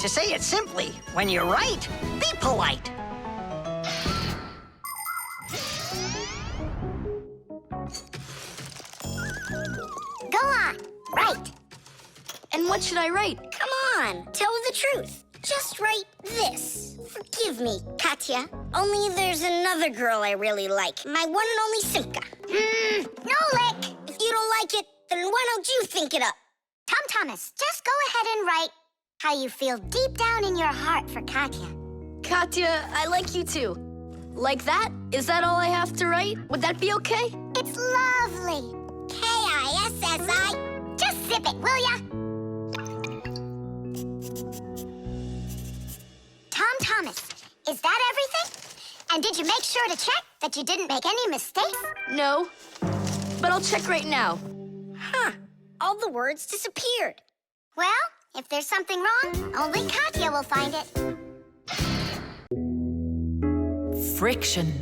[SPEAKER 7] To say it simply, when you write, be polite.
[SPEAKER 3] Go on, write.
[SPEAKER 8] And what should I write?
[SPEAKER 17] Come on, tell the truth. Just write this. Forgive me, Katya. Only there's another girl I really like. My one and only Simka.
[SPEAKER 3] Nolik!
[SPEAKER 17] If you don't like it, then why don't you think it up?
[SPEAKER 3] Tom Thomas, just go ahead and write how you feel deep down in your heart for Katya.
[SPEAKER 8] Katya, I like you too. Like that? Is that all I have to write? Would that be okay?
[SPEAKER 3] It's lovely.
[SPEAKER 17] Kissi.
[SPEAKER 3] Just zip it, will ya? Tom Thomas, is that everything? And did you make sure to check that you didn't make any mistakes?
[SPEAKER 8] No, but I'll check right now.
[SPEAKER 17] Huh, all the words disappeared.
[SPEAKER 3] Well, if there's something wrong, only Katya will find it.
[SPEAKER 13] Friction.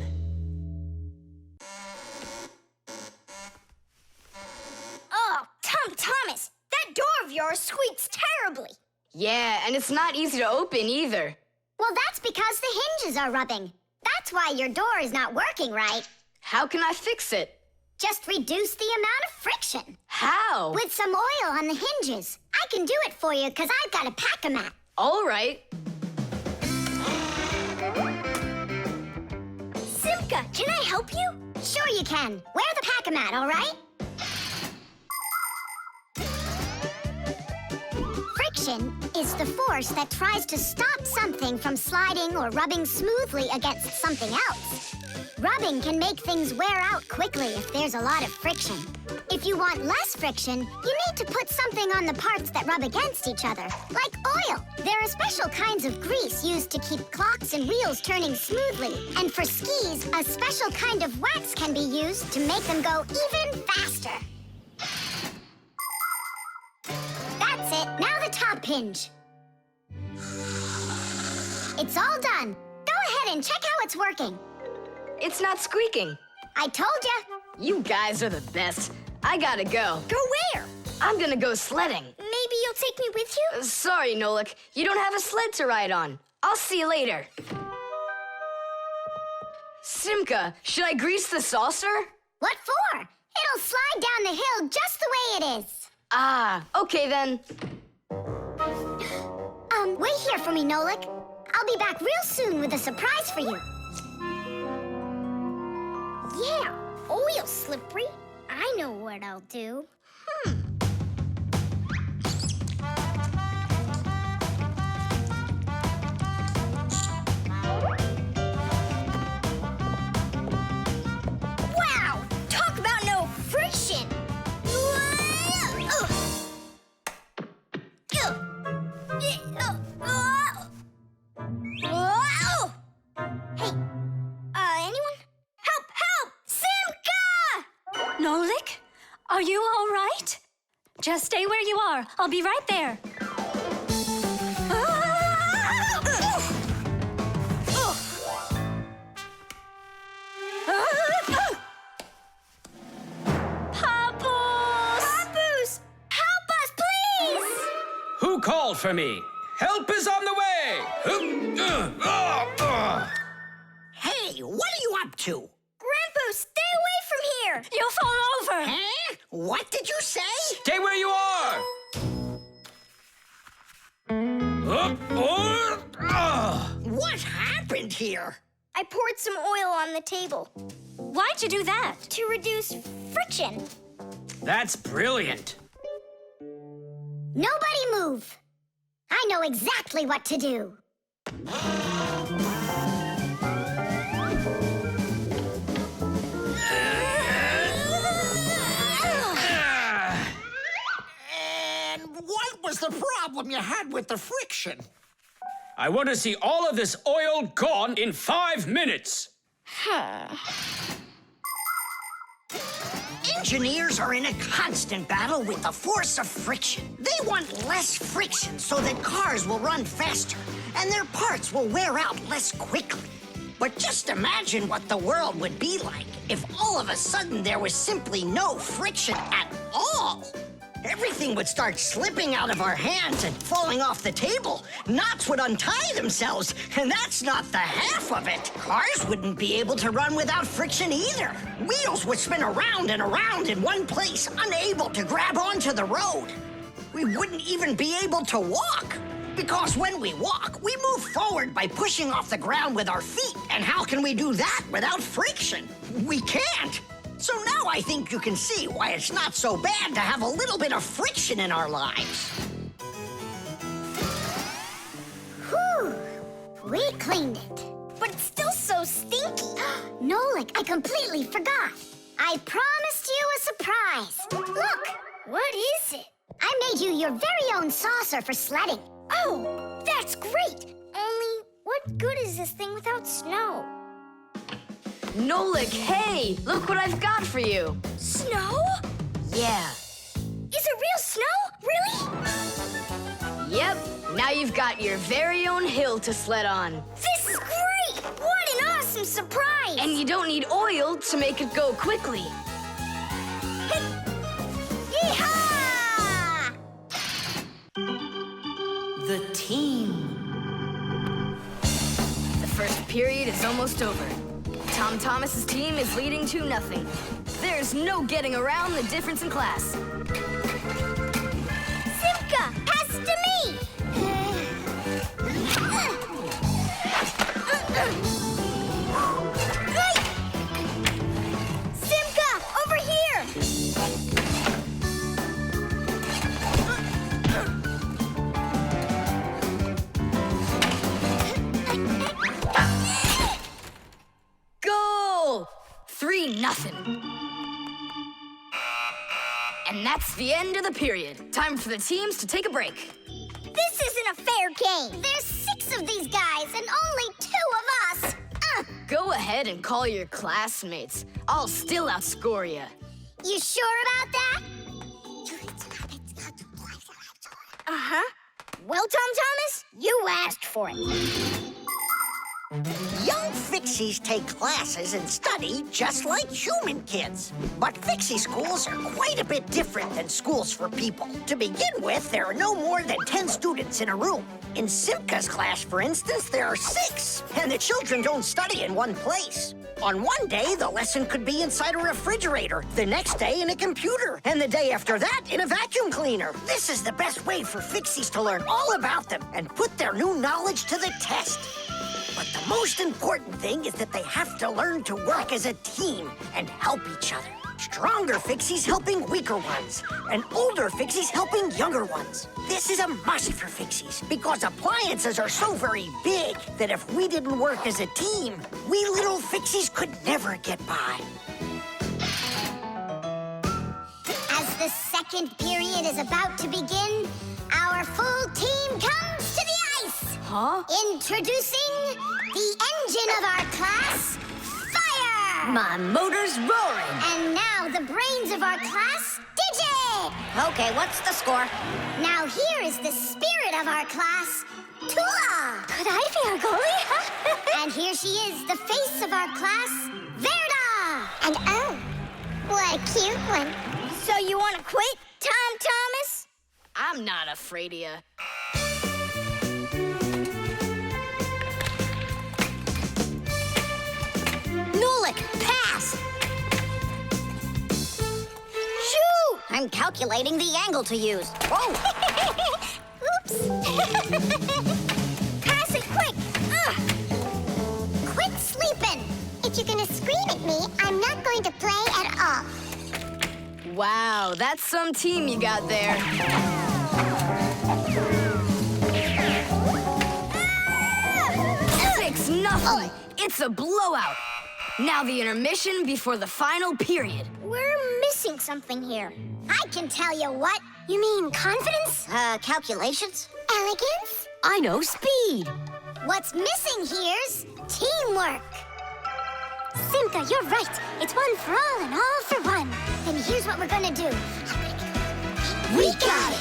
[SPEAKER 17] Oh, Tom Thomas, that door of yours squeaks terribly.
[SPEAKER 8] Yeah, and it's not easy to open either.
[SPEAKER 3] Well, that's because the hinges are rubbing. That's why your door is not working right.
[SPEAKER 8] How can I fix it?
[SPEAKER 3] Just reduce the amount of friction.
[SPEAKER 8] How?
[SPEAKER 3] With some oil on the hinges. I can do it for you because I've got a pack-a-mat.
[SPEAKER 8] All right.
[SPEAKER 17] Simka, can I help you?
[SPEAKER 3] Sure you can. Wear the pack-a-mat, all right? Friction is the force that tries to stop something from sliding or rubbing smoothly against something else. Rubbing can make things wear out quickly if there's a lot of friction. If you want less friction, you need to put something on the parts that rub against each other, like oil. There are special kinds of grease used to keep clocks and wheels turning smoothly. And for skis, a special kind of wax can be used to make them go even faster. That's it. Now the top hinge. It's all done. Go ahead and check how it's working.
[SPEAKER 8] It's not squeaking.
[SPEAKER 3] I told ya.
[SPEAKER 8] You guys are the best. I gotta go.
[SPEAKER 17] Go where?
[SPEAKER 8] I'm gonna go sledding.
[SPEAKER 17] Maybe you'll take me with you?
[SPEAKER 8] Sorry, Nolik. You don't have a sled to ride on. I'll see you later. Simka, should I grease the saucer?
[SPEAKER 3] What for? It'll slide down the hill just the way it is.
[SPEAKER 8] Ah, okay then.
[SPEAKER 3] Wait here for me, Nolik. I'll be back real soon with a surprise for you.
[SPEAKER 17] Yeah, oil slippery. I know what I'll do. Wow! Talk about no friction! Hey, anyone? Help! Help! Simka!
[SPEAKER 19] Nolik, are you all right? Just stay where you are. I'll be right there.
[SPEAKER 17] Papoose! Help us, please!
[SPEAKER 5] Who called for me? Help is on the way!
[SPEAKER 7] Hey, what are you up to?
[SPEAKER 17] Grandpa, stay away from here!
[SPEAKER 19] You'll fall over!
[SPEAKER 7] Huh? What did you say?
[SPEAKER 5] Stay where you are!
[SPEAKER 7] What happened here?
[SPEAKER 17] I poured some oil on the table.
[SPEAKER 19] Why'd you do that?
[SPEAKER 17] To reduce friction.
[SPEAKER 10] That's brilliant.
[SPEAKER 3] Nobody move. I know exactly what to do.
[SPEAKER 7] And what was the problem you had with the friction?
[SPEAKER 5] I want to see all of this oil gone in 5 minutes.
[SPEAKER 7] Engineers are in a constant battle with the force of friction. They want less friction so that cars will run faster and their parts will wear out less quickly. But just imagine what the world would be like if all of a sudden there was simply no friction at all. Everything would start slipping out of our hands and falling off the table. Knots would untie themselves, and that's not the half of it. Cars wouldn't be able to run without friction either. Wheels would spin around and around in one place, unable to grab onto the road. We wouldn't even be able to walk. Because when we walk, we move forward by pushing off the ground with our feet. And how can we do that without friction? We can't. So now I think you can see why it's not so bad to have a little bit of friction in our lives.
[SPEAKER 3] Whew! We cleaned it.
[SPEAKER 17] But it's still so stinky.
[SPEAKER 3] Nolik, I completely forgot. I promised you a surprise. Look!
[SPEAKER 17] What is it?
[SPEAKER 3] I made you your very own saucer for sledding.
[SPEAKER 17] Oh, that's great. Only, what good is this thing without snow?
[SPEAKER 8] Nolik, hey! Look what I've got for you.
[SPEAKER 17] Snow?
[SPEAKER 8] Yeah.
[SPEAKER 17] Is it real snow? Really?
[SPEAKER 8] Yep. Now you've got your very own hill to sled on.
[SPEAKER 17] This is great! What an awesome surprise!
[SPEAKER 8] And you don't need oil to make it go quickly.
[SPEAKER 17] Yeehaw!
[SPEAKER 13] The team.
[SPEAKER 8] The first period is almost over. Tom Thomas's team is leading 2-0. There's no getting around the difference in class.
[SPEAKER 17] Simka, pass to me! Simka, over here!
[SPEAKER 8] Goal! 3-0. And that's the end of the period. Time for the teams to take a break.
[SPEAKER 17] This isn't a fair game. There's 6 of these guys and only 2 of us.
[SPEAKER 8] Go ahead and call your classmates. I'll still outscore you.
[SPEAKER 17] You sure about that? Uh-huh. Well, Tom Thomas, you asked for it.
[SPEAKER 7] Young Fixies take classes and study just like human kids. But Fixie schools are quite a bit different than schools for people. To begin with, there are no more than 10 students in a room. In Simka's class, for instance, there are 6, and the children don't study in one place. On one day, the lesson could be inside a refrigerator, the next day in a computer, and the day after that in a vacuum cleaner. This is the best way for Fixies to learn all about them and put their new knowledge to the test. But the most important thing is that they have to learn to work as a team and help each other. Stronger Fixies helping weaker ones, and older Fixies helping younger ones. This is a must for Fixies, because appliances are so very big that if we didn't work as a team, we little Fixies could never get by.
[SPEAKER 3] As the second period is about to begin, our full team comes to the ice.
[SPEAKER 8] Huh?
[SPEAKER 3] Introducing the engine of our class, Fire!
[SPEAKER 1] My motor's roaring.
[SPEAKER 3] And now the brains of our class, Digit!
[SPEAKER 2] Okay, what's the score?
[SPEAKER 3] Now here is the spirit of our class, Tula!
[SPEAKER 19] Could I be our goalie?
[SPEAKER 3] And here she is, the face of our class, Verda!
[SPEAKER 17] And oh, what a cute one. So you want to quit, Tom Thomas?
[SPEAKER 8] I'm not afraid of you.
[SPEAKER 2] Nolik, pass!
[SPEAKER 17] Shoot!
[SPEAKER 2] I'm calculating the angle to use. Whoa!
[SPEAKER 17] Oops!
[SPEAKER 4] stops.
[SPEAKER 3] Pass it quick! Quit sleeping! If you're gonna scream at me, I'm not going to play at all.
[SPEAKER 8] Wow, that's some team you got there. 6-0. It's a blowout. Now the intermission before the final period.
[SPEAKER 3] We're missing something here. I can tell you what.
[SPEAKER 4] You mean confidence?
[SPEAKER 3] Calculations?
[SPEAKER 4] Elegance?
[SPEAKER 1] I know speed.
[SPEAKER 3] What's missing here's teamwork.
[SPEAKER 4] Simka, you're right. It's one for all and all for one.
[SPEAKER 3] Then here's what we're gonna do.
[SPEAKER 4] We got it.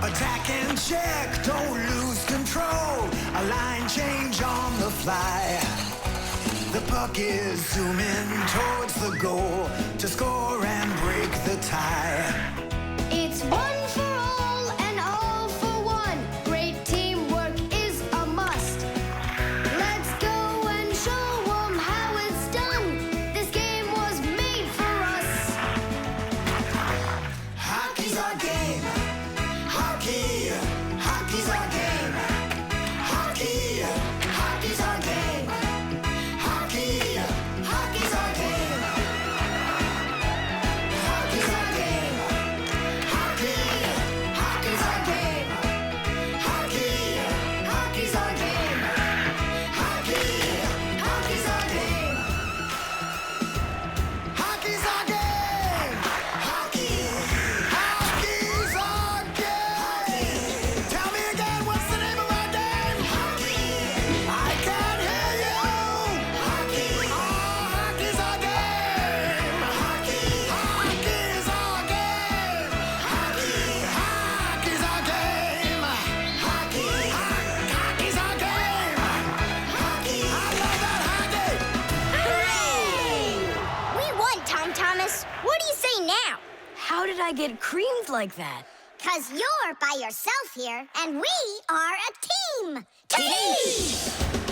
[SPEAKER 15] Attack and check, don't lose control. A line change on the fly. The puck is zooming towards the goal to score and break the tie.
[SPEAKER 11] It's one for all and all for one. Great teamwork is a must. Let's go and show 'em how it's done. This game was made for us.
[SPEAKER 15] Hockey's our game. Hockey, hockey's our game. Hockey, hockey's our game. Hockey, hockey's our game. Hockey's our game. Hockey, hockey's our game. Hockey, hockey's our game. Hockey, hockey's our game. Hockey's our game. Hockey, hockey's our game. Tell me again, what's the name of our game? Hockey. I can't hear you. Hockey. Oh, hockey's our game. Hockey. Hockey's our game. Hockey. Hockey's our game. Hockey. Hockey's our game. Hockey. I love that hockey.
[SPEAKER 3] Hooray! We won, Tom Thomas. What do you say now?
[SPEAKER 8] How did I get creamed like that?
[SPEAKER 3] 'Cause you're by yourself here, and we are a team. Team!